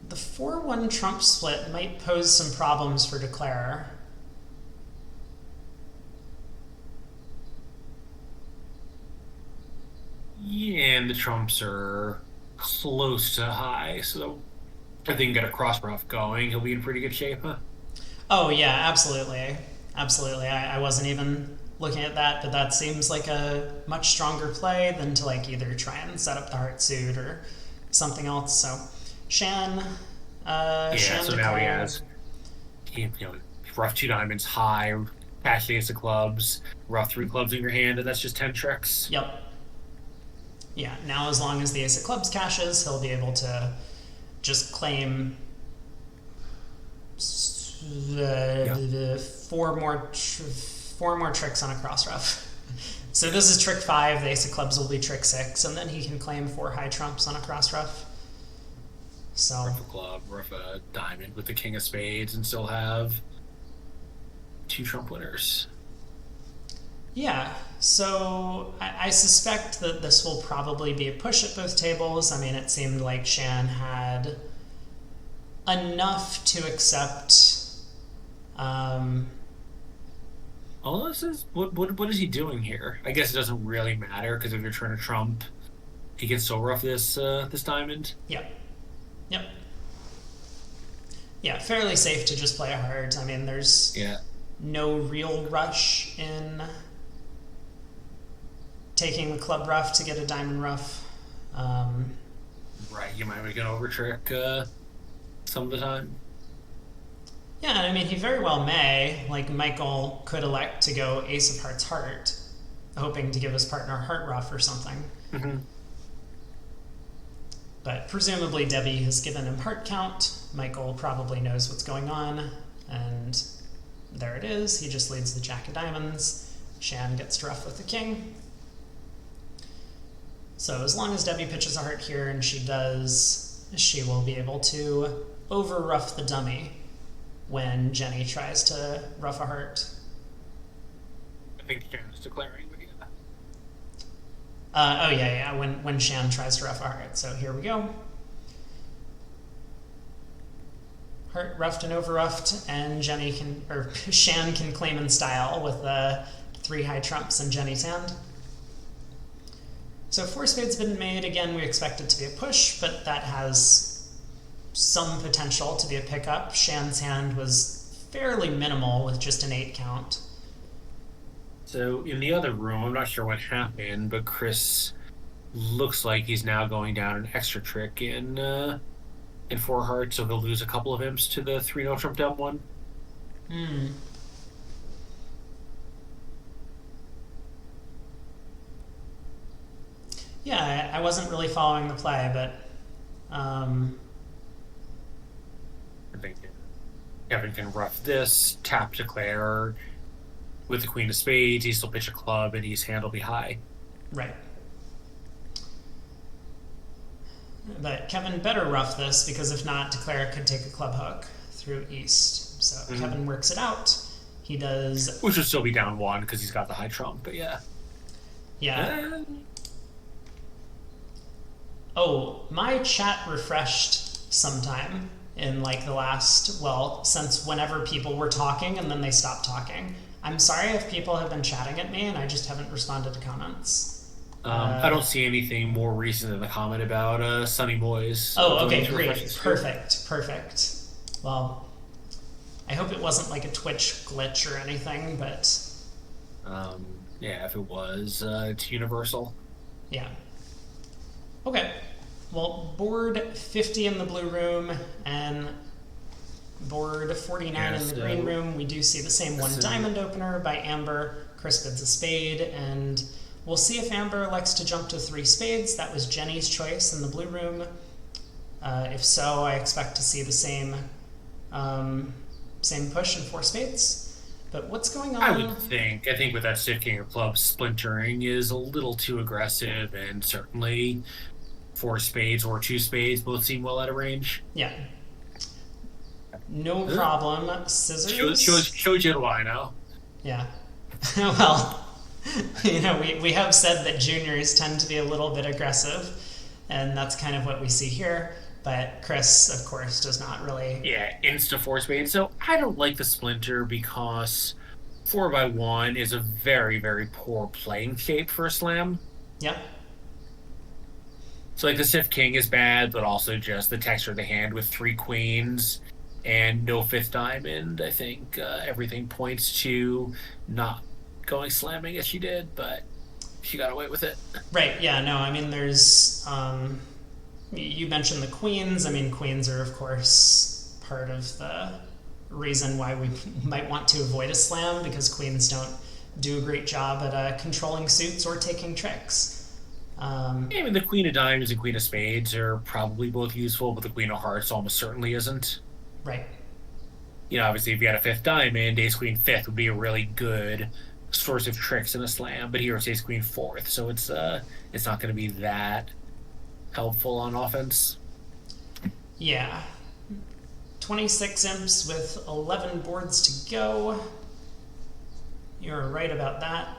S1: The 4-1 trump split might pose some problems for Declare.
S2: Yeah, and the trumps are close to high, so if they can get a cross ruff going, he'll be in pretty good shape, huh?
S1: Oh, yeah, absolutely. Absolutely. I wasn't even looking at that, but that seems like a much stronger play than to either try and set up the heart suit or something else. So, Shan, Shan
S2: so now he has, rough 2 diamonds, high, cash the ace of clubs, rough 3 clubs in your hand, and that's just 10 tricks.
S1: Yep. Yeah, now as long as the ace of clubs cashes, he'll be able to just claim 4 more tricks on a cross ruff. So this is trick 5, the ace of clubs will be trick 6, and then he can claim 4 high trumps on a cross ruff. So
S2: Rough a club, rough a diamond with the king of spades, and still have 2 trump winners.
S1: yeah, so I suspect that this will probably be a push at both tables. I mean, it seemed like Shan had enough to accept
S2: All this is what is he doing here? I guess it doesn't really matter because if you're trying to trump, he can still rough this diamond.
S1: Yep. Yep. Yeah, fairly safe to just play a heart. I mean, there's
S2: Yeah.
S1: no real rush in taking the club rough to get a diamond rough. Um,
S2: Right. You might make an overtrick some of the time.
S1: yeah, and I mean, he very well may. Like, Michael could elect to go ace of hearts heart, hoping to give his partner heart rough or something.
S2: Hmm.
S1: But presumably Debbie has given him heart count. Michael probably knows what's going on, and there it is. He just leads the jack of diamonds. Shan gets to rough with the king. So as long as Debbie pitches a heart here, and she does, she will be able to over rough the dummy when Jenny tries to rough a heart.
S2: I think Jan's declaring, but yeah.
S1: Oh yeah. When Shan tries to rough a heart. So here we go. Heart roughed and over roughed, and Shan can claim in style with the 3 high trumps in Jenny's hand. So 4 spades been made. Again, we expect it to be a push, but that has some potential to be a pickup. Shan's hand was fairly minimal with just an 8 count.
S2: So in the other room, I'm not sure what happened, but Chris looks like he's now going down an extra trick in 4 hearts, so he'll lose a couple of imps to the 3 no trump down one.
S1: Hmm. Yeah, I wasn't really following the play, but
S2: I think Kevin can rough this, tap declare with the queen of spades. He still pitch a club, and his hand will be high.
S1: right. But Kevin better rough this, because if not, Declare could take a club hook through east. So Kevin works it out. He does.
S2: Which will still be down one because he's got the high trump, but yeah.
S1: Yeah. Oh, my chat refreshed sometime in like the last, well, since whenever people were talking and then they stopped talking. I'm sorry if people have been chatting at me and I just haven't responded to comments.
S2: I don't see anything more recent than the comment about Sunny Boys.
S1: Oh, okay, great. Perfect. Well, I hope it wasn't like a Twitch glitch or anything, but
S2: Yeah, if it was, it's universal.
S1: yeah. Okay. Well, board 50 in the blue room and board 49 in the green room. We do see the same one diamond opener by Amber. Chris bids a spade, and we'll see if Amber elects to jump to 3 spades. That was Jenny's choice in the blue room. If so, I expect to see the same push in 4 spades. But what's going on?
S2: I would think. I think with that stiff king of clubs, splintering is a little too aggressive, and certainly 4 spades or 2 spades both seem well out of range.
S1: Yeah. No problem. Scissors.
S2: Shows you why now.
S1: Yeah. Well, we have said that juniors tend to be a little bit aggressive, and that's kind of what we see here. But Chris, of course, does not really.
S2: Yeah, insta 4 spades. So I don't like the splinter because 4x1 is a very, very poor playing shape for a slam.
S1: Yep.
S2: So like the stiff king is bad, but also just the texture of the hand with 3 queens and no 5th diamond. I think everything points to not going slamming as she did, but she got away with it.
S1: Right. Yeah. No. I mean, there's. You mentioned the queens. I mean, queens are of course part of the reason why we might want to avoid a slam, because queens don't do a great job at controlling suits or taking tricks.
S2: I mean, the queen of diamonds and queen of spades are probably both useful, but the queen of hearts almost certainly isn't.
S1: Right.
S2: Obviously, if you had a 5th diamond, ace queen 5th would be a really good source of tricks in a slam. But here it's ace queen 4th, so it's not going to be that helpful on offense.
S1: Yeah. 26 imps with 11 boards to go. You're right about that.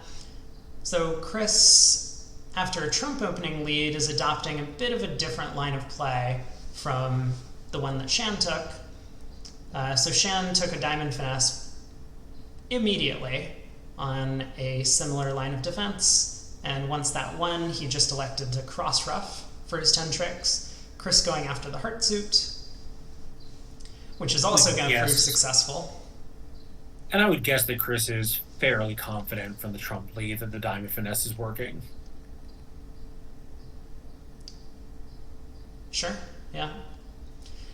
S1: So Chris, after a trump opening lead, is adopting a bit of a different line of play from the one that Shan took. So Shan took a diamond finesse immediately on a similar line of defense. And once that won, he just elected to cross ruff for his 10 tricks. Chris going after the heart suit, which is also going to prove successful.
S2: And I would guess that Chris is fairly confident from the trump lead that the diamond finesse is working.
S1: Sure, yeah.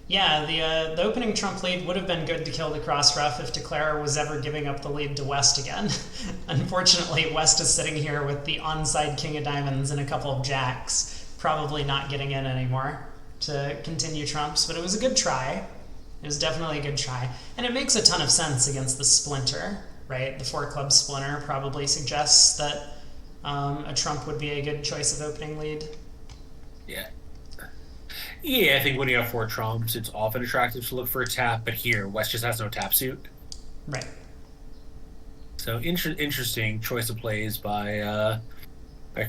S1: Yeah, the opening trump lead would have been good to kill the cross ruff if Declarer was ever giving up the lead to West again. Unfortunately, West is sitting here with the onside king of diamonds and a couple of jacks, probably not getting in anymore to continue trumps, but it was a good try. It was definitely a good try. And it makes a ton of sense against the splinter, right? The 4-club splinter probably suggests that a trump would be a good choice of opening lead.
S2: Yeah. Yeah, I think when you have 4 trumps, it's often attractive to look for a tap, but here, West just has no tap suit.
S1: Right.
S2: So interesting choice of plays by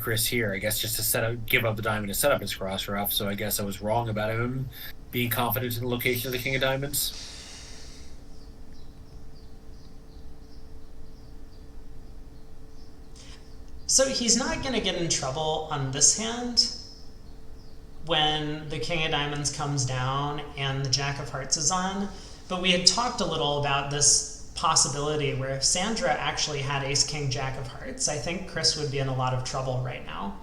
S2: Chris here. I guess just to give up the diamond to set up his cross ruff. So I guess I was wrong about him being confident in the location of the king of diamonds.
S1: So he's not going to get in trouble on this hand when the king of diamonds comes down and the jack of hearts is on. But we had talked a little about this possibility where if Sandra actually had ace king jack of hearts, I think Chris would be in a lot of trouble right now.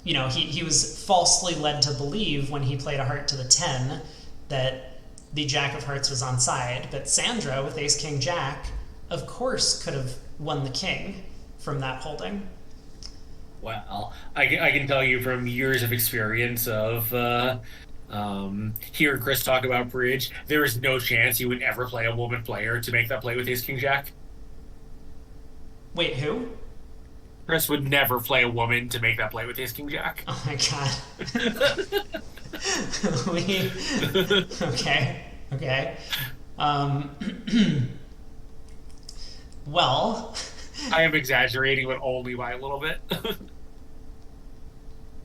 S1: He was falsely led to believe when he played a heart to the 10 that the jack of hearts was on side, but Sandra with ace king jack of course could have won the king from that holding.
S2: Well, I can tell you from years of experience of hearing Chris talk about bridge, there is no chance he would ever play a woman player to make that play with ace king jack.
S1: Wait, who?
S2: Chris would never play a woman to make that play with ace king jack.
S1: Oh my god. Okay. Well,
S2: I am exaggerating, but only by a little bit.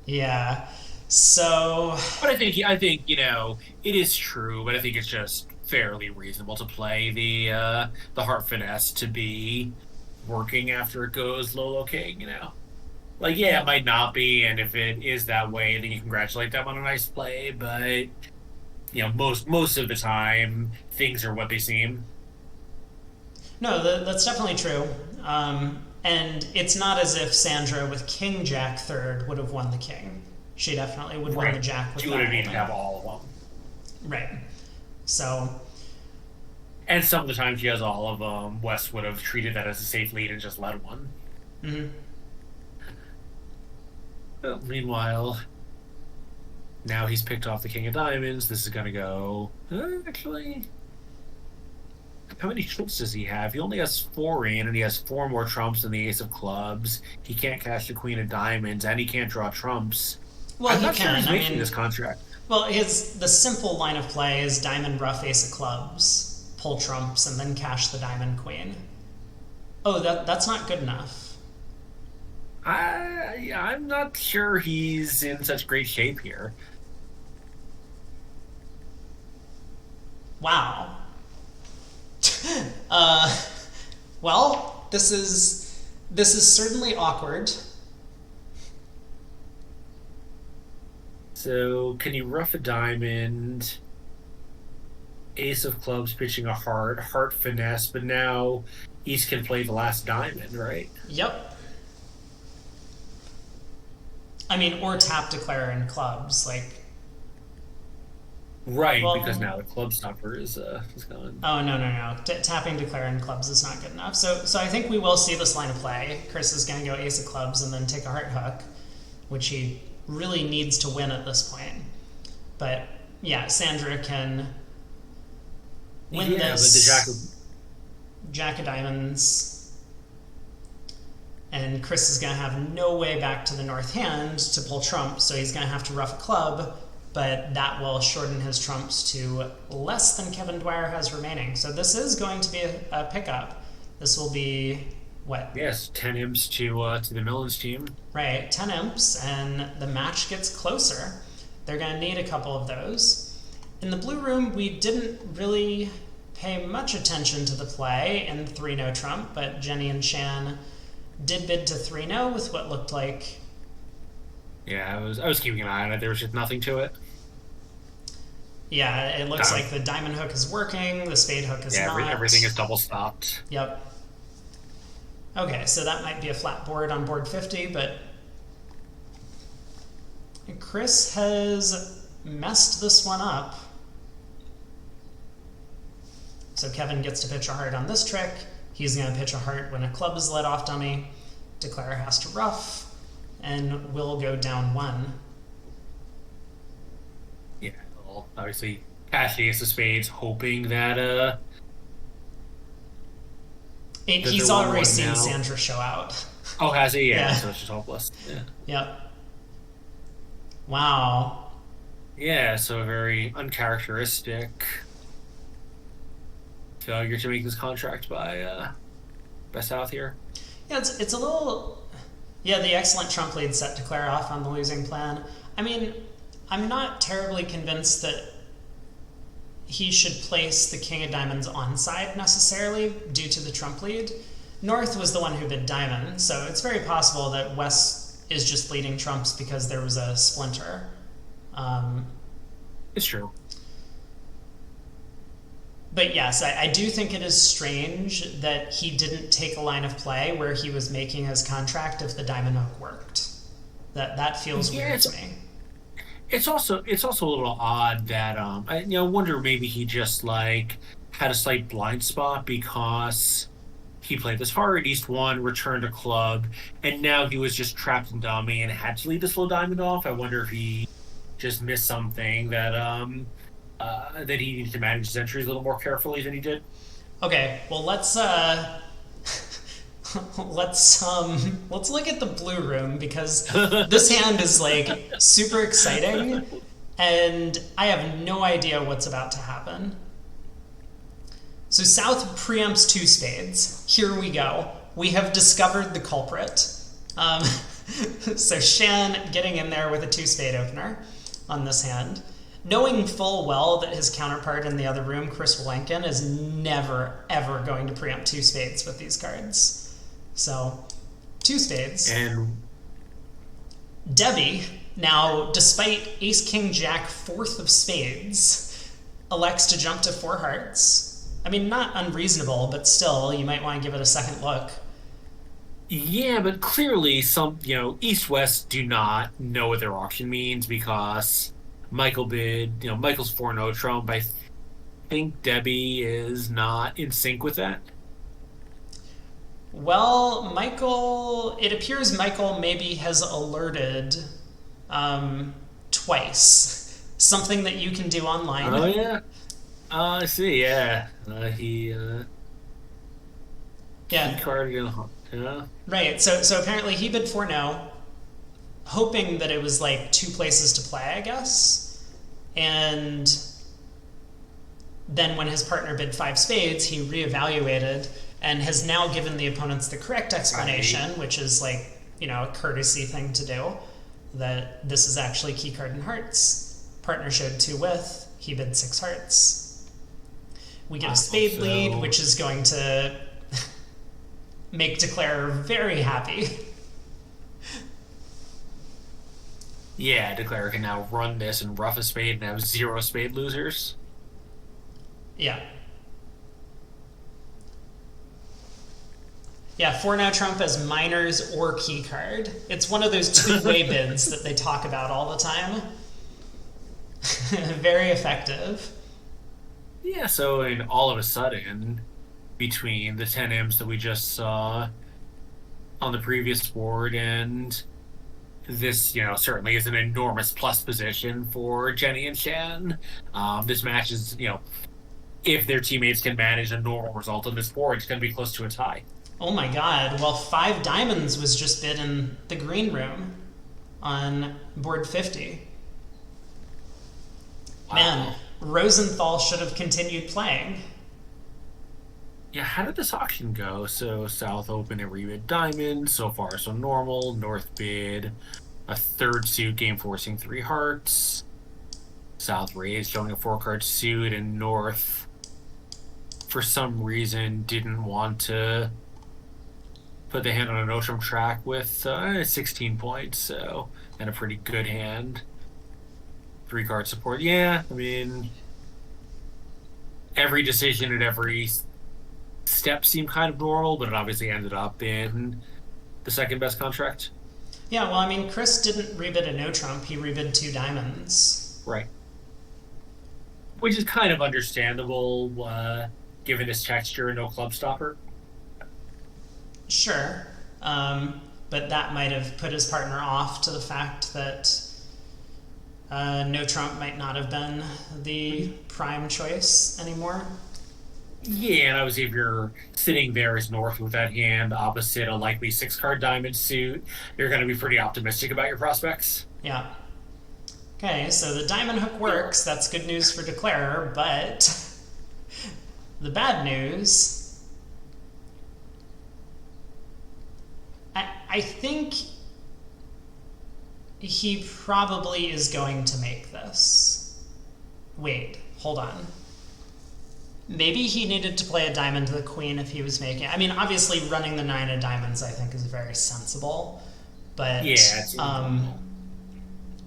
S1: Yeah. So,
S2: but I think it is true, but I think it's just fairly reasonable to play the heart finesse to be working after it goes low king. Like, yeah, it might not be, and if it is that way, then you congratulate them on a nice play. But most of the time, things are what they seem.
S1: No, that's definitely true. And it's not as if Sandra with king jack third would have won the king. She definitely would win the jack with
S2: she would have needed to have all of them.
S1: Right. So.
S2: And some of the time she has all of them, West would have treated that as a safe lead and just led one.
S1: Mm-hmm.
S2: Well, meanwhile, now he's picked off the king of diamonds. This is going to go... actually... How many trumps does he have? He only has 4 in, and he has 4 more trumps than the ace of clubs. He can't cash the queen of diamonds, and he can't draw trumps.
S1: Well,
S2: I'm not sure he's making this contract.
S1: Well, the simple line of play is diamond ruff ace of clubs, pull trumps, and then cash the diamond queen. Oh, that's not good enough.
S2: I'm not sure he's in such great shape here.
S1: Wow. Well, this is certainly awkward.
S2: So, can you ruff a diamond? Ace of clubs pitching a heart finesse, but now East can play the last diamond, right?
S1: Yep. I mean, or tap Declarer in clubs, like.
S2: Right, well, because now the club stopper is gone.
S1: Oh, no. Tapping Declarer in clubs is not good enough. So I think we will see this line of play. Chris is going to go ace of clubs and then take a heart hook, which he really needs to win at this point. But, yeah, Sandra can win this.
S2: But the
S1: Jack of diamonds. And Chris is going to have no way back to the north hand to pull trump, so he's going to have to ruff a club. But that will shorten his trumps to less than Kevin Dwyer has remaining. So this is going to be a pickup. This will be, what?
S2: Yes, 10 imps to the Millens team.
S1: Right, 10 imps, and the match gets closer. They're going to need a couple of those. In the blue room, we didn't really pay much attention to the play in 3 no trump, but Jenny and Shan did bid to 3 no with what looked like.
S2: Yeah, I was keeping an eye on it. There was just nothing to it.
S1: Yeah, it looks
S2: Diamond.
S1: like the diamond hook is working, the spade hook is
S2: Yeah,
S1: not.
S2: everything is double stopped.
S1: Yep. Okay, so that might be a flat board on board 50, but Chris has messed this one up. So Kevin gets to pitch a heart on this trick. He's going to pitch a heart when a club is let off dummy. Declare has to ruff, and will go down 1.
S2: Yeah, well, obviously cash the ace of spades, hoping that
S1: He's
S2: they're 1-1
S1: already seen
S2: now.
S1: Sandra show out.
S2: Oh, has he? Yeah,
S1: Yeah.
S2: so it's just hopeless. Yeah.
S1: Yep. Wow.
S2: Yeah, so a very uncharacteristic failure to make this contract by South here.
S1: Yeah, it's a little. Yeah, the excellent trump lead set Declare off on the losing plan. I mean, I'm not terribly convinced that he should place the king of diamonds onside necessarily due to the trump lead. North was the one who bid diamond, so it's very possible that West is just leading trumps because there was a splinter.
S2: It's true.
S1: But yes, I do think it is strange that he didn't take a line of play where he was making his contract if the diamond hook worked. That feels
S2: Yeah,
S1: weird
S2: it's
S1: to me.
S2: it's also a little odd that I wonder maybe he just like had a slight blind spot because he played this hard, East one, returned a club, and now he was just trapped in dummy and had to leave this little diamond off. I wonder if he just missed something that he needed to manage his entries a little more carefully than he did.
S1: Okay, well let's look at the blue room because this hand is like super exciting and I have no idea what's about to happen. So South preempts 2 spades. Here we go. We have discovered the culprit. So Shan getting in there with a 2 spade opener on this hand, knowing full well that his counterpart in the other room, Chris Willenken, is never ever going to preempt 2 spades with these cards. So 2 spades.
S2: And
S1: Debbie, now despite Ace King Jack 4th of spades, elects to jump to 4 hearts. I mean, not unreasonable, but still, you might want to give it a second look.
S2: yeah, but clearly East West do not know what their auction means because Michael's 4-0 trump. I think Debbie is not in sync with that.
S1: Well, it appears Michael maybe has alerted twice. Something that you can do online.
S2: Oh yeah. I see. Yeah, he key
S1: Yeah,
S2: card again. Yeah.
S1: right. So apparently he bid 4-0, hoping that it was like 2 places to play, I guess. And then when his partner bid 5 spades, he reevaluated and has now given the opponents the correct explanation, which is like, a courtesy thing to do, that this is actually key card in hearts. Partner showed 2 with, he bid 6 hearts. We get a spade lead, which is going to make Declare very happy.
S2: Yeah, Declare can now run this and rough a spade and have 0 spade losers.
S1: Yeah. Yeah, 4-0 trump as minors or key card. It's one of those 2-way bids that they talk about all the time. Very effective.
S2: Yeah, so and all of a sudden, between the 10 M's that we just saw on the previous board and this, certainly is an enormous plus position for Jenny and Shan. This match is, if their teammates can manage a normal result on this board, it's going to be close to a tie.
S1: Oh my god. Well, 5 diamonds was just bid in the green room on board 50.
S2: Wow.
S1: Man, Rosenthal should have continued playing.
S2: Yeah, how did this auction go? So South open and rebid diamond. So far, so normal. North bid a 3rd suit, game forcing 3 hearts. South raised, showing a 4-card suit, and North for some reason didn't want to put the hand on a no-trump track with 16 points, so and a pretty good hand. Three card support. Yeah, I mean, every decision at every step seemed kind of normal, but it obviously ended up in the second best contract.
S1: Yeah, well, I mean, Chris didn't rebid a no trump. He rebid two diamonds.
S2: Right. Which is kind of understandable, given his texture and no club stopper.
S1: Sure. But that might have put his partner off to the fact that no trump might not have been the prime choice anymore.
S2: Yeah, and obviously if you're sitting there as North with that hand opposite a likely six-card diamond suit, you're going to be pretty optimistic about your prospects.
S1: Yeah. Okay, so the diamond hook works. That's good news for Declarer, but the bad news, I think he probably is going to make this. Wait, hold on. Maybe he needed to play a diamond to the queen if he was making. I mean, obviously, running the nine of diamonds, I think, is very sensible. But
S2: Yeah,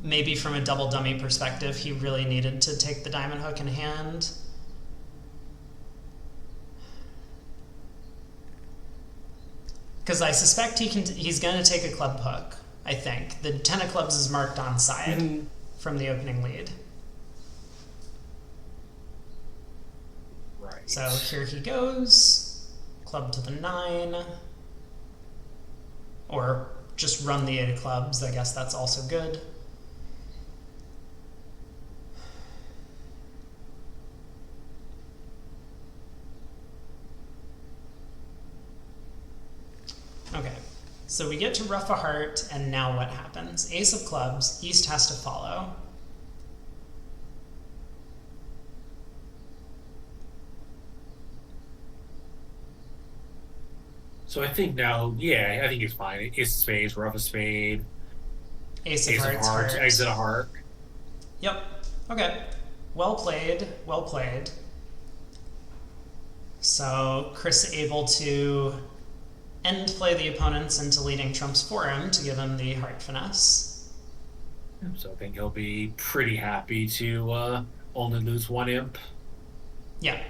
S1: maybe from a double dummy perspective, he really needed to take the diamond hook in hand. Because I suspect he's going to take a club hook, I think. The 10 of clubs is marked on side from the opening lead.
S2: right.
S1: So here he goes. Club to the 9. Or just run the 8 of clubs. I guess that's also good. Okay, so we get to ruff a heart, and now what happens? Ace of clubs, East has to follow.
S2: So I think now, yeah, I think he's fine. Ace of spades, rough a spade,
S1: Ace of
S2: ace of
S1: hearts,
S2: hearts,
S1: heart.
S2: exit a heart.
S1: Yep, okay. Well played, well played. So Chris able to end play the opponents into leading trumps for him to give him the heart finesse.
S2: So I think he'll be pretty happy to only lose one imp.
S1: Yeah.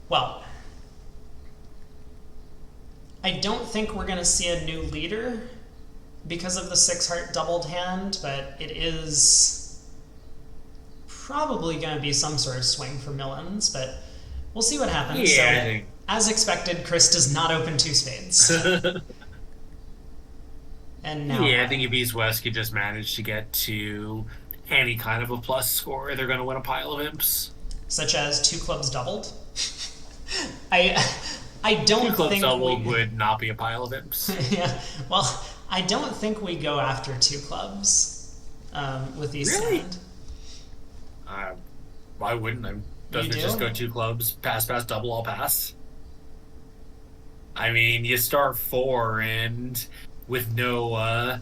S1: Well, I don't think we're going to see a new leader because of the 6 heart doubled hand, but it is probably going to be some sort of swing for Millens, but we'll see what happens.
S2: Yeah,
S1: So,
S2: I think.
S1: as expected, Chris does not open 2 spades. And now
S2: Yeah, I
S1: what?
S2: think if East West could just manage to get to any kind of a plus score, they're going to win a pile of imps.
S1: Such as 2 clubs doubled. I don't
S2: Two clubs
S1: think
S2: doubled
S1: we,
S2: would not be a pile of imps.
S1: yeah. Well, I don't think we go after 2 clubs with East
S2: Really?
S1: hand.
S2: Why wouldn't I? Doesn't it
S1: do?
S2: just go 2 clubs, pass, pass, double, all pass? I mean, you start 4 and with no,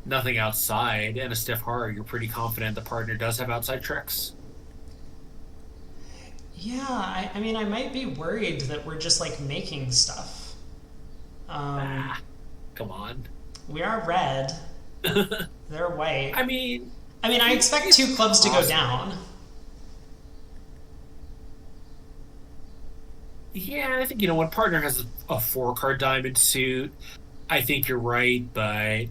S2: nothing outside and a stiff heart, you're pretty confident the partner does have outside tricks.
S1: Yeah, I mean, I might be worried that we're just like making stuff.
S2: Come on.
S1: We are red. They're white.
S2: I mean,
S1: I expect 2 clubs to go
S2: possible.
S1: down.
S2: Yeah, I think, when partner has a 4-card diamond suit, I think you're right, but,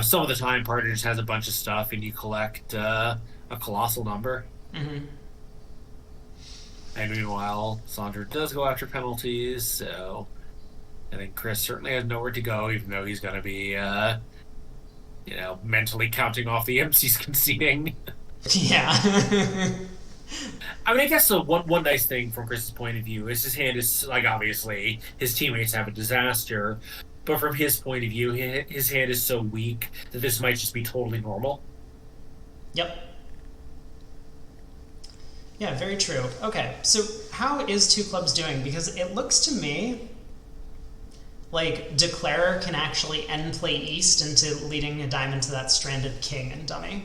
S2: some of the time partner just has a bunch of stuff and you collect a colossal number.
S1: Mm-hmm.
S2: And meanwhile, Sandra does go after penalties, so I think Chris certainly has nowhere to go, even though he's going to be, mentally counting off the imps he's conceding.
S1: Yeah.
S2: I mean, I guess so. One nice thing from Chris's point of view is his hand is like obviously his teammates have a disaster, but from his point of view, his hand is so weak that this might just be totally normal.
S1: Yep. Yeah, very true. Okay, so how is 2 clubs doing? Because it looks to me Like, Declarer can actually end play east into leading a diamond to that stranded king and dummy.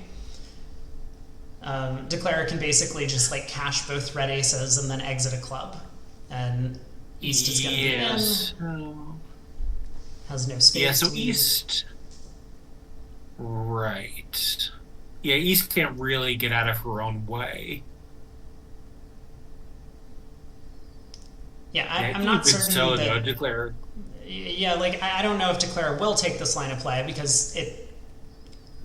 S1: Declarer can basically just like cash both red aces and then exit a club. And east is going to be in. Has no
S2: Yeah,
S1: spades
S2: so
S1: to lead.
S2: East. Right. Yeah, East can't really get out of her own way.
S1: Yeah,
S2: Yeah,
S1: I'm not
S2: even
S1: certain
S2: so, though,
S1: that.
S2: Declare.
S1: Yeah, like I don't know if Declarer will take this line of play because it.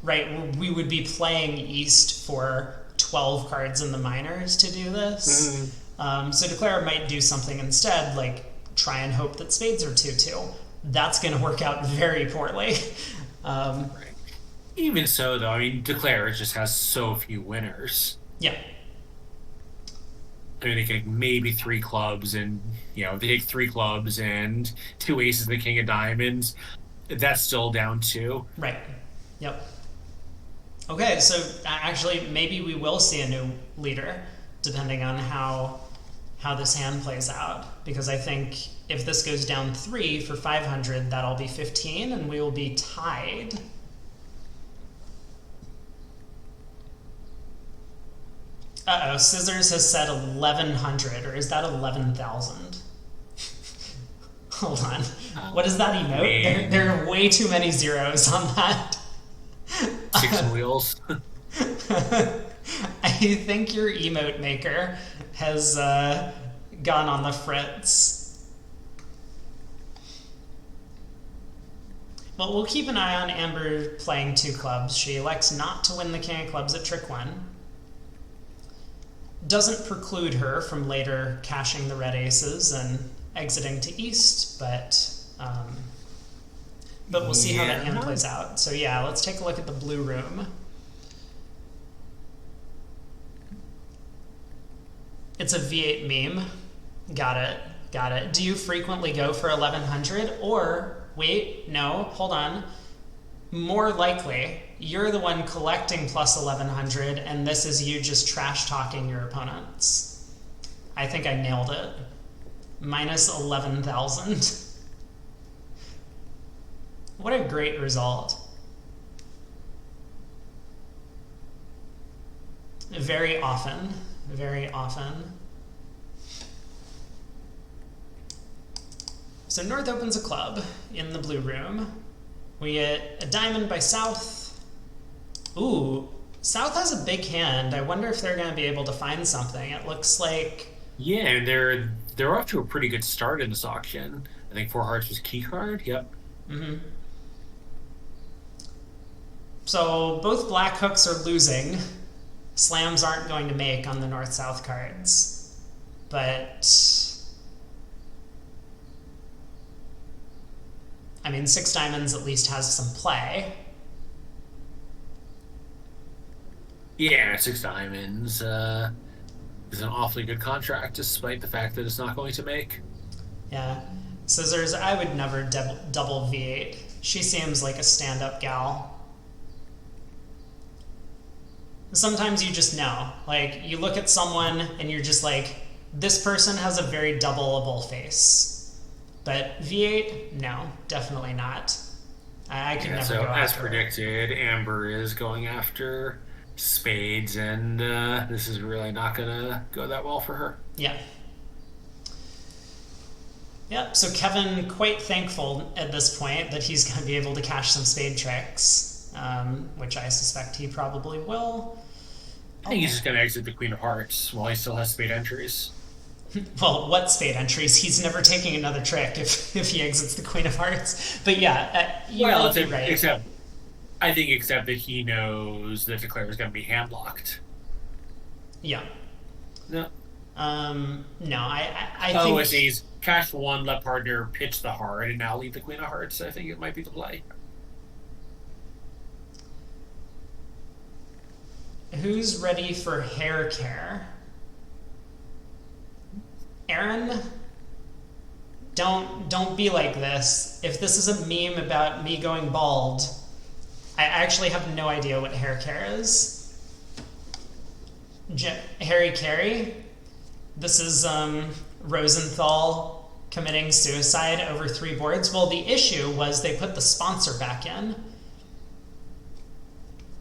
S1: Right, we would be playing East for 12 cards in the minors to do this.
S2: Mm,
S1: So Declarer might do something instead, like try and hope that spades are 2-2. That's going to work out very poorly. Um,
S2: right. Even so, though, I mean, Declare just has so few winners.
S1: yeah,
S2: I mean, they take maybe three clubs, and they take three clubs and two aces, and the king of diamonds. That's still down two.
S1: right. Yep. Okay, so actually, maybe we will see a new leader, depending on how this hand plays out. Because I think if this goes down 3 for 500, that'll be 15, and we will be tied. Uh-oh, Scissors has said 1100, or is that 11,000? Hold on. What is that emote? There are way too many zeros on that.
S2: 6 wheels.
S1: I think your emote maker has gone on the fritz. Well, we'll keep an eye on Amber playing 2 clubs. She elects not to win the king of clubs at trick 1. Doesn't preclude her from later cashing the red aces and exiting to east, but we'll see how that hand plays out. So yeah, let's take a look at the blue room. It's a V8 meme. Got it. Do you frequently go for 1100? Or, wait, no, hold on. More likely, you're the one collecting plus 1100, and this is you just trash talking your opponents. I think I nailed it. Minus 11,000. What a great result. Very often. So North opens a club in the blue room. We get a diamond by South. Ooh, South has a big hand. I wonder if they're going to be able to find something. It looks like...
S2: Yeah, and they're off to a pretty good start in this auction. I think 4 hearts was key card. Yep.
S1: Mm-hmm. So both black hooks are losing. Slams aren't going to make on the North-South cards. But... I mean, 6 diamonds at least has some play.
S2: Yeah, 6 diamonds is an awfully good contract, despite the fact that it's not going to make.
S1: Yeah. Scissors, I would never double V8. She seems like a stand-up gal. Sometimes you just know. Like, you look at someone and you're just like, this person has a very doubleable face. But V8, no, definitely not. I could never go after
S2: as predicted, Amber is going after spades, and this is really not going to go that well for her.
S1: Yeah. Yep, so Kevin quite thankful at this point that he's going to be able to cash some spade tricks, which I suspect he probably will.
S2: I think he's just going to exit the Queen of Hearts while he still has spade entries.
S1: Well, what spade entries? He's never taking another trick if he exits the Queen of Hearts. But yeah,
S2: well,
S1: right.
S2: except that he knows that Declare is going to be hand locked.
S1: Yeah.
S2: No.
S1: No, I
S2: think...
S1: think...
S2: he's cash 1, let partner pitch the heart, and now leave the Queen of Hearts. I think it might be the play.
S1: Who's ready for hair care? Aaron, don't be like this. If this is a meme about me going bald, I actually have no idea what hair care is. Harry Carey? This is Rosenthal committing suicide over 3 boards. Well, the issue was they put the sponsor back in.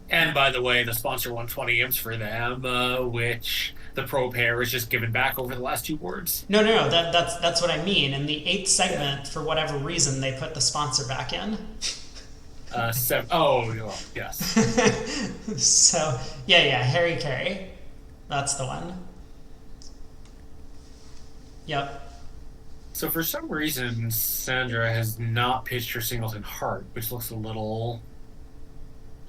S2: And by the way, the sponsor won 20 imps for them, which the pro pair is just given back over the last 2 boards.
S1: No. That's what I mean. In the 8th segment,
S2: Yeah.
S1: for whatever reason, they put the sponsor back in.
S2: Oh, well, yes.
S1: So, yeah, Harry Carey. That's the one. Yep.
S2: So for some reason, Sandra has not pitched her singleton heart, which looks a little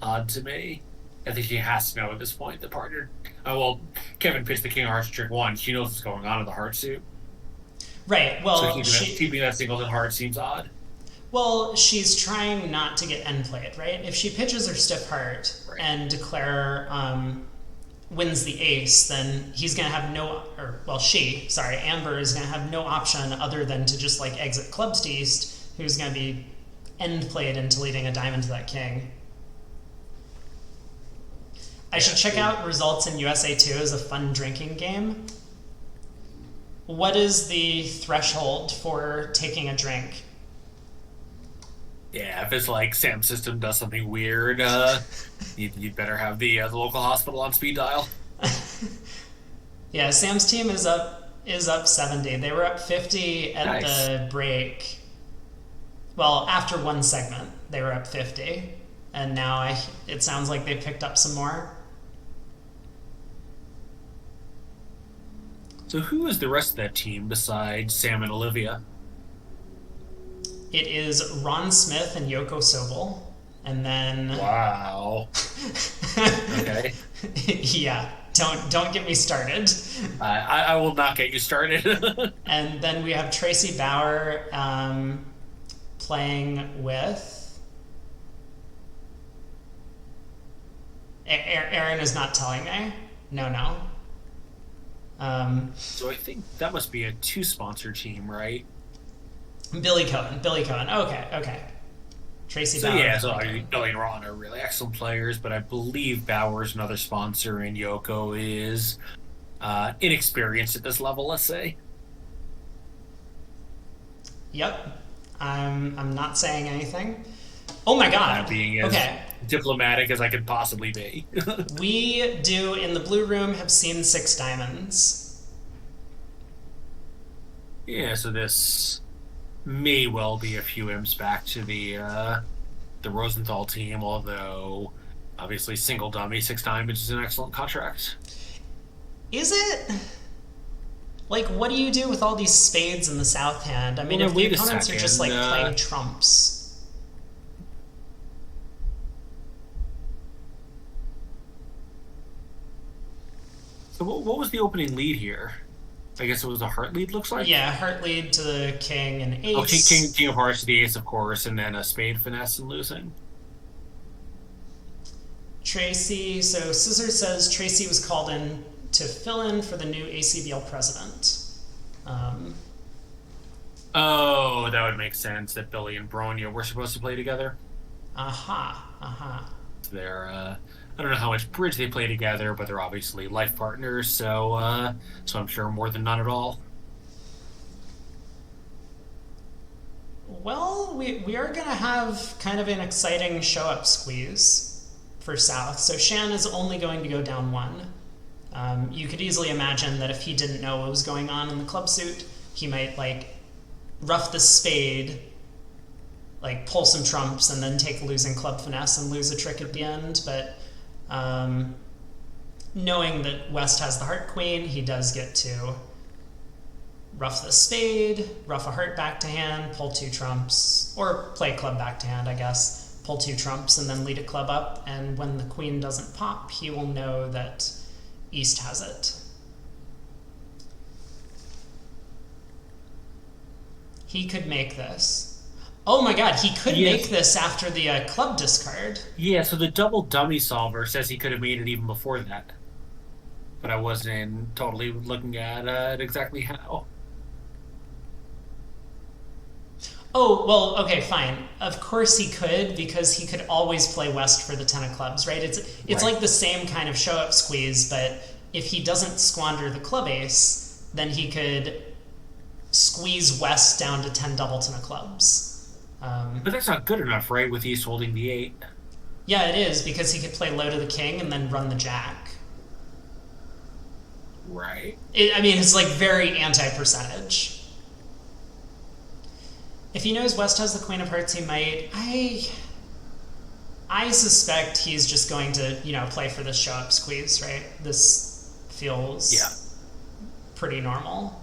S2: odd to me. I think she has to know at this point the partner. Oh well, Kevin pitched the king of hearts trick one. She knows what's going on in the heart suit.
S1: Right.
S2: So keeping that singleton heart seems odd.
S1: Well, she's trying not to get end played, right? If she pitches her stiff heart
S2: Right.
S1: and declare wins the ace, then he's going to have Amber is going to have no option other than to just like exit clubs to east, who's going to be end played into leading a diamond to that king. I should check out results in USA2 as a fun drinking game. What is the threshold for taking a drink?
S2: Yeah, if it's like Sam's system does something weird, you'd better have the local hospital on speed dial.
S1: Yeah, Sam's team is up 70. They were up 50 at
S2: Nice.
S1: the break. Well, after one segment, they were up 50, and now it sounds like they picked up some more.
S2: So who is the rest of that team besides Sam and Olivia?
S1: It is Ron Smith and Yoko Sobel, and then
S2: Wow. Okay.
S1: yeah, don't get me started.
S2: I will not get you started.
S1: And then we have Tracy Bauer playing with. Aaron is not telling me. No.
S2: So I think that must be a 2-sponsor team, right?
S1: Billy Cohen. Okay. Tracy
S2: So
S1: Bauer.
S2: yeah,
S1: Billy
S2: so
S1: Cohen.
S2: Billy and Ron are really excellent players, but I believe Bauer's another sponsor, and Yoko is inexperienced at this level, let's say.
S1: Yep. I'm not saying anything. Oh my god.
S2: Being as
S1: Okay.
S2: diplomatic as I could possibly be.
S1: We do in the blue room have seen 6 diamonds.
S2: Yeah, so this may well be a few imps back to the Rosenthal team, although obviously single dummy 6 diamonds is an excellent contract.
S1: Is it? Like, what do you do with all these spades in the south hand? I mean,
S2: Well,
S1: if the
S2: wait a
S1: opponents are just like
S2: second,
S1: playing trumps.
S2: So what was the opening lead here? I guess it was a heart lead, looks like?
S1: Yeah, heart lead to the king and ace.
S2: Oh, king of hearts to the ace, of course, and then a spade finesse and losing.
S1: Tracy, so Scissor says Tracy was called in to fill in for the new ACBL president.
S2: Oh, that would make sense that Billy and Bronya were supposed to play together.
S1: Aha.
S2: They're, I don't know how much bridge they play together, but they're obviously life partners, so I'm sure more than none at all.
S1: Well, we are going to have kind of an exciting show-up squeeze for South. So Shan is only going to go down 1. You could easily imagine that if he didn't know what was going on in the club suit, he might, like, rough the spade, like, pull some trumps, and then take a losing club finesse and lose a trick at the end. But knowing that West has the heart queen, he does get to rough the spade, rough a heart back to hand, pull 2 trumps, or play club back to hand, I guess. Pull 2 trumps and then lead a club up, and when the queen doesn't pop, he will know that East has it. He could make this. Oh my god, he could
S2: Yes.
S1: make this after the club discard.
S2: Yeah, so the double dummy solver says he could have made it even before that. But I wasn't totally looking at exactly how.
S1: Oh, well, okay, fine. Of course he could, because he could always play West for the 10 of clubs, right? It's
S2: Right.
S1: like the same kind of show-up squeeze, but if he doesn't squander the club ace, then he could squeeze West down to 10 doubleton of clubs.
S2: But that's not good enough, right? With East holding the 8.
S1: Yeah, it is, because he could play low to the king and then run the jack.
S2: Right.
S1: I mean, it's like very anti-percentage. If he knows West has the queen of hearts, he might. I suspect he's just going to, play for the show up squeeze, right? This feels pretty normal.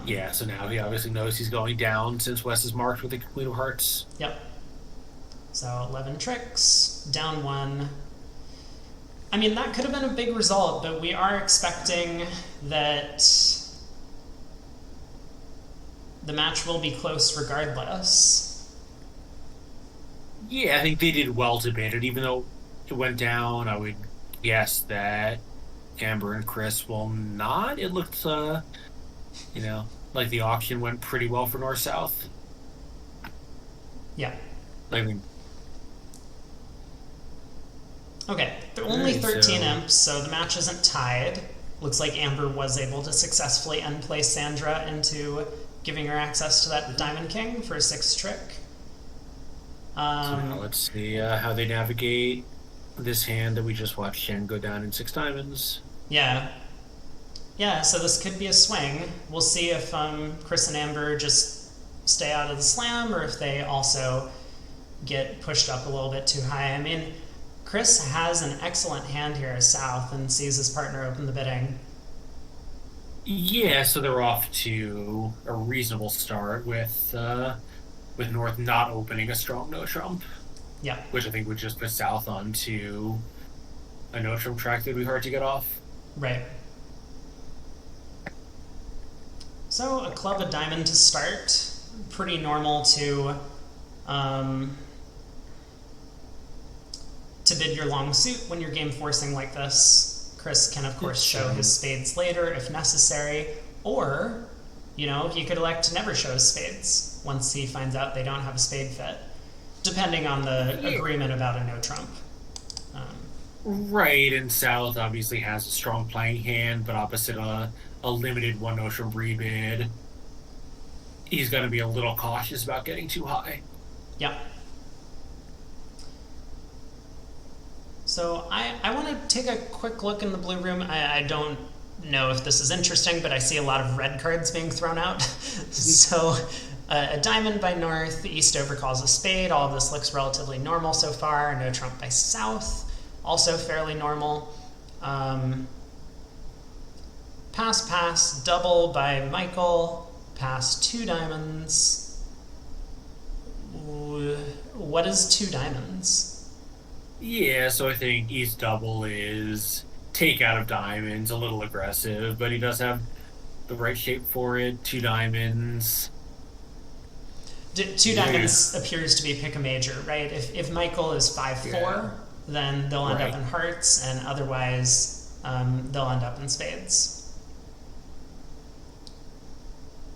S2: Yeah, so now he obviously knows he's going down since West is marked with the queen of hearts.
S1: Yep. So 11 tricks, down 1. I mean, that could have been a big result, but we are expecting that the match will be close regardless.
S2: Yeah, I think they did well to bid it. Even though it went down, I would guess that Amber and Chris will not. It looked, like the auction went pretty well for North-South.
S1: Yeah.
S2: I mean,
S1: okay, they're only
S2: Alright,
S1: 13
S2: so-
S1: imps, so the match isn't tied. Looks like Amber was able to successfully end-play Sandra into giving her access to that Diamond King for a 6th trick.
S2: so now let's see how they navigate this hand that we just watched Shen go down in 6 diamonds.
S1: Yeah. Yeah, so this could be a swing. We'll see if Chris and Amber just stay out of the slam or if they also get pushed up a little bit too high. I mean, Chris has an excellent hand here as South and sees his partner open the bidding.
S2: Yeah, so they're off to a reasonable start with North not opening a strong no trump,
S1: Yeah.
S2: which I think would just put South onto a no trump track that would be hard to get off.
S1: Right. So a club, a diamond to start. Pretty normal to bid your long suit when you're game forcing like this. Chris can of course show his spades later if necessary, or he could elect to never show his spades once he finds out they don't have a spade fit, depending on the agreement about a no trump.
S2: Right, and South obviously has a strong playing hand, but opposite a limited one no trump rebid, he's going to be a little cautious about getting too high.
S1: Yeah. So I want to take a quick look in the blue room. I don't know if this is interesting, but I see a lot of red cards being thrown out. So a diamond by North, East overcalls a spade. All of this looks relatively normal so far. No trump by South, also fairly normal. Pass, double by Michael. Pass 2 diamonds. What is 2 diamonds?
S2: Yeah, so I think East double is take out of diamonds, a little aggressive, but he does have the right shape for it. 2 diamonds.
S1: 2 diamonds appears to be pick a major, right? If Michael is 5-4, then they'll end up in hearts, and otherwise they'll end up in spades.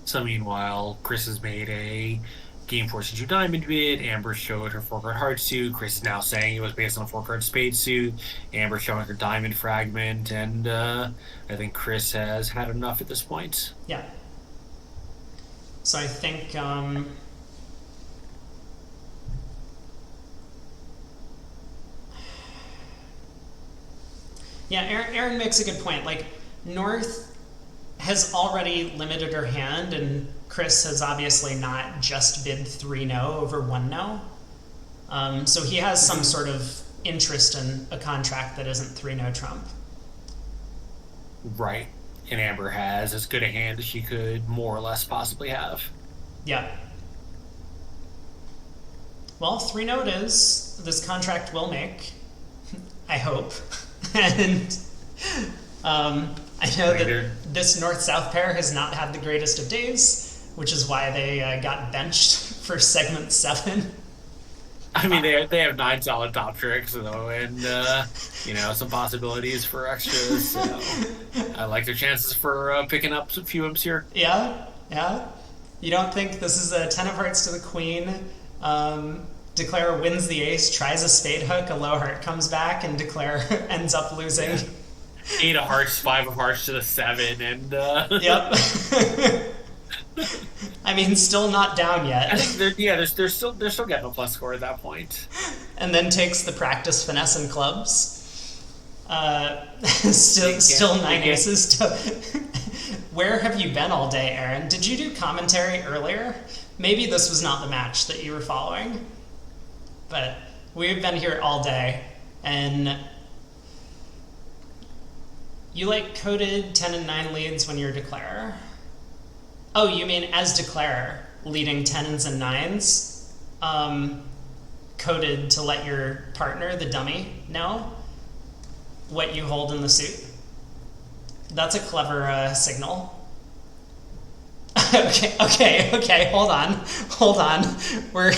S2: So meanwhile, Chris has made a game forcing 2 diamond bid. Amber showed her 4-card heart suit. Chris is now saying it was based on a 4-card spade suit. Amber showing her diamond fragment, and I think Chris has had enough at this point.
S1: Yeah. So I think yeah, Aaron makes a good point. Like, North has already limited her hand, and Chris has obviously not just bid 3 no over 1 no. So he has some sort of interest in a contract that isn't 3 no trump.
S2: Right. And Amber has as good a hand as she could more or less possibly have.
S1: Yeah. Well, 3 no it is. This contract will make, I hope. And I know that this North-South pair has not had the greatest of days, which is why they got benched for segment 7.
S2: I mean, they have 9 solid top tricks, though, and some possibilities for extras. So I like their chances for picking up a few imps here.
S1: Yeah. You don't think this is a 10 of hearts to the queen? Declare wins the ace, tries a spade hook, a low heart comes back, and Declare ends up losing.
S2: Yeah. 8 of hearts, 5 of hearts to the 7, and
S1: Yep. I mean, still not down
S2: I
S1: yet.
S2: think they're still getting a plus score at that point.
S1: And then takes the practice finesse and clubs.
S2: They
S1: Still
S2: can't they
S1: nine
S2: can't
S1: aces. Where have you been all day, Aaron? Did you do commentary earlier? Maybe this was not the match that you were following, but we've been here all day, and you like coded 10 and 9 leads when you're declarer. Oh, you mean as declarer, leading 10s and 9s, coded to let your partner, the dummy, know what you hold in the suit? That's a clever signal. Okay, hold on. We're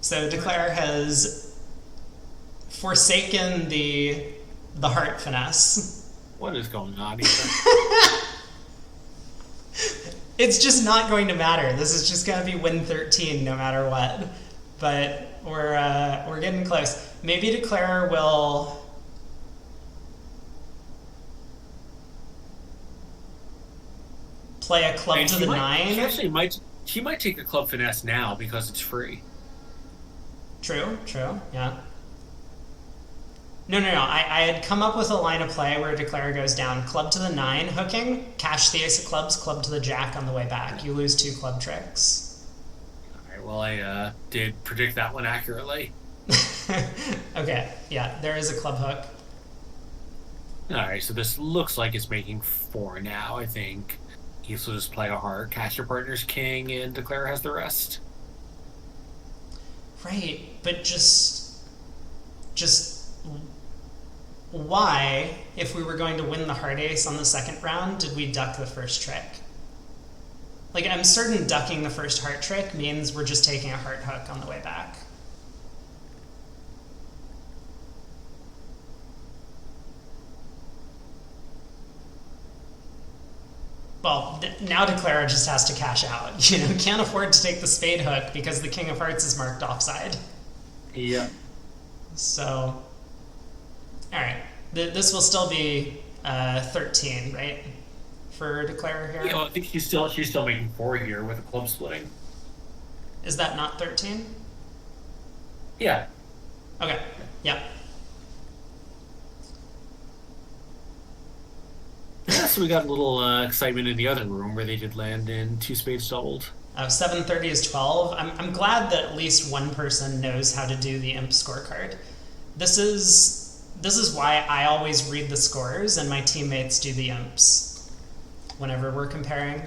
S1: so declare has forsaken the heart finesse.
S2: What is going on here?
S1: It's just not going to matter. This is just going to be win 13 no matter what. But we're getting close. Maybe declare will play a club
S2: And
S1: to
S2: she
S1: the
S2: might she
S1: 9.
S2: actually might she might take the club finesse now because it's free.
S1: True, yeah. No. I had come up with a line of play where declare goes down. Club to the 9, hooking, cash the ace of clubs, club to the jack on the way back. You lose 2 club tricks.
S2: All right, well, I did predict that one accurately.
S1: Okay, yeah, there is a club hook.
S2: All right, so this looks like it's making 4 now. I think he's will just play a heart, cash your partner's king, and declare has the rest.
S1: Right, but just why, if we were going to win the heart ace on the second round, did we duck the first trick? Like, I'm certain ducking the first heart trick means we're just taking a heart hook on the way back. Well, now declarer just has to cash out. Can't afford to take the spade hook because the king of hearts is marked offside.
S2: Yeah.
S1: So, all right. This will still be 13, right? For declarer here?
S2: Yeah, well, I think she's still making 4 here with a club splitting.
S1: Is that not 13?
S2: Yeah.
S1: Okay. Yeah.
S2: Yeah, so we got a little excitement in the other room where they did land in 2 spades doubled.
S1: 730 is 12. I'm glad that at least one person knows how to do the imp scorecard. This is why I always read the scores and my teammates do the imps whenever we're comparing.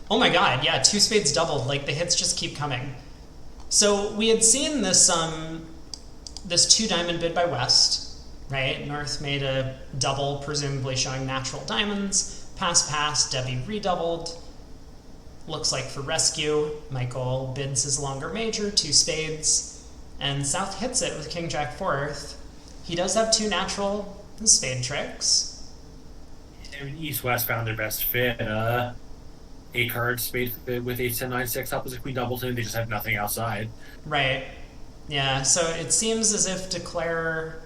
S1: Oh my god, yeah, 2 spades doubled. Like, the hits just keep coming. So we had seen this 2 diamond bid by West, right? North made a double, presumably showing natural diamonds. Pass, Debbie redoubled. Looks like for rescue, Michael bids his longer major, 2 spades, and South hits it with king jack fourth. He does have 2 natural spade tricks.
S2: And East West found their best fit. 8 cards spade with 8, 10, 9, 6 opposite queen doubleton. They just have nothing outside.
S1: Right. Yeah, so it seems as if declare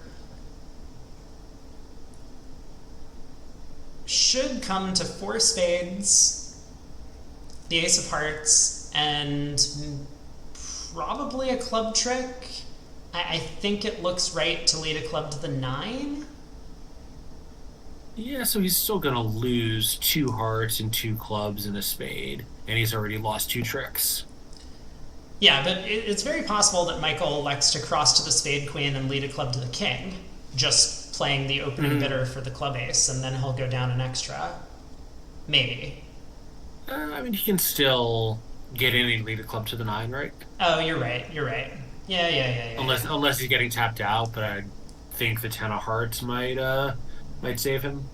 S1: should come to 4 spades, the ace of hearts, and probably a club trick. I think it looks right to lead a club to the 9.
S2: Yeah, so he's still gonna lose 2 hearts and 2 clubs and a spade, and he's already lost 2 tricks.
S1: Yeah, but it's very possible that Michael elects to cross to the spade queen and lead a club to the king, just playing the opening bidder for the club ace, and then he'll go down an extra. Maybe.
S2: I mean, he can still get in and lead a club to the 9, right?
S1: Oh, you're right. Yeah.
S2: Unless he's getting tapped out, but I think the 10 of hearts might save him.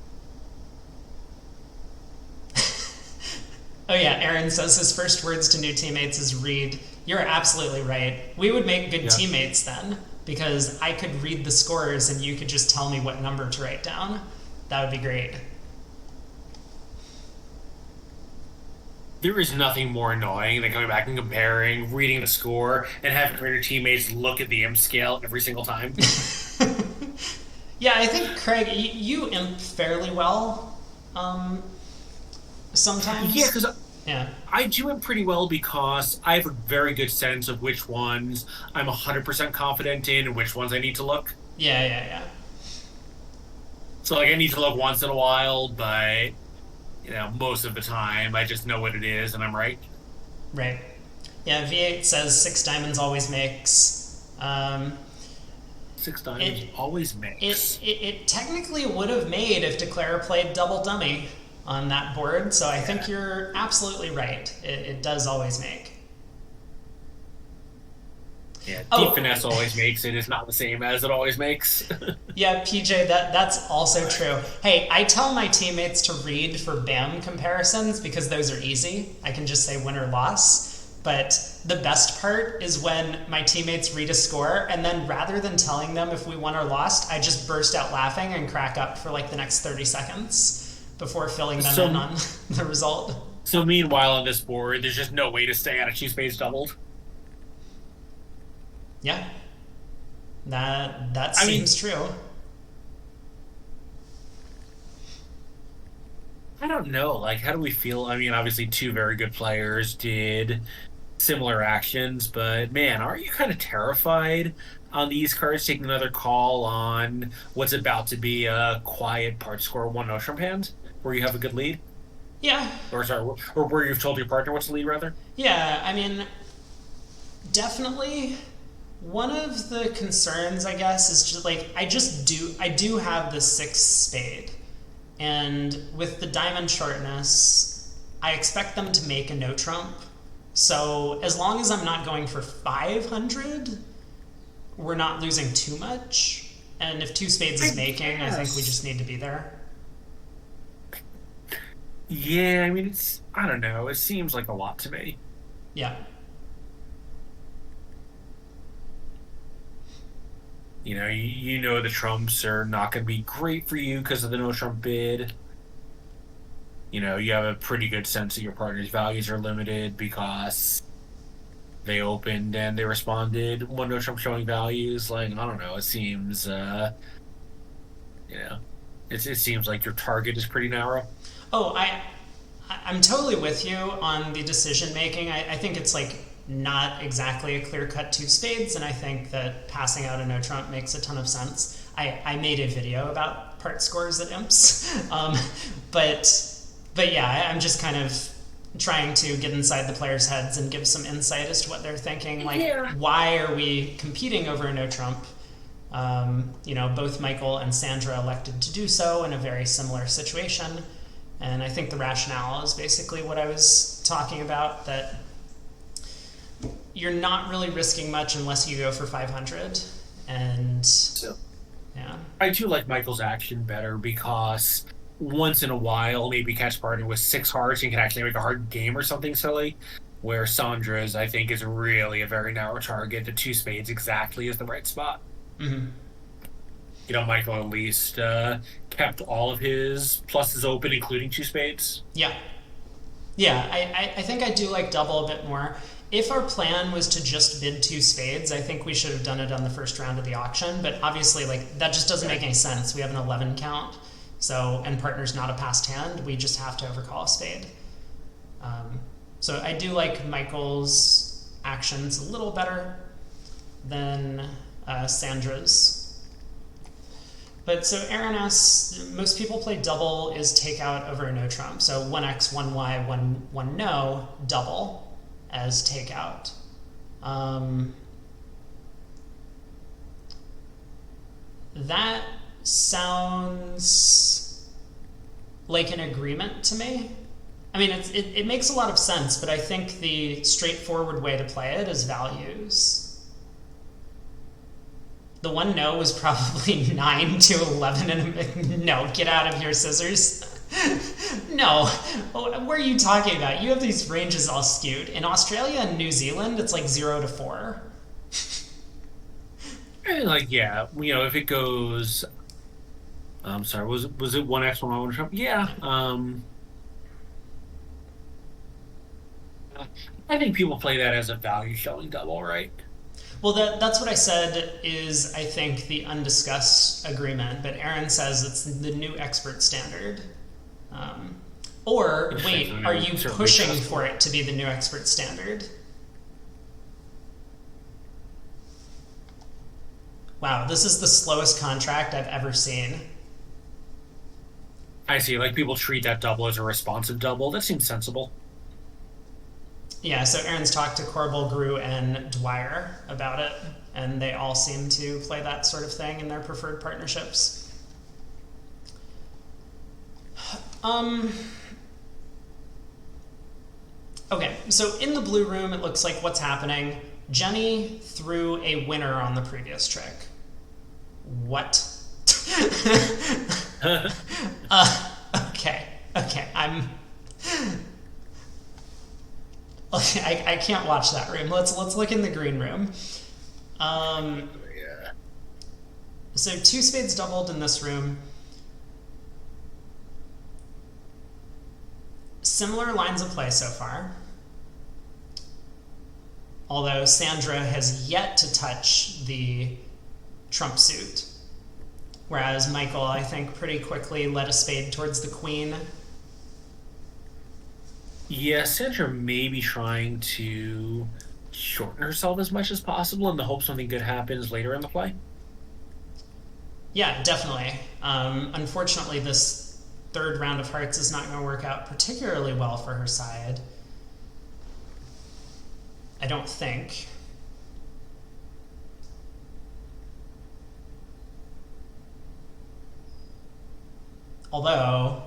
S1: Oh yeah, Aaron says his first words to new teammates is read. You're absolutely right. We would make good teammates then, because I could read the scores and you could just tell me what number to write down. That would be great.
S2: There is nothing more annoying than coming back and comparing, reading the score, and having your teammates look at the imp scale every single time.
S1: Yeah, I think Craig, you imp fairly well
S2: Yeah,
S1: sometimes.
S2: because
S1: Yeah,
S2: I do it pretty well because I have a very good sense of which ones I'm 100% confident in and which ones I need to look.
S1: yeah, yeah, yeah.
S2: So, like, I need to look once in a while, but, most of the time I just know what it is and I'm right.
S1: Right. Yeah, V8 says six diamonds always makes.
S2: Six diamonds
S1: It,
S2: always
S1: it
S2: makes.
S1: it it technically would have made if Declare played double dummy on that board. So I think
S2: Yeah.
S1: you're absolutely right. It does always make.
S2: Yeah. Deep
S1: Oh,
S2: finesse always makes it is not the same as it always makes.
S1: yeah, PJ, that's also
S2: But
S1: true. Hey, I tell my teammates to read for BAM comparisons because those are easy. I can just say win or loss. But the best part is when my teammates read a score, and then rather than telling them if we won or lost, I just burst out laughing and crack up for like the next 30 seconds before filling them in
S2: so
S1: on the result.
S2: so meanwhile on this board, there's just no way to stay out of two spades doubled.
S1: Yeah, that
S2: I mean,
S1: seems true.
S2: I don't know. Like, how do we feel? I mean, obviously, two very good players did similar actions, but man, aren't you kind of terrified on these cards taking another call on what's about to be a quiet part score one no trump hand where you have a good lead?
S1: Yeah,
S2: Or sorry, or where you've told your partner what's the lead, rather?
S1: yeah, I mean, definitely one of the concerns, I guess, is just like I do have the six spade, and with the diamond shortness, I expect them to make a no trump. So as long as I'm not going for 500, we're not losing too much. And if two spades is
S2: I
S1: making, I think we
S2: guess.
S1: just need to be there.
S2: Yeah, I mean, I don't know. It seems like a lot to me.
S1: Yeah.
S2: You know the Trumps are not going to be great for you because of the no Trump bid. You have a pretty good sense that your partner's values are limited because they opened and they responded one no Trump showing values. Like, I don't know. It seems, you know, it seems like your target is pretty narrow.
S1: Oh, I'm totally with you on the decision making. I think it's like not exactly a clear cut two spades, and I think that passing out a no trump makes a ton of sense. I made a video about part scores at imps, but yeah, I'm just kind of trying to get inside the players' heads and give some insight as to what they're thinking. Like,
S2: Yeah.
S1: why are we competing over a no trump? Both Michael and Sandra elected to do so in a very similar situation. And I think the rationale is basically what I was talking about, that you're not really risking much unless you go for 500. And
S2: So
S1: yeah,
S2: I do like Michael's action better because once in a while, maybe catch partner with six hearts and can actually make a hard game or something silly. Where Sandra's, I think, is really a very narrow target. The two spades exactly is the right spot.
S1: mm-hmm.
S2: Michael at least kept all of his pluses open, including two spades.
S1: Yeah, yeah. I think I do like double a bit more. If our plan was to just bid two spades, I think we should have done it on the first round of the auction. But obviously, like that just doesn't make any sense. We have an 11 count, and partner's not a passed hand. We just have to overcall a spade. So I do like Michael's actions a little better than Sandra's. But so Aaron asks, most people play double is takeout over a no trump. So 1x, 1y, 1 no, double as takeout. Um, that sounds like an agreement to me. I mean, it makes a lot of sense, but I think the straightforward way to play it is values. The one no was probably 9 to 11 and no, get out of here, scissors. No, what are you talking about? You have these ranges all skewed. In Australia and New Zealand, it's like 0 to 4.
S2: And like, yeah, if it goes, I'm sorry, was it 1x 1 Trump? Yeah. I think people play that as a value showing double, right?
S1: Well, that's what I said is, I think, the undiscussed agreement, but Aaron says it's the new expert standard. Um, or,
S2: Interesting. So
S1: wait, are you
S2: certainly
S1: pushing
S2: accessible.
S1: for it to be the new expert standard? Wow, this is the slowest contract I've ever seen.
S2: I see. Like people treat that double as a responsive double. That seems sensible.
S1: Yeah, so Aaron's talked to Corbel, Gru, and Dwyer about it, and they all seem to play that sort of thing in their preferred partnerships. Um, okay, so in the blue room, it looks like what's happening. Jenny threw a winner on the previous trick. What? Okay, I'm. Okay, I can't watch that room. Let's look in the green room.
S2: Yeah.
S1: So two spades doubled in this room. Similar lines of play so far. Although Sandra has yet to touch the trump suit. Whereas Michael, I think, pretty quickly led a spade towards the queen.
S2: Yeah, Sandra may be trying to shorten herself as much as possible in the hope something good happens later in the play.
S1: Yeah, definitely. Unfortunately, this third round of hearts is not going to work out particularly well for her side. I don't think. Although,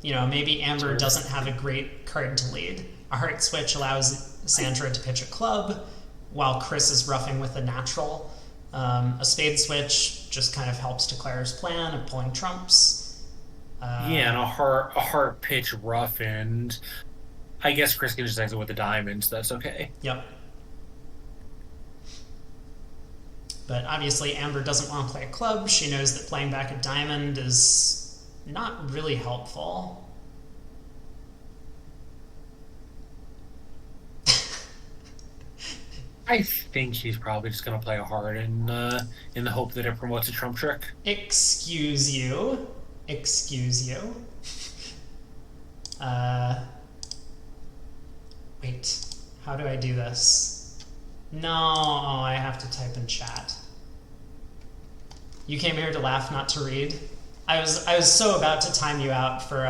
S1: maybe Amber doesn't have a great card to lead. A heart switch allows Sandra to pitch a club, while Chris is roughing with a natural. A spade switch just kind of helps to Claire's plan of pulling trumps.
S2: Yeah, and a heart pitch rough, and I guess Chris can just exit with the diamonds. That's okay.
S1: Yep. But obviously, Amber doesn't want to play a club. She knows that playing back a diamond is not really helpful.
S2: I think she's probably just gonna play a heart in the hope that it promotes a trump trick.
S1: Excuse you. Excuse you. Uh, wait. How do I do this? No, I have to type in chat. You came here to laugh, not to read. I was so about to time you out for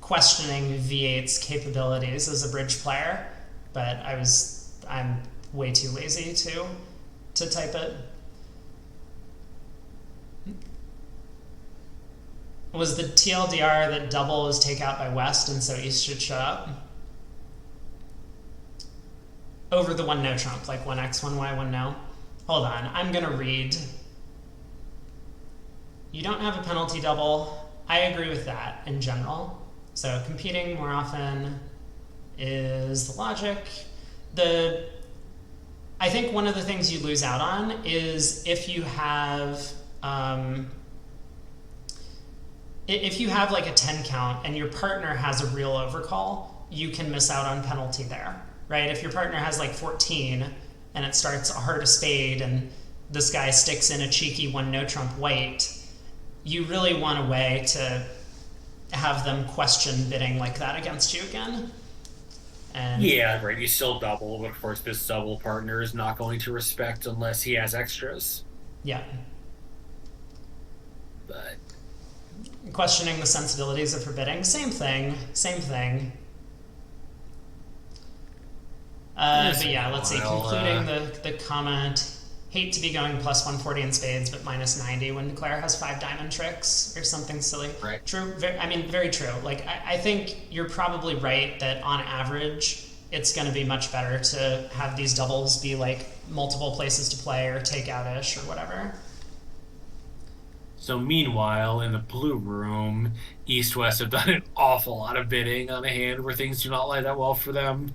S1: questioning V8's capabilities as a bridge player, but I'm way too lazy to type it. Was the TLDR that double is takeout by West and so East should shut up? Over the one no trump, like 1x, 1y, 1 no. Hold on, I'm gonna read. You don't have a penalty double. I agree with that in general. So competing more often is the logic. I think one of the things you lose out on is if you have like a 10 count and your partner has a real overcall, you can miss out on penalty there, right? If your partner has like 14 and it starts a heart of spade and this guy sticks in a cheeky one no trump white, you really want a way to have them question bidding like that against you again. And
S2: Yeah, right. You still double, but of course, this double partner is not going to respect unless he has extras.
S1: yeah,
S2: But
S1: questioning the sensibilities of forbidding, same thing. But yeah, let's see. Concluding the comment. Hate to be going plus 140 in spades, but minus 90 when Claire has 5 diamond tricks or something silly.
S2: right.
S1: True. Very true. Like, I think you're probably right that on average, it's going to be much better to have these doubles be like multiple places to play or take out-ish or whatever.
S2: So meanwhile, in the blue room, East West have done an awful lot of bidding on a hand where things do not lie that well for them.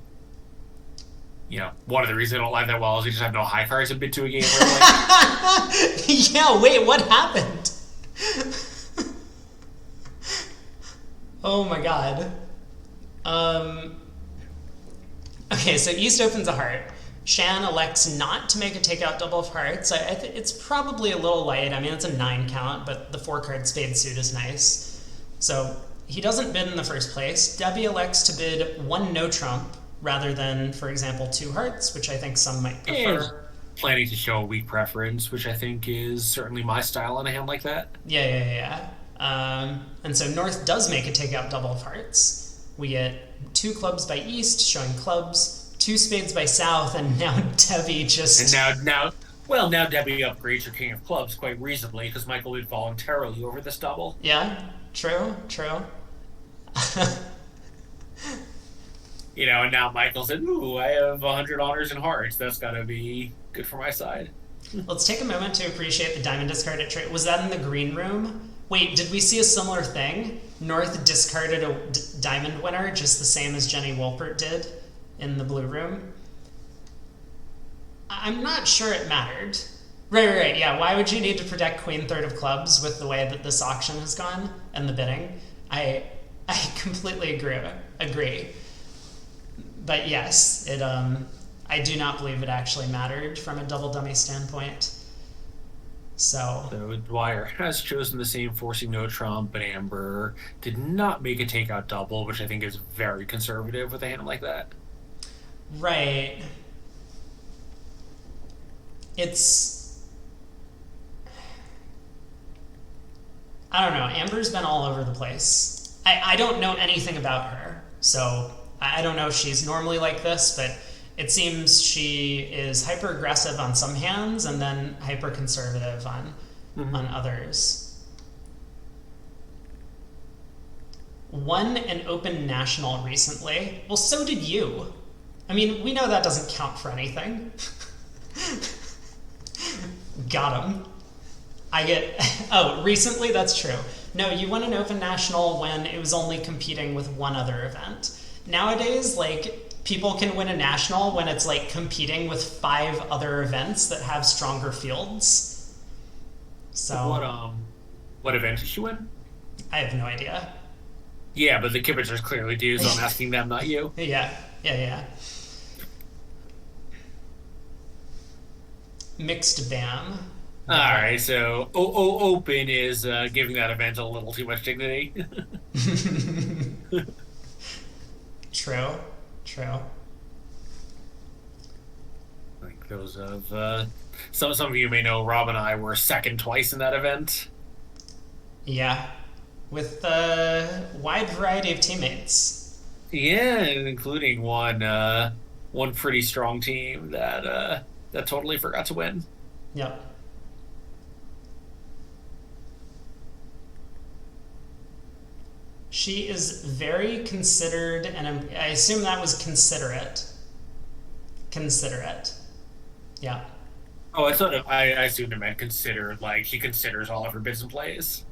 S2: One of the reasons they don't lie that well is they just have no high cards to bid to a game early.
S1: Yeah, wait, what happened? Oh my god. Okay, so East opens a heart. Shan elects not to make a takeout double of hearts. It's probably a little light. I mean, it's a 9 count, but the 4 card spade suit is nice. So he doesn't bid in the first place. Debbie elects to bid 1 no trump rather than, for example, 2 hearts, which I think some might
S2: And
S1: prefer.
S2: planning to show a weak preference, which I think is certainly my style on a hand like that.
S1: Yeah, yeah, yeah. And so North does make a takeout double of hearts. We get 2 clubs by East, showing clubs, 2 spades by South, and now Debbie
S2: And
S1: just.
S2: now Debbie upgrades her king of clubs quite reasonably because Michael would voluntarily over this double.
S1: Yeah, true, true.
S2: And now Michael said, "Ooh, I have 100 honors and hearts. That's gotta be good for my side."
S1: Let's take a moment to appreciate the diamond discard at trade. Was that in the green room? Wait, did we see a similar thing? North discarded a diamond winner just the same as Jenny Wolpert did in the blue room. I'm not sure it mattered. Right, yeah. Why would you need to protect Queen Third of Clubs with the way that this auction has gone and the bidding? I completely agree. But yes, it I do not believe it actually mattered from a double dummy standpoint. So
S2: So Dwyer has chosen the same forcing no trump, but Amber did not make a takeout double, which I think is very conservative with a hand like that.
S1: right, it's I don't know. Amber's been all over the place. I don't know anything about her, so I don't know if she's normally like this, but it seems she is hyper aggressive on some hands and then hyper conservative on
S2: Hmm.
S1: others. Won an open national recently. Well, so did you. I mean, we know that doesn't count for anything. Got him. I get. Oh, recently? That's true. No, you won an open national when it was only competing with one other event. Nowadays, like, people can win a national when it's like competing with 5 other events that have stronger fields.
S2: What
S1: So,
S2: what event did she win?
S1: I have no idea.
S2: Yeah, but the Kibitzers clearly do, so I'm asking them, not you.
S1: Yeah, yeah, yeah. Mixed BAM.
S2: All
S1: Got it.
S2: right, so Open is giving that event a little too much dignity.
S1: True, true.
S2: Like those of some of you may know, Rob and I were second twice in that event.
S1: Yeah, with a wide variety of teammates.
S2: Yeah, including one pretty strong team that totally forgot to win.
S1: Yep. She is very considered, and I assume that was considerate. Considerate. Yeah.
S2: Oh, I assumed it meant considered, like she considers all of her bids and plays.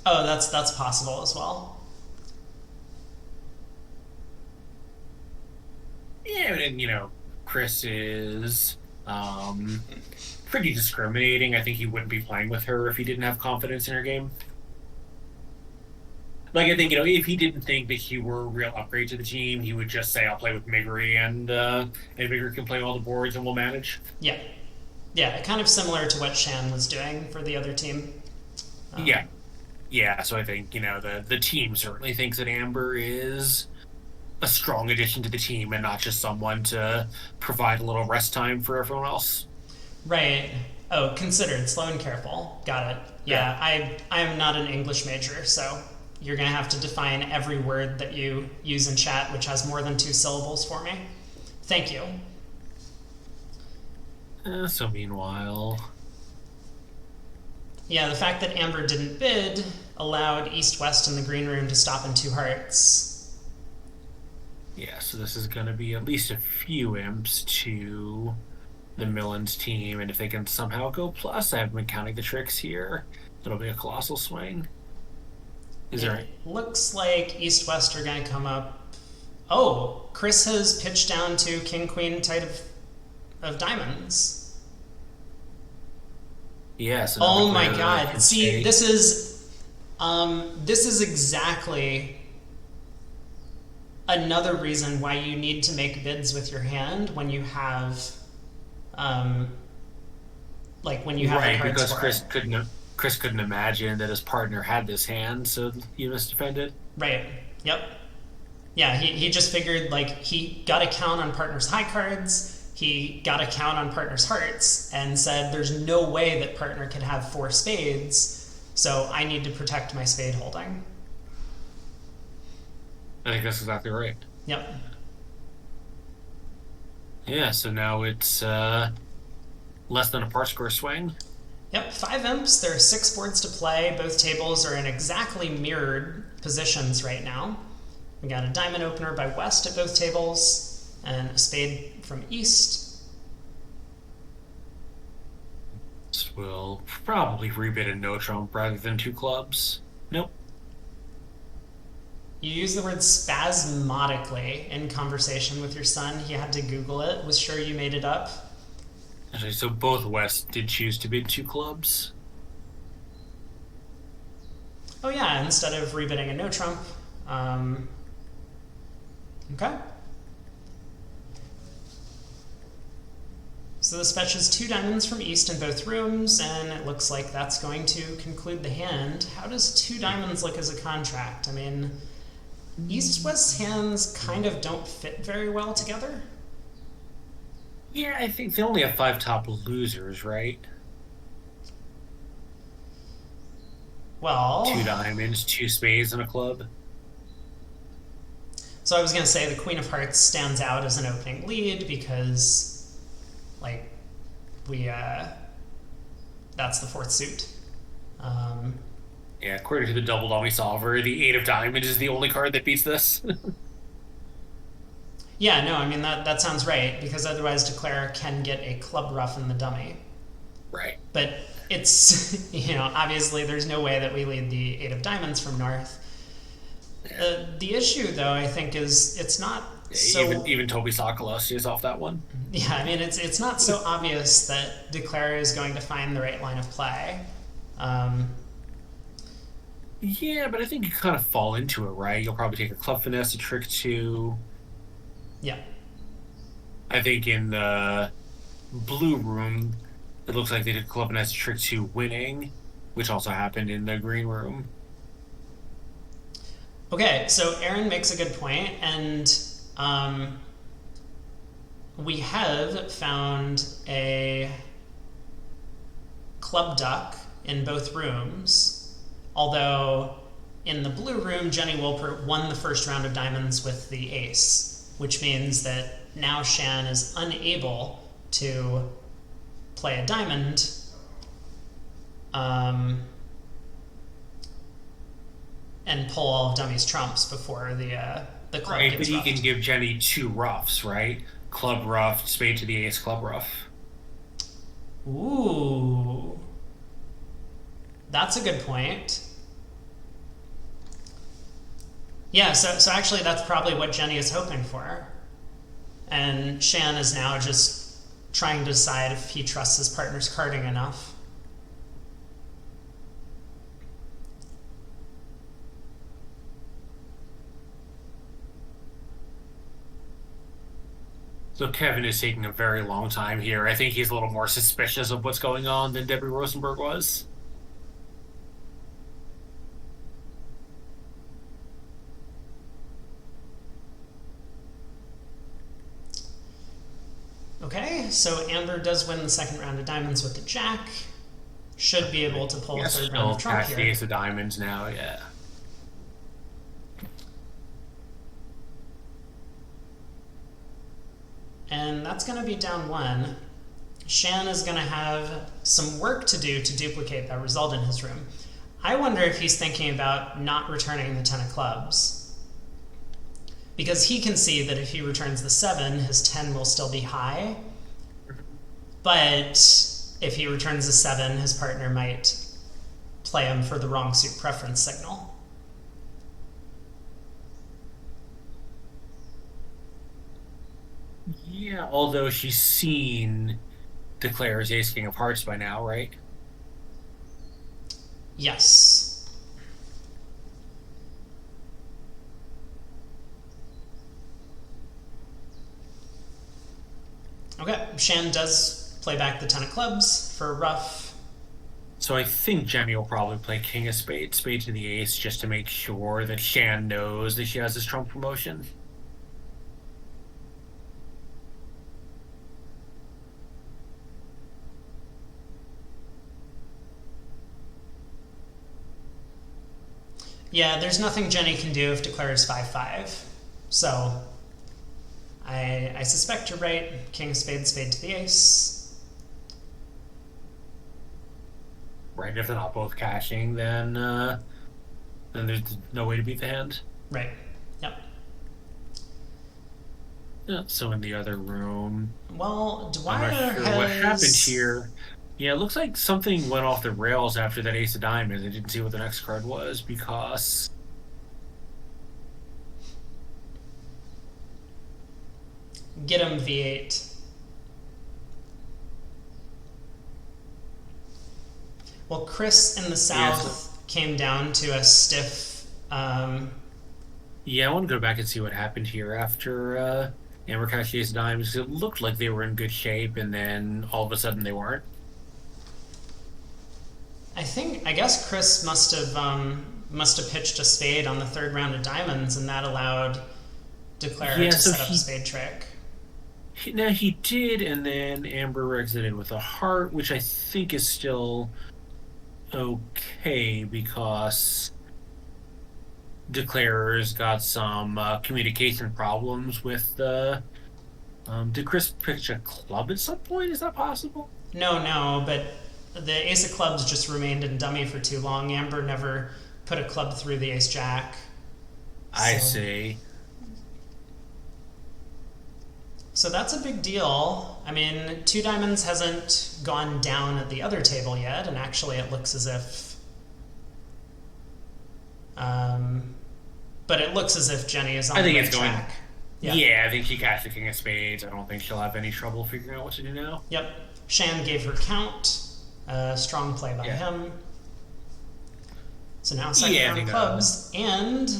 S1: Oh, that's possible as well.
S2: Yeah, and Chris is pretty discriminating. I think he wouldn't be playing with her if he didn't have confidence in her game. Like I think, if he didn't think that he were a real upgrade to the team, he would just say, "I'll play with Miggery and Miggery can play all the boards and we'll manage."
S1: Yeah. Yeah, kind of similar to what Shan was doing for the other team.
S2: Yeah,
S1: Um,
S2: yeah. So I think the team certainly thinks that Amber is a strong addition to the team and not just someone to provide a little rest time for everyone else.
S1: right. Oh, considered, slow and careful. Got it.
S2: Yeah.
S1: Yeah, I am not an English major, so you're gonna have to define every word that you use in chat, which has more than 2 syllables for me. Thank you.
S2: So meanwhile,
S1: Yeah, the fact that Amber didn't bid allowed East West in the green room to stop in 2 hearts.
S2: yeah. So this is going to be at least a few imps to the Millens team, and if they can somehow go plus, I haven't been counting the tricks here. It'll be a colossal swing. Is there?
S1: It looks like East West are going to come up. Oh, Chris has pitched down to King Queen Tight of Diamonds.
S2: Yes.
S1: Oh my God! See, this is exactly another reason why you need to make bids with your hand when you have, um, like when you have the
S2: Right,
S1: cards
S2: because
S1: for it.
S2: Chris couldn't imagine that his partner had this hand, so he must defend it.
S1: Right. Yep. Yeah, he just figured like he got a count on partner's high cards, he got a count on partner's hearts, and said there's no way that partner could have four spades, so I need to protect my spade holding.
S2: I think that's exactly right.
S1: Yep.
S2: Yeah, so now it's less than a par square swing.
S1: Yep, five imps. There are six boards to play. Both tables are in exactly mirrored positions right now. We got a diamond opener by west at both tables, and a spade from east.
S2: We'll probably rebid a no trump rather than two clubs. Nope.
S1: You use the word spasmodically in conversation with your son. He had to Google it. Was sure you made it up.
S2: Actually, so both West did choose to bid two clubs.
S1: Oh yeah, instead of rebidding a no trump. Um, okay. So this fetches two diamonds from east in both rooms, and it looks like that's going to conclude the hand. How does two diamonds look as a contract? I mean, east-west hands kind of don't fit very well together.
S2: Yeah, I think they only have five top losers, right?
S1: Well,
S2: Two diamonds, two spades, and a club.
S1: so I was going to say the Queen of Hearts stands out as an opening lead because, like, we that's the fourth suit. Um,
S2: Yeah, according to the double dummy solver, the eight of diamonds is the only card that beats this.
S1: yeah, no, I mean that sounds right because otherwise Declare can get a club rough in the dummy.
S2: Right.
S1: But it's obviously there's no way that we lead the eight of diamonds from north. The issue though I think is it's not so
S2: Even Toby Sakalos is off that one.
S1: yeah, I mean it's not so obvious that Declare is going to find the right line of play. Um,
S2: Yeah, but I think you kind of fall into it, right? You'll probably take a club finesse, a trick two.
S1: yeah.
S2: I think in the blue room, it looks like they did club finesse, trick two winning, which also happened in the green room.
S1: Okay, so Aaron makes a good point, and we have found a club duck in both rooms, although in the blue room, Jenny Wolpert won the first round of diamonds with the ace, which means that now Shan is unable to play a diamond. And pull all of Dummy's trumps before the club
S2: Right, but
S1: gets
S2: he
S1: ruffed.
S2: can give Jenny two roughs, right? Club rough, spade to the ace, club rough.
S1: Ooh, that's a good point. Yeah, so actually that's probably what Jenny is hoping for. And Shan is now just trying to decide if he trusts his partner's carding enough.
S2: So Kevin is taking a very long time here. I think he's a little more suspicious of what's going on than Debbie Rosenberg was.
S1: Okay, so Amber does win the second round of diamonds with the jack. Should be able to pull a
S2: Yes,
S1: third round
S2: still
S1: of trump
S2: catch the
S1: here.
S2: ace of diamonds now, yeah.
S1: And that's going to be down one. Shan is going to have some work to do to duplicate that result in his room. I wonder if he's thinking about not returning the 10 of clubs. Because he can see that if he returns the 7, his 10 will still be high. But if he returns the 7, his partner might play him for the wrong suit preference signal.
S2: Yeah, although she's seen Declare's ace king of hearts by now, right?
S1: Yes. Shan does play back the 10 of clubs for a rough.
S2: So I think Jenny will probably play King of Spades, Spade to the Ace, just to make sure that Shan knows that she has this trump promotion.
S1: Yeah, there's nothing Jenny can do if declares 5-5. So I suspect you're right. King of spades, spade to the ace.
S2: Right, if they're not both cashing, then there's no way to beat the hand.
S1: Right. Yep.
S2: Yeah, so in the other room,
S1: Well,
S2: I'm
S1: Dwyer
S2: not sure what happened
S1: has
S2: here. Yeah, it looks like something went off the rails after that Ace of Diamonds. I didn't see what the next card was because
S1: get him V8. Well, Chris in the
S2: yeah,
S1: south came down to a stiff.
S2: yeah, I want to go back and see what happened here after Amber cashed Ace of Diamonds. It looked like they were in good shape, and then all of a sudden they weren't.
S1: I guess Chris must have pitched a spade on the third round of diamonds, and that allowed Declare
S2: Yeah,
S1: to
S2: so
S1: set up a spade trick.
S2: now he did, and then Amber exited with a heart, which I think is still okay because Declarer's got some communication problems with the. Did Chris pitch a club at some point? Is that possible?
S1: No, but the ace of clubs just remained in dummy for too long. Amber never put a club through the ace jack.
S2: I
S1: So,
S2: see.
S1: so that's a big deal. I mean, two diamonds hasn't gone down at the other table yet, and actually it looks as if. But it looks as if Jenny is on
S2: I
S1: the
S2: think
S1: right
S2: it's going.
S1: track. Yeah.
S2: Yeah, I think she cashed the King of Spades. I don't think she'll have any trouble figuring out what to do now.
S1: Yep. Shan gave her count. Strong play by
S2: Yeah.
S1: him. So now second
S2: Yeah, I
S1: round
S2: think
S1: clubs. And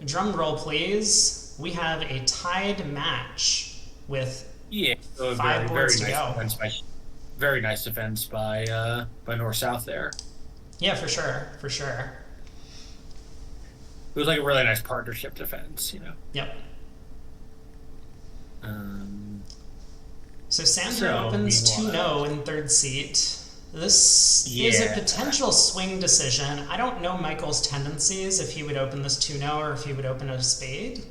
S1: drum roll, please. We have a tied match with
S2: Yeah, so a
S1: five
S2: very
S1: boards to
S2: nice
S1: go.
S2: defense by North South there.
S1: Yeah, for sure. For sure.
S2: It was like a really nice partnership defense.
S1: Yep.
S2: Um,
S1: So Sandra
S2: so
S1: opens 2-0
S2: meanwhile,
S1: in third seat. This is a
S2: yeah,
S1: potential swing decision. I don't know Michael's tendencies, if he would open this 2-0 or if he would open a spade.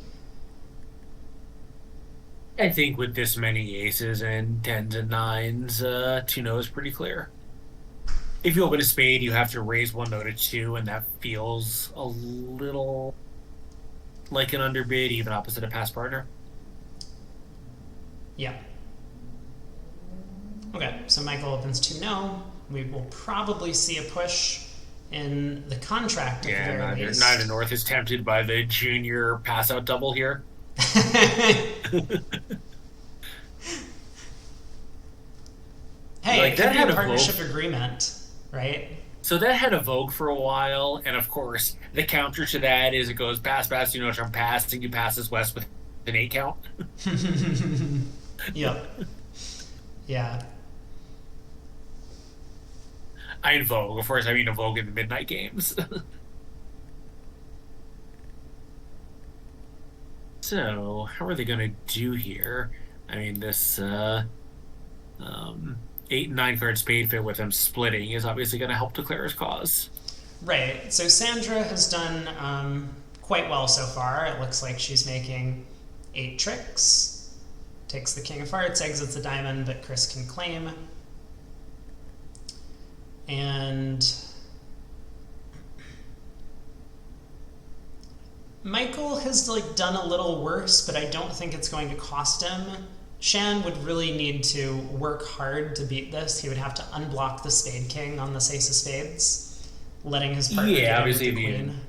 S2: I think with this many aces and tens and nines, 2-0 is pretty clear. If you open a spade, you have to raise one note to two, and that feels a little like an underbid, even opposite a past partner.
S1: Yeah. Okay, so Michael opens 2-0. We will probably see a push in the contract at the
S2: Yeah,
S1: very
S2: neither
S1: least.
S2: neither North is tempted by the junior pass out double here.
S1: Hey,
S2: Like
S1: it could
S2: that
S1: be
S2: had
S1: a
S2: a
S1: partnership
S2: vogue.
S1: agreement, right?
S2: So that had a vogue for a while, and of course, the counter to that is it goes pass, pass, I'm passing, you pass this west with an 8 count.
S1: Yep. Yeah.
S2: I mean Vogue, of course, I mean a Vogue in the midnight games. So, how are they going to do here? I mean, this um, 8 and 9 card spade fit with them splitting is obviously going to help Declare's cause.
S1: Right. So Sandra has done quite well so far. It looks like she's making 8 tricks. Takes the king of hearts, exits a diamond, but Chris can claim. And Michael has done a little worse, but I don't think it's going to cost him. Shan would really need to work hard to beat this. He would have to unblock the spade king on this ace of spades, letting his partner
S2: Yeah,
S1: get in with
S2: obviously,
S1: the queen.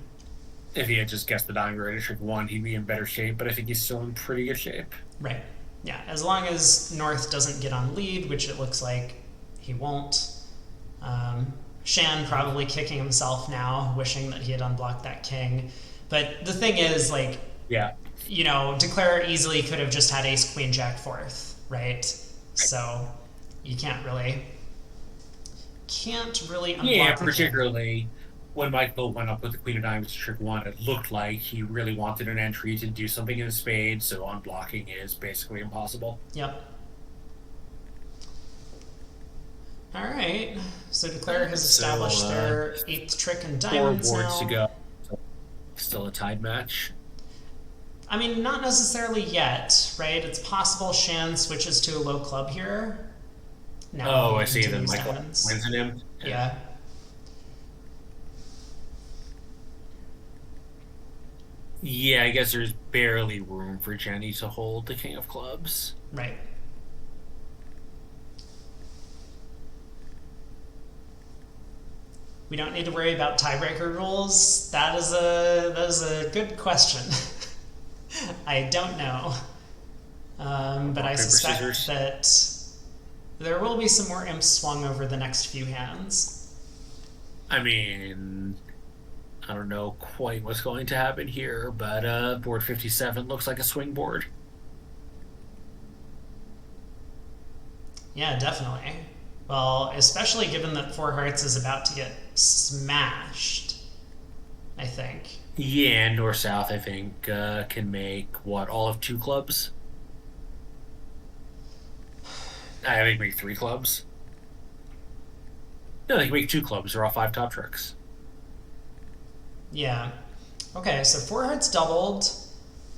S2: if he had just guessed the diamond right at trick one, he'd be in better shape, but I think he's still in pretty good shape.
S1: Right. Yeah, as long as North doesn't get on lead, which it looks like he won't. Shan probably kicking himself now, wishing that he had unblocked that king. But the thing is,
S2: Yeah.
S1: Declare easily could have just had ace queen jack fourth, right? So you can't really
S2: Yeah,
S1: unblock the king.
S2: particularly when Michael went up with the Queen of Diamonds to trick one, it looked like he really wanted an entry to do something in spades, so unblocking is basically impossible.
S1: Yep. All right. So Declare has
S2: So,
S1: established their eighth trick in
S2: four
S1: diamonds
S2: boards to
S1: now.
S2: go. So still a tied match.
S1: I mean, not necessarily yet, right? It's possible Shan switches to a low club here. Now
S2: Oh,
S1: he
S2: I see. Then
S1: continues
S2: Michael wins
S1: diamonds.
S2: in him. Yeah.
S1: Yeah,
S2: Yeah, I guess there's barely room for Jenny to hold the King of Clubs.
S1: right. We don't need to worry about tiebreaker rules. That is a good question. I don't know, but
S2: Rock,
S1: I
S2: paper,
S1: suspect
S2: scissors.
S1: that there will be some more imps swung over the next few hands.
S2: I mean, I don't know quite what's going to happen here, but board 57 looks like a swing board.
S1: Yeah, definitely. Well, especially given that Four Hearts is about to get smashed, I think.
S2: Yeah, north south, I think, can make what, all of two clubs? I think make three clubs. No, they can make two clubs. They're all five top tricks.
S1: Yeah. Okay, so Four Hearts doubled.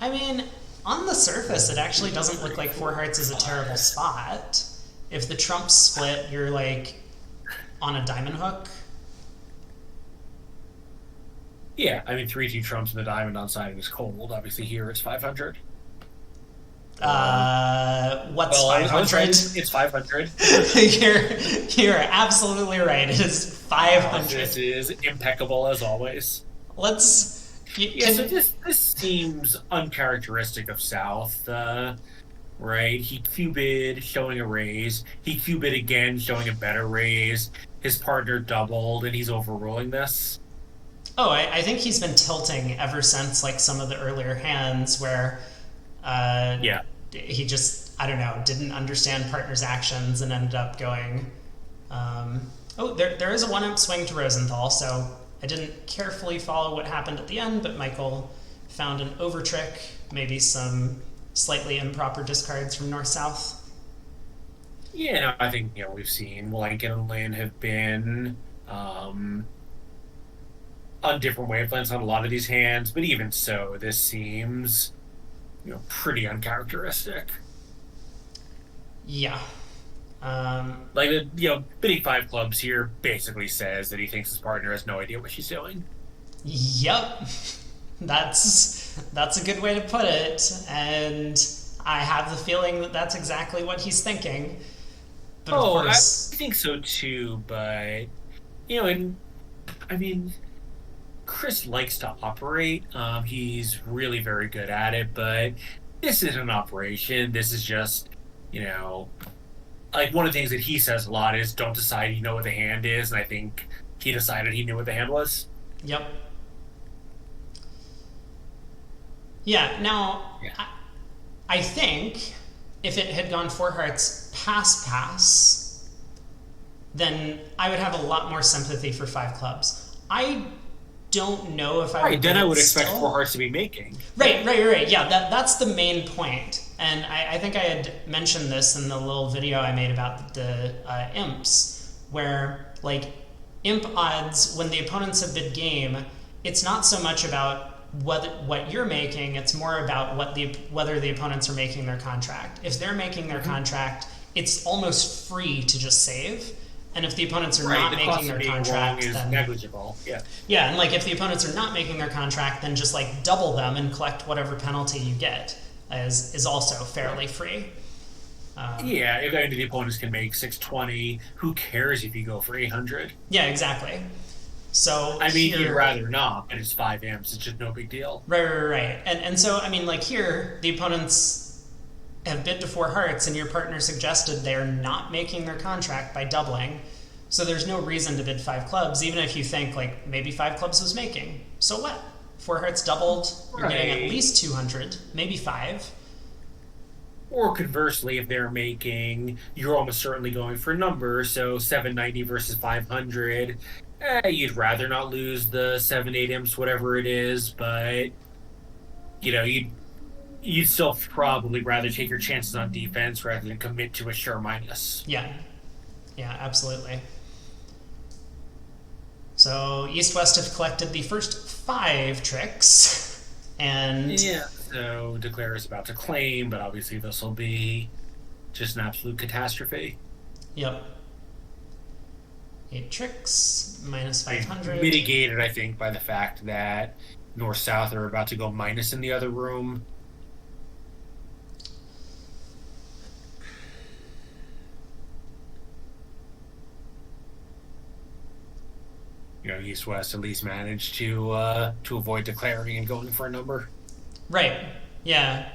S1: I mean, on the surface, it actually
S2: Two,
S1: doesn't look
S2: three,
S1: like Four
S2: four,
S1: Hearts is a terrible
S2: five.
S1: spot. If the trumps split, you're like on a diamond hook.
S2: Yeah, I mean, three two trumps and the diamond on siding is cold. Obviously, here it's 500.
S1: What's
S2: Well, I was right.
S1: 500?
S2: It's 500.
S1: You're absolutely right. It is
S2: This
S1: 500.
S2: is impeccable as always.
S1: Let's.
S2: Yeah, so
S1: Can
S2: this seems uncharacteristic of South, right? He cubed showing a raise. He cubed again showing a better raise. His partner doubled, and he's overruling this.
S1: Oh, I think he's been tilting ever since like some of the earlier hands where uh,
S2: Yeah,
S1: he just I don't know didn't understand partner's actions and ended up going. Oh, there is a one imp swing to Rosenthal, so I didn't carefully follow what happened at the end, but Michael found an over trick, maybe some slightly improper discards from north south.
S2: yeah. No, I think we've seen Willenken and Lynn have been on different wavelengths on a lot of these hands, but even so, this seems pretty uncharacteristic.
S1: Yeah. Um,
S2: Like bidding five clubs here basically says that he thinks his partner has no idea what she's doing.
S1: Yep, that's a good way to put it, and I have the feeling that that's exactly what he's thinking. But of
S2: Oh, I
S1: course,
S2: think so too, but and I mean, Chris likes to operate. He's really very good at it, but this isn't an operation. This is just, you know, like one of the things that he says a lot is don't decide you know what the hand is, and I think he decided he knew what the hand was.
S1: yep, yeah. Now,
S2: Yeah.
S1: I think if it had gone four hearts pass, then I would have a lot more sympathy for five clubs. I don't know if I
S2: Right,
S1: would
S2: then
S1: bid
S2: I
S1: it
S2: would expect Four
S1: still.
S2: Hearts to be making.
S1: Right. Yeah, that's the main point. And I think I had mentioned this in the little video I made about the imps, where, like, imp odds, when the opponents have bid game, it's not so much about what you're making, it's more about whether the opponents are making their contract. If they're making their
S2: Mhm.
S1: contract, it's almost free to just save. And if the opponents are
S2: Right,
S1: not
S2: the
S1: making
S2: cost of
S1: their
S2: being wrong
S1: contract,
S2: is
S1: then
S2: negligible. Yeah.
S1: yeah, and like if the opponents are not making their contract, then just like double them and collect whatever penalty you get is also fairly
S2: Right.
S1: free.
S2: Yeah, if any of the opponents can make 620, who cares if you go for 800?
S1: Yeah, exactly. So
S2: I mean, you'd
S1: here,
S2: rather not, but it's 5 amps. It's just no big deal.
S1: right, and so I mean, like here, the opponents have bid to four hearts, and your partner suggested they're not making their contract by doubling. So there's no reason to bid five clubs, even if you think like maybe five clubs was making. So what? Four hearts doubled, you're getting at
S2: Right.
S1: least 200, maybe five.
S2: Or conversely, if they're making, you're almost certainly going for numbers. So 790 versus 500. You'd rather not lose the 7 8 imps, whatever it is, but you know, you'd still probably rather take your chances on defense rather than commit to a sure minus.
S1: Yeah, yeah, absolutely. So East West have collected the first 5 tricks, and
S2: Yeah. So Declare is about to claim, but obviously this will be just an absolute catastrophe.
S1: yep, 8 tricks minus
S2: I
S1: 500.
S2: mitigated, I think, by the fact that North South are about to go minus in the other room. East West at least managed to avoid declaring and going for a number.
S1: Right. Yeah.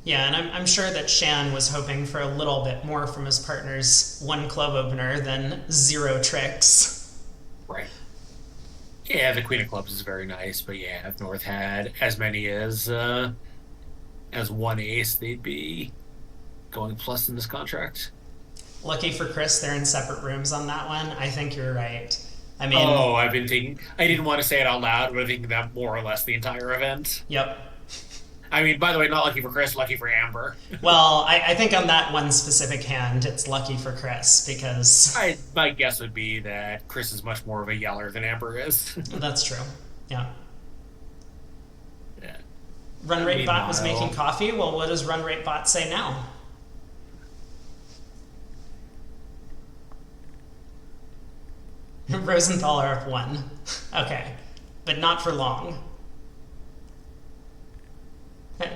S1: Yeah, and I'm sure that Shan was hoping for a little bit more from his partner's 1 club opener than 0 tricks.
S2: Right. Yeah, the Queen of Clubs is very nice, but yeah, if North had as many as one ace, they'd be going plus in this contract.
S1: Lucky for Chris, they're in separate rooms on that one. I think you're right. I mean,
S2: Oh, I've been thinking. I didn't want to say it out loud, but I think that more or less the entire event.
S1: yep.
S2: I mean, by the way, not lucky for Chris, lucky for Amber.
S1: Well, I think on that one specific hand, it's lucky for Chris because
S2: My guess would be that Chris is much more of a yeller than Amber is.
S1: that's true. Yeah.
S2: Yeah.
S1: Run Rate Bot was making
S2: Meanwhile,
S1: coffee. Well, what does Run Rate Bot say now? Rosenthal are up 1. Okay. But not for long.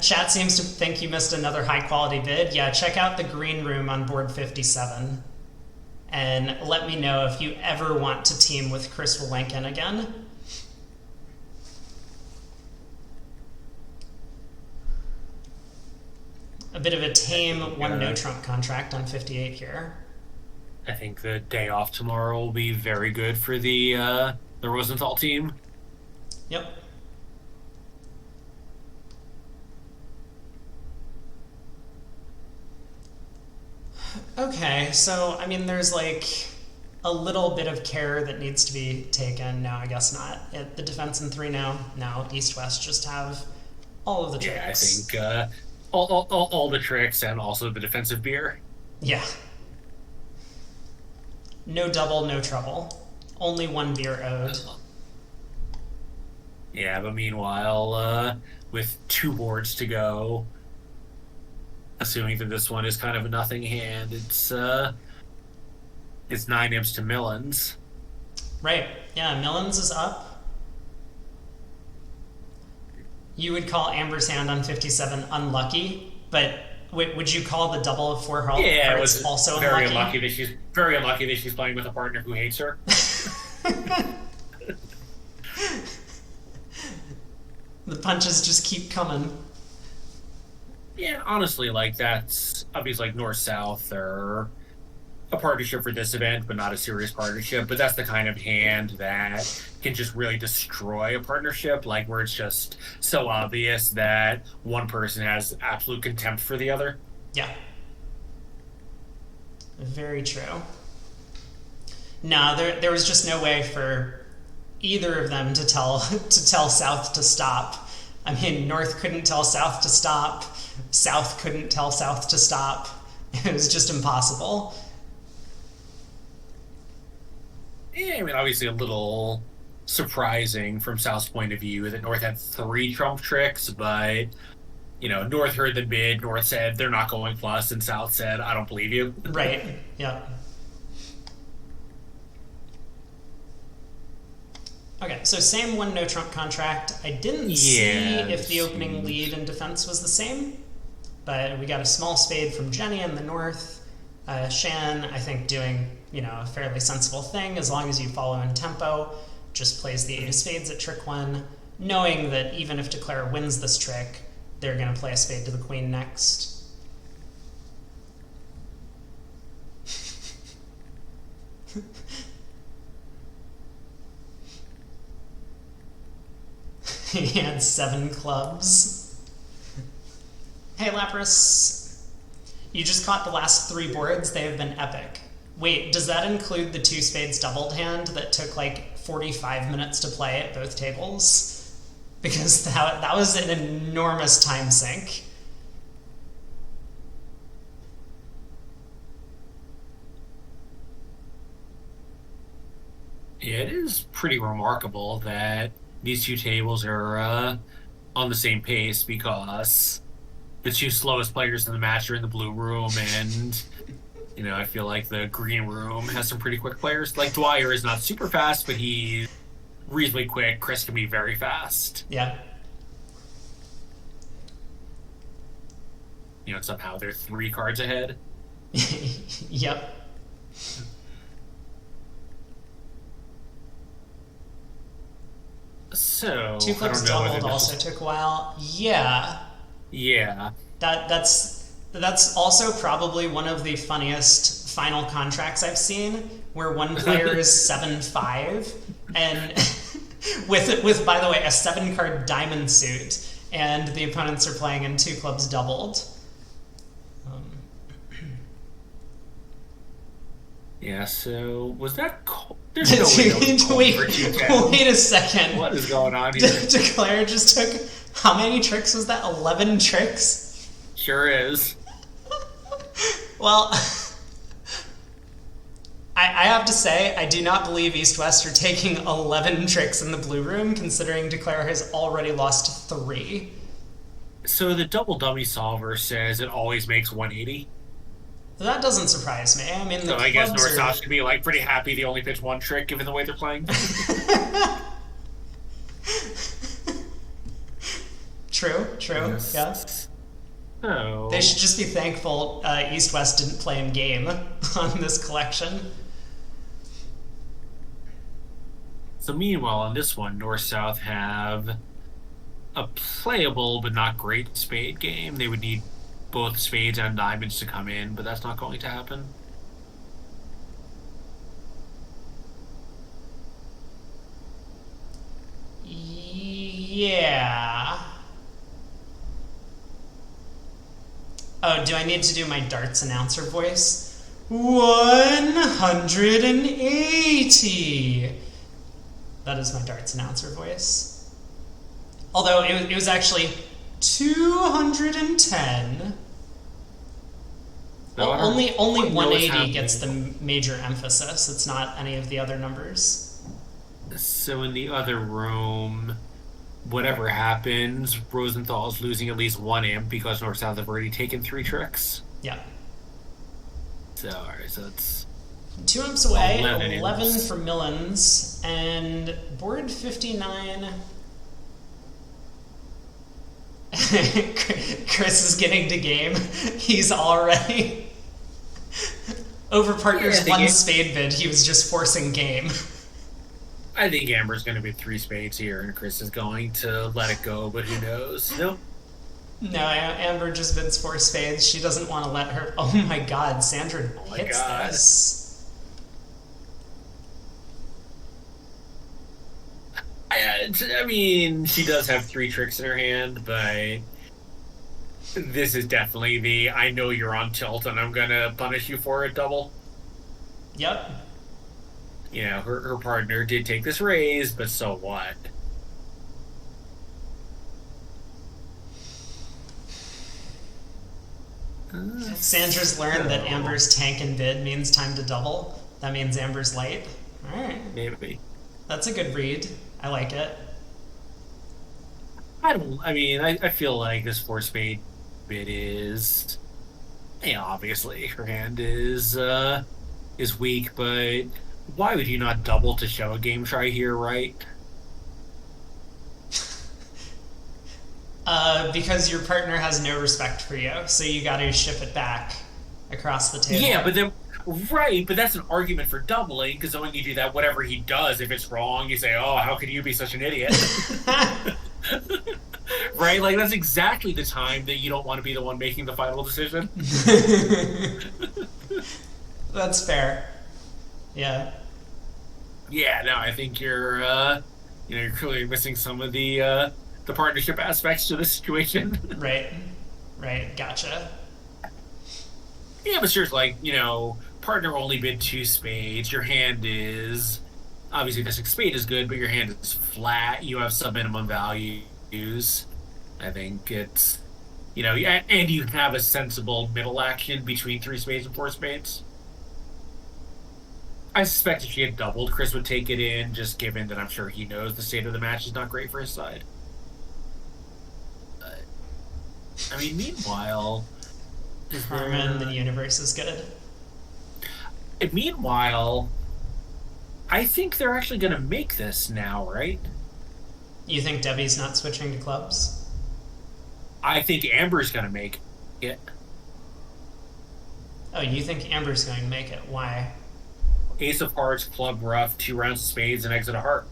S1: Chat seems to think you missed another high quality bid. Yeah, check out the green room on board 57. And let me know if you ever want to team with Chris Willenken again. A bit of a tame one no trump contract on 58 here.
S2: I think the day off tomorrow will be very good for the Rosenthal team.
S1: Yep. Okay, so I mean, there's like a little bit of care that needs to be taken. No, I guess not. The defense in 3 now. Now East West just have all of the tricks.
S2: Yeah, I think all the tricks and also the defensive beer.
S1: Yeah. No double, no trouble. Only 1 beer owed.
S2: Yeah, but meanwhile, with 2 boards to go, assuming that this one is kind of a nothing hand, it's 9 imps to Millens.
S1: Right. Yeah, Millens is up. You would call Amber's hand on 57 unlucky, but would you call the double of 4
S2: Yeah, it
S1: hearts
S2: was
S1: also
S2: very
S1: unlucky?
S2: unlucky that she's playing with a partner who hates her.
S1: The punches just keep coming.
S2: Yeah, honestly, like that's obviously like North South or a partnership for this event, but not a serious partnership. But that's the kind of hand that can just really destroy a partnership, like where it's just so obvious that one person has absolute contempt for the other.
S1: Yeah. Very true. No, there was just no way for either of them to tell South to stop. I mean, North couldn't tell South to stop. South couldn't tell South to stop. It was just impossible.
S2: Yeah, I mean, obviously a little surprising from South's point of view that North had 3 trump tricks, but North heard the bid. North said they're not going plus, and South said, "I don't believe you."
S1: Right. Yeah. Okay, so same 1 no trump contract. I didn't see if the opening lead and defense was the same, but we got a small spade from Jenny in the north. Shan, I think, doing a fairly sensible thing as long as you follow in tempo. Just plays the 8 of spades at trick 1, knowing that even if Declare wins this trick, they're going to play a spade to the queen next. He had 7 clubs. Hey, Lapras. You just caught the last 3 boards. They have been epic. Wait, does that include the 2 spades doubled hand that took like 45 minutes to play at both tables? Because that was an enormous time sink.
S2: Yeah, it is pretty remarkable that these two tables are on the same pace because the two slowest players in the match are in the blue room, and I feel like the green room has some pretty quick players. Like Dwyer is not super fast, but he's reasonably quick. Chris can be very fast.
S1: Yeah.
S2: Somehow they're 3 cards ahead.
S1: Yep.
S2: So
S1: 2
S2: I
S1: clubs
S2: don't know whether
S1: doubled
S2: this
S1: also took a while. Yeah.
S2: Yeah.
S1: That's also probably one of the funniest final contracts I've seen, where one player is 7-5 and with by the way a 7-card diamond suit, and the opponents are playing in 2 clubs doubled.
S2: Yeah, so was that cold? There's no way that was cold
S1: wait,
S2: for 210.
S1: wait a second.
S2: What is going on here?
S1: Declare just took, how many tricks was that? 11 tricks?
S2: Sure is.
S1: Well, I have to say, I do not believe East-West are taking 11 tricks in the blue room, considering Declare has already lost 3.
S2: So the double dummy solver says it always makes 180.
S1: That doesn't surprise me. I mean,
S2: So I guess North-South should be like pretty happy they only pitched 1 trick given the way they're playing.
S1: True,
S2: Yes.
S1: yes.
S2: Oh.
S1: They should just be thankful East-West didn't play in game on this collection.
S2: So meanwhile, on this one, North-South have a playable but not great spade game. They would need both spades and diamonds to come in, but that's not going to happen.
S1: Yeah. Oh, do I need to do my darts announcer voice? 180. That is my darts announcer voice. Although it was actually 210.
S2: So
S1: only
S2: I don't know what's
S1: 180 gets the
S2: happening.
S1: major emphasis. It's not any of the other numbers.
S2: So in the other room, whatever happens, Rosenthal is losing at least 1 imp because North-South have already taken 3 tricks.
S1: Yeah.
S2: So, alright, so it's
S1: 2 imps away,
S2: 11
S1: 11
S2: imps.
S1: for Millens, and board 59. Chris is getting to game. He's already over partner's
S2: Yeah,
S1: 1 spade bid. He was just forcing game.
S2: I think Amber's going to be 3 spades here, and Chris is going to let it go, but who knows? Nope.
S1: No, Amber just bids 4 spades. She doesn't want to let her. Oh my God, Sandra
S2: my
S1: hits
S2: God.
S1: this.
S2: I mean, she does have 3 tricks in her hand, but this is definitely the I know you're on tilt and I'm going to punish you for it double.
S1: Yep.
S2: Her partner did take this raise, but so what?
S1: Sandra's learned that Amber's tank and bid means time to double. That means Amber's light. All right.
S2: Maybe.
S1: That's a good read. I like it.
S2: I feel like this 4 spade bit is, obviously her hand is weak, but why would you not double to show a game try here, right?
S1: Because your partner has no respect for you, so you got to ship it back across the table.
S2: Yeah, but then, right, but that's an argument for doubling, because when you do that, whatever he does, if it's wrong, you say, oh, how could you be such an idiot? Right? Like, that's exactly the time that you don't want to be the one making the final decision.
S1: That's fair. Yeah.
S2: Yeah, no, I think you're clearly missing some of the the partnership aspects to the situation.
S1: Right. Right. Gotcha.
S2: Yeah, but sure, it's like, partner only bid two spades. Your hand is obviously the six spade is good, but your hand is flat. You have sub minimum values. I think it's, yeah, and you have a sensible middle action between three spades and four spades. I suspect if she had doubled, Chris would take it in, just given that I'm sure he knows the state of the match is not great for his side. But, I mean, meanwhile, is
S1: Herman, the
S2: there.
S1: universe is good.
S2: And meanwhile, I think they're actually going to make this now, right?
S1: You think Debbie's not switching to clubs?
S2: I think Amber's going to make it.
S1: Oh, you think Amber's going to make it? Why?
S2: Ace of Hearts, Club Rough, two rounds of spades, and exit a heart.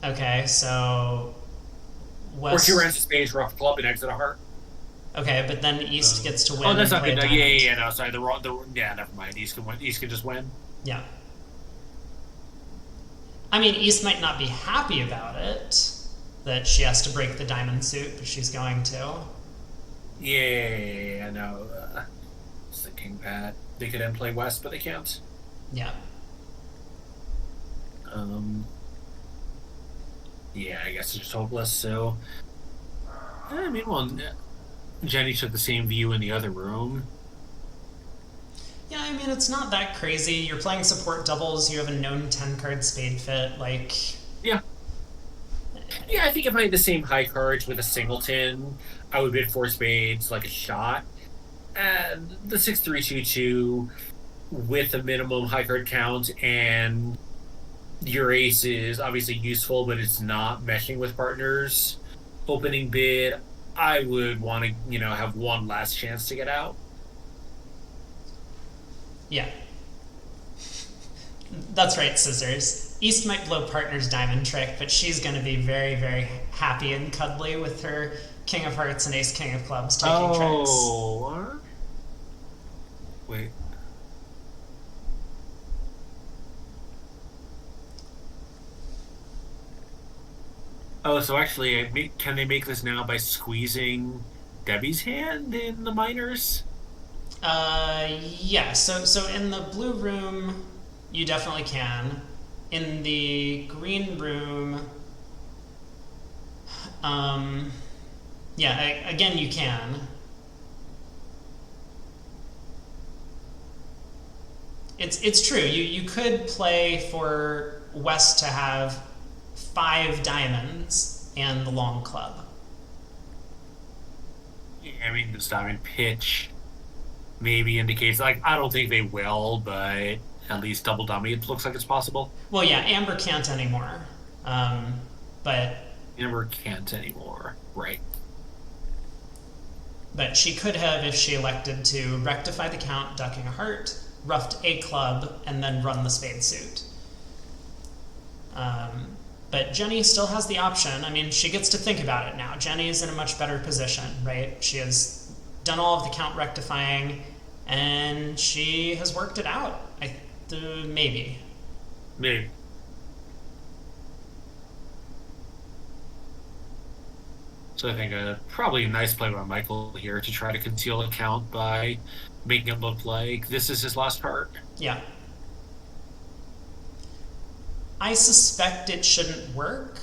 S1: Okay, so
S2: Or two
S1: West.
S2: rounds of spades, rough club, and exit a heart.
S1: Okay, but then East gets to
S2: Oh,
S1: win
S2: that's
S1: and
S2: not
S1: play
S2: good.
S1: a
S2: No, yeah,
S1: diamond.
S2: yeah, yeah, no, sorry. Yeah, never mind. East can win. East can just win.
S1: Yeah. I mean, East might not be happy about it, that she has to break the diamond suit, but she's going to.
S2: Yeah, no. I was thinking that they could then play West, but they can't.
S1: Yeah.
S2: Um, yeah, I guess it's just hopeless. So, I mean, well, Jenny took the same view in the other room.
S1: Yeah, I mean, it's not that crazy. You're playing support doubles, you have a known 10 card spade fit. Like,
S2: Yeah, yeah. I think if I had the same high cards with a singleton, I would bid four spades like a shot. And the 6-3-2-2 with a minimum high card count and your ace is obviously useful, but it's not meshing with partners. Opening bid, I would want to, have one last chance to get out.
S1: yeah. That's right, Scissors. East might blow partner's diamond trick, but she's going to be very, very happy and cuddly with her King of Hearts and Ace King of Clubs taking tricks.
S2: Oh, wait. Oh, so actually, can they make this now by squeezing Debbie's hand in the minors?
S1: Yeah. So in the blue room, you definitely can. In the green room, um, yeah. Again, you can. It's true. You could play for West to have 5 diamonds and the long club.
S2: Yeah, I mean, this diamond pitch maybe indicates, like, I don't think they will, but at least double dummy, it looks like it's possible.
S1: Well, yeah, Amber can't anymore. But
S2: Amber can't anymore. Right.
S1: but she could have if she elected to rectify the count, ducking a heart, roughed a club, and then run the spade suit. But Jenny still has the option. I mean, she gets to think about it now. Jenny is in a much better position, right? She has done all of the count rectifying, and she has worked it out. Maybe.
S2: Maybe. So I think probably a nice play by Michael here to try to conceal a count by making it look like this is his last card.
S1: Yeah. I suspect it shouldn't work.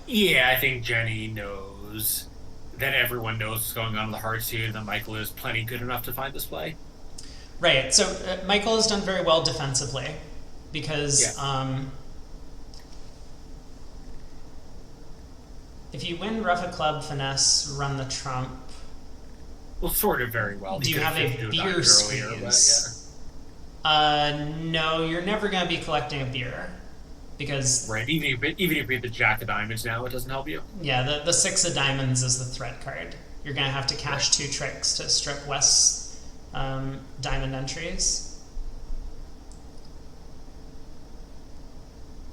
S2: Yeah, I think Jenny knows that everyone knows what's going on in the hearts here, that Michael is plenty good enough to find this play.
S1: Right. So Michael has done very well defensively
S2: Yeah.
S1: because if you win rough a club, finesse, run the trump,
S2: Well, sort of very well.
S1: do
S2: He
S1: you
S2: could
S1: have a
S2: shifted to
S1: beer
S2: diamond earlier, but
S1: squeeze? No, you're never going to be collecting a beer because,
S2: yeah. Right. Even if you hit the Jack of Diamonds now, it doesn't help you.
S1: yeah, the 6 of diamonds is the threat card. You're going to have to
S2: Right.
S1: cash 2 tricks to strip West's diamond entries.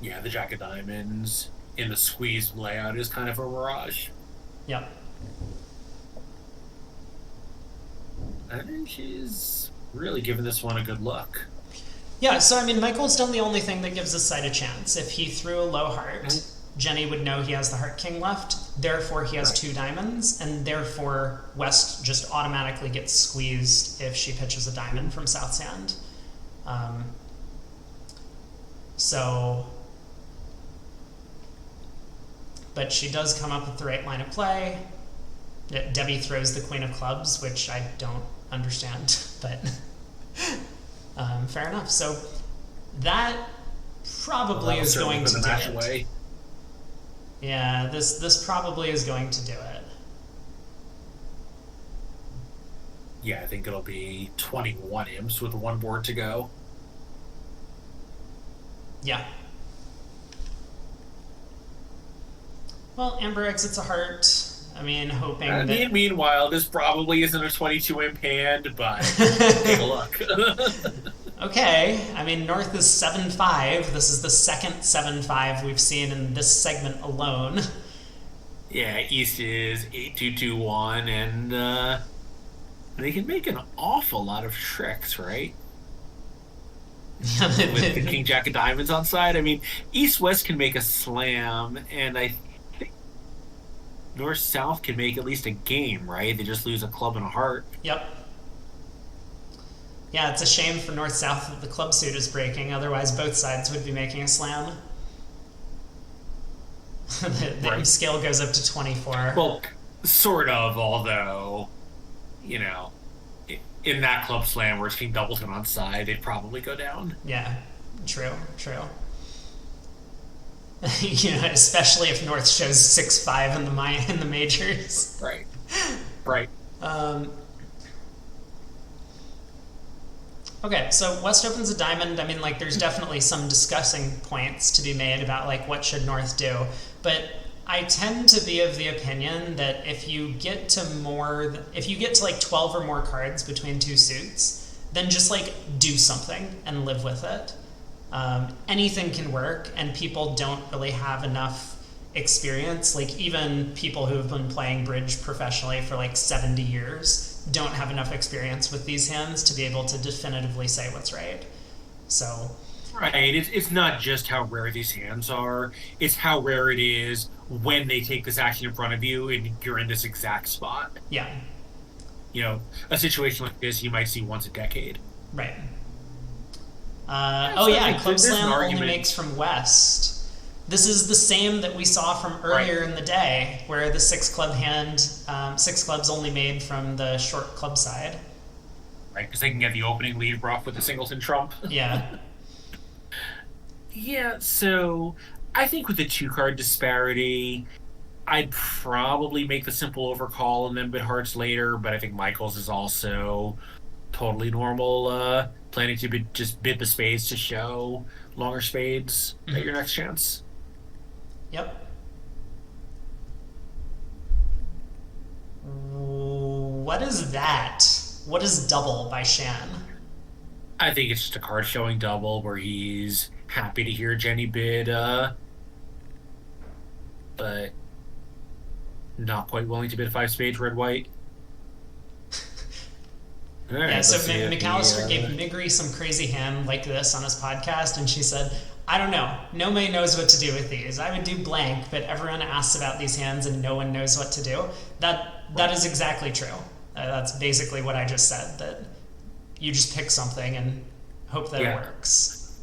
S2: Yeah, the Jack of Diamonds in the squeeze layout is kind of a mirage.
S1: Yep.
S2: I think she's really giving this one a good look.
S1: Yeah, so I mean, Michael's done the only thing that gives his side a chance. If he threw a low heart, Jenny would know he has the heart king left, therefore he has
S2: Right.
S1: two diamonds, and therefore West just automatically gets squeezed if she pitches a diamond from South's hand. Um, so, but she does come up with the right line of play. Debbie throws the queen of clubs, which I don't understand, but fair enough. So that probably is going to
S2: the
S1: do
S2: match
S1: it.
S2: away.
S1: Yeah, this probably is going to do it.
S2: Yeah, I think it'll be 21 imps with one board to go.
S1: Yeah. Well, Amber exits a heart. I mean, hoping that.
S2: Meanwhile, this probably isn't a 22 imp hand, but take a look.
S1: Okay, I mean, North is 7-5. This is the second 7-5 we've seen in this segment alone.
S2: Yeah, East is 8-2-2-1, and they can make an awful lot of tricks, right? With the King Jack of Diamonds on side. I mean, East West can make a slam, and I think North South can make at least a game, right? They just lose a club and a heart.
S1: Yep. Yeah, it's a shame for North South that the club suit is breaking, otherwise both sides would be making a slam. The
S2: Right.
S1: scale goes up to 24.
S2: Well, sort of, although, in that club slam where it's King Doubleton on side, they'd probably go down.
S1: Yeah, true. Especially if North shows 6-5 in the majors.
S2: Right. Right.
S1: Okay, so West opens a diamond. I mean, like, there's definitely some discussing points to be made about, like, what should North do. But I tend to be of the opinion that if you get to like 12 or more cards between two suits, then just, like, do something and live with it. Anything can work, and people don't really have enough experience. Like, even people who have been playing bridge professionally for, like, 70 years don't have enough experience with these hands to be able to definitively say what's right. So,
S2: Right. It's not just how rare these hands are, it's how rare it is when they take this action in front of you and you're in this exact spot.
S1: yeah,
S2: A situation like this you might see once a decade.
S1: right.
S2: So I
S1: Yeah,
S2: think
S1: Club
S2: there's an
S1: Slam only
S2: argument.
S1: makes from West. This is the same that we saw from earlier
S2: Right.
S1: in the day, where the six clubs only made from the short club side.
S2: Right, because they can get the opening lead rough with the singleton trump.
S1: Yeah.
S2: Yeah, so I think with the two card disparity, I'd probably make the simple overcall and then bid hearts later, but I think Michael's is also totally normal. Planning to just bid the spades to show longer spades at your next chance.
S1: Yep. What is that? What is double by Shan?
S2: I think it's just a card showing double where he's happy to hear Jenny bid, but not quite willing to bid five spades red white. All right,
S1: Yeah, so
S2: let's see if
S1: McAllister gave Migri some crazy hand like this on his podcast, and she said, I don't know. Nobody knows what to do with these. I would do blank, but everyone asks about these hands and no one knows what to do. That is exactly true. That's basically what I just said, that you just pick something and hope that it works.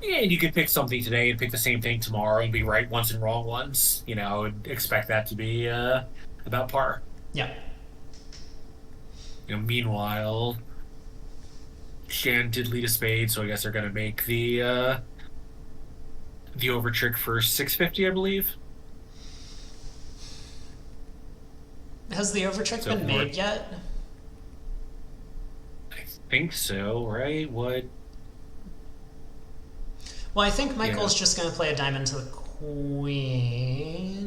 S2: Yeah, and you could pick something today and pick the same thing tomorrow and be right once and wrong once. And expect that to be about par.
S1: Yeah.
S2: Meanwhile, Shan did lead a spade, so I guess they're going to make the over trick for 650, I believe.
S1: Has the overtrick been made yet?
S2: I think so, right? What?
S1: Well, I think Michael's just going to play a diamond to the queen.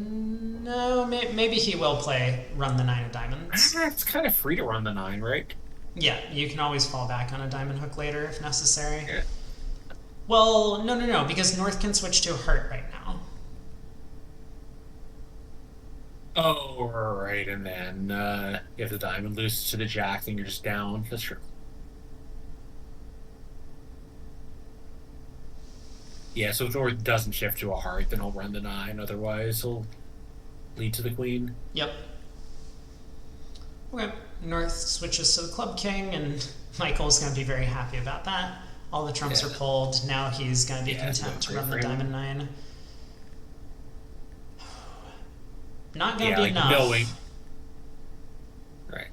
S1: No, maybe he will run the 9 of diamonds.
S2: It's kind of free to run the 9, right?
S1: Yeah, you can always fall back on a diamond hook later if necessary.
S2: Yeah.
S1: Well, no, because North can switch to a heart right now.
S2: Oh, right, and then if the diamond loses to the jack, then you're just down. That's true. Yeah, so if North doesn't shift to a heart, then he'll run the nine. Otherwise, he'll lead to the queen.
S1: Yep. Okay. North switches to the club king, and Michael's going to be very happy about that. All the trumps
S2: Yeah.
S1: are pulled. Now he's going to be
S2: Yeah, it's
S1: content to
S2: great
S1: run
S2: for
S1: the
S2: him.
S1: diamond nine. Not going to
S2: Yeah,
S1: be
S2: like
S1: enough.
S2: knowing. Right.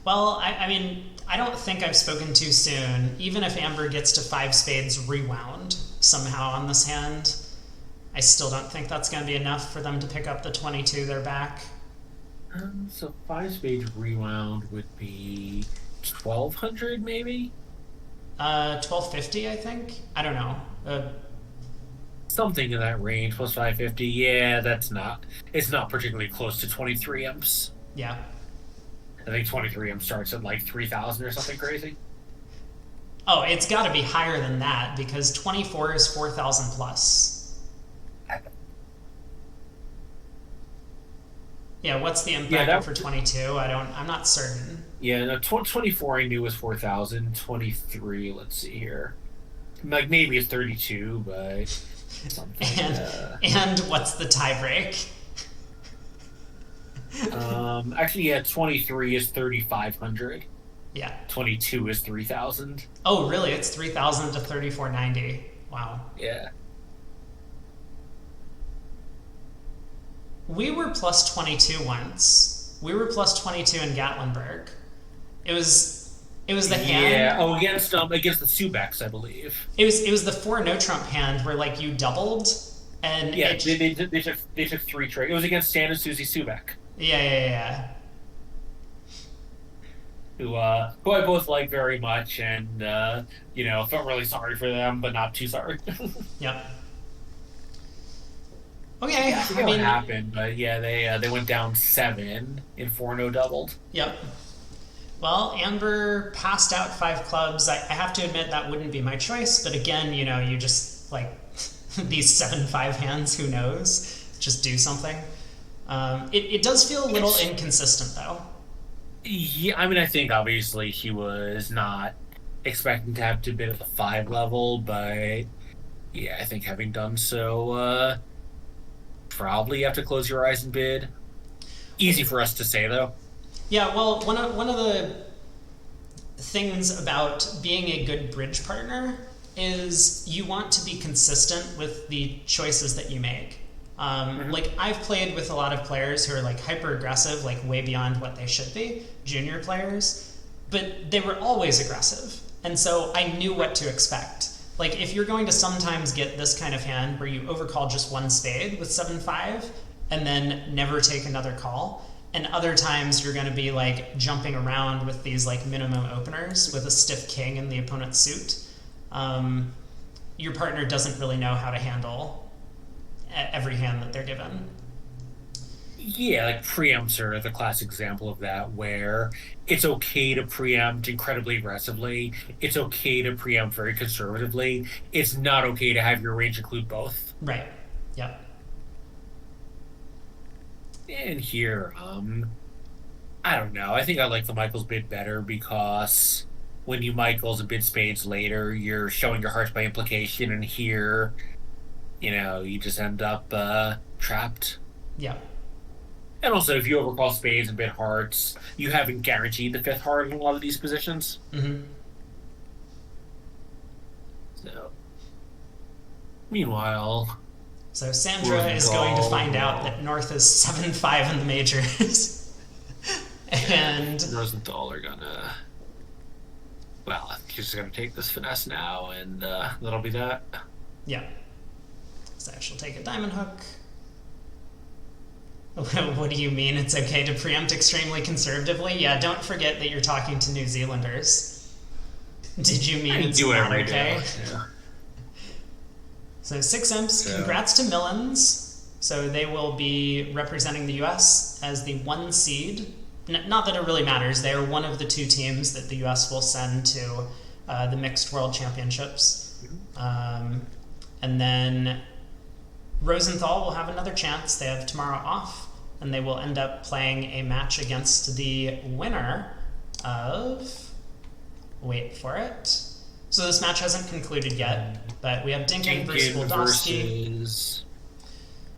S1: Well, I mean, I don't think I've spoken too soon. Even if Amber gets to five spades rewound somehow on this hand, I still don't think that's going to be enough for them to pick up the 22 they're back.
S2: So five spades rewound would be 1,200, maybe
S1: 1250, I think. I don't know.
S2: something in that range. Plus 550. Yeah, that's not. It's not particularly close to 23 imps.
S1: Yeah.
S2: I think 23 imp starts at like 3,000 or something crazy.
S1: Oh, it's got to be higher than that because 24 is 4,000 plus. Yeah, what's the imp
S2: Yeah,
S1: bracket
S2: that.
S1: for 22? I'm not certain.
S2: Yeah, no, 24 I knew was 4,000. 23, let's see here. Like maybe it's 32, but something.
S1: And and what's the tiebreak?
S2: Actually, yeah, 23 is 3,500.
S1: Yeah.
S2: 22 is 3,000.
S1: Oh, really? It's 3,000 to 3,490. Wow.
S2: Yeah.
S1: We were plus 22 once. We were plus 22 in Gatlinburg. It was the hand.
S2: Yeah. Oh, against the Subeks, I believe.
S1: It was the four no trump hand where like you doubled and
S2: Yeah,
S1: it.
S2: they took three trade. It was against Stan and Susie Subek,
S1: Yeah.
S2: who I both like very much, and felt really sorry for them, but not too sorry.
S1: Yep. Okay.
S2: I
S1: I
S2: forget what
S1: mean,
S2: happened, but yeah, they went down seven in four no doubled.
S1: yep. Well, Amber passed out five clubs. I have to admit that wouldn't be my choice, but again, you just like these 7-5 hands. Who knows? Just do something. It does feel a little inconsistent though.
S2: Yeah, I mean, I think obviously he was not expecting to have to bid at the five level, but yeah, I think having done so, probably have to close your eyes and bid. Easy for us to say though.
S1: Yeah. Well, one of the things about being a good bridge partner is you want to be consistent with the choices that you make. Like I've played with a lot of players who are like hyper aggressive, like way beyond what they should be, junior players, but they were always aggressive. And so I knew what to expect. Like if you're going to sometimes get this kind of hand where you overcall just one spade with 7-5 and then never take another call, and other times you're going to be like jumping around with these like minimum openers with a stiff king in the opponent's suit, your partner doesn't really know how to handle every hand that they're given.
S2: Yeah, like preempts are the classic example of that, where it's okay to preempt incredibly aggressively. It's okay to preempt very conservatively. It's not okay to have your range include both.
S1: Right. Yep.
S2: And here, I don't know. I think I like the Michaels bid better because when you Michaels and bid spades later, you're showing your hearts by implication, and here, you just end up trapped.
S1: Yep.
S2: And also, if you overcall spades and bid hearts, you haven't guaranteed the fifth heart in a lot of these positions.
S1: Mm-hmm.
S2: So, meanwhile,
S1: So Sandra is going to find out
S2: Rosenthal
S1: that North is 7-5 in the majors. And
S2: Rosenthal are gonna. Well, I think he's just gonna take this finesse now, and that'll be that.
S1: yeah. So she'll take a diamond hook. What do you mean it's okay to preempt extremely conservatively? Yeah, don't forget that you're talking to New Zealanders. Did you mean it's not okay?
S2: Yeah.
S1: So 6 imps,
S2: Yeah.
S1: congrats to Millens. So they will be representing the US as the 1 seed. Not that it really matters. They are one of the 2 teams that the US will send to the Mixed World Championships. And then Rosenthal will have another chance. They have tomorrow off, and they will end up playing a match against the winner of. Wait for it. So this match hasn't concluded yet, but we have Dinkin versus
S2: Dinkin
S1: Wildowski.
S2: versus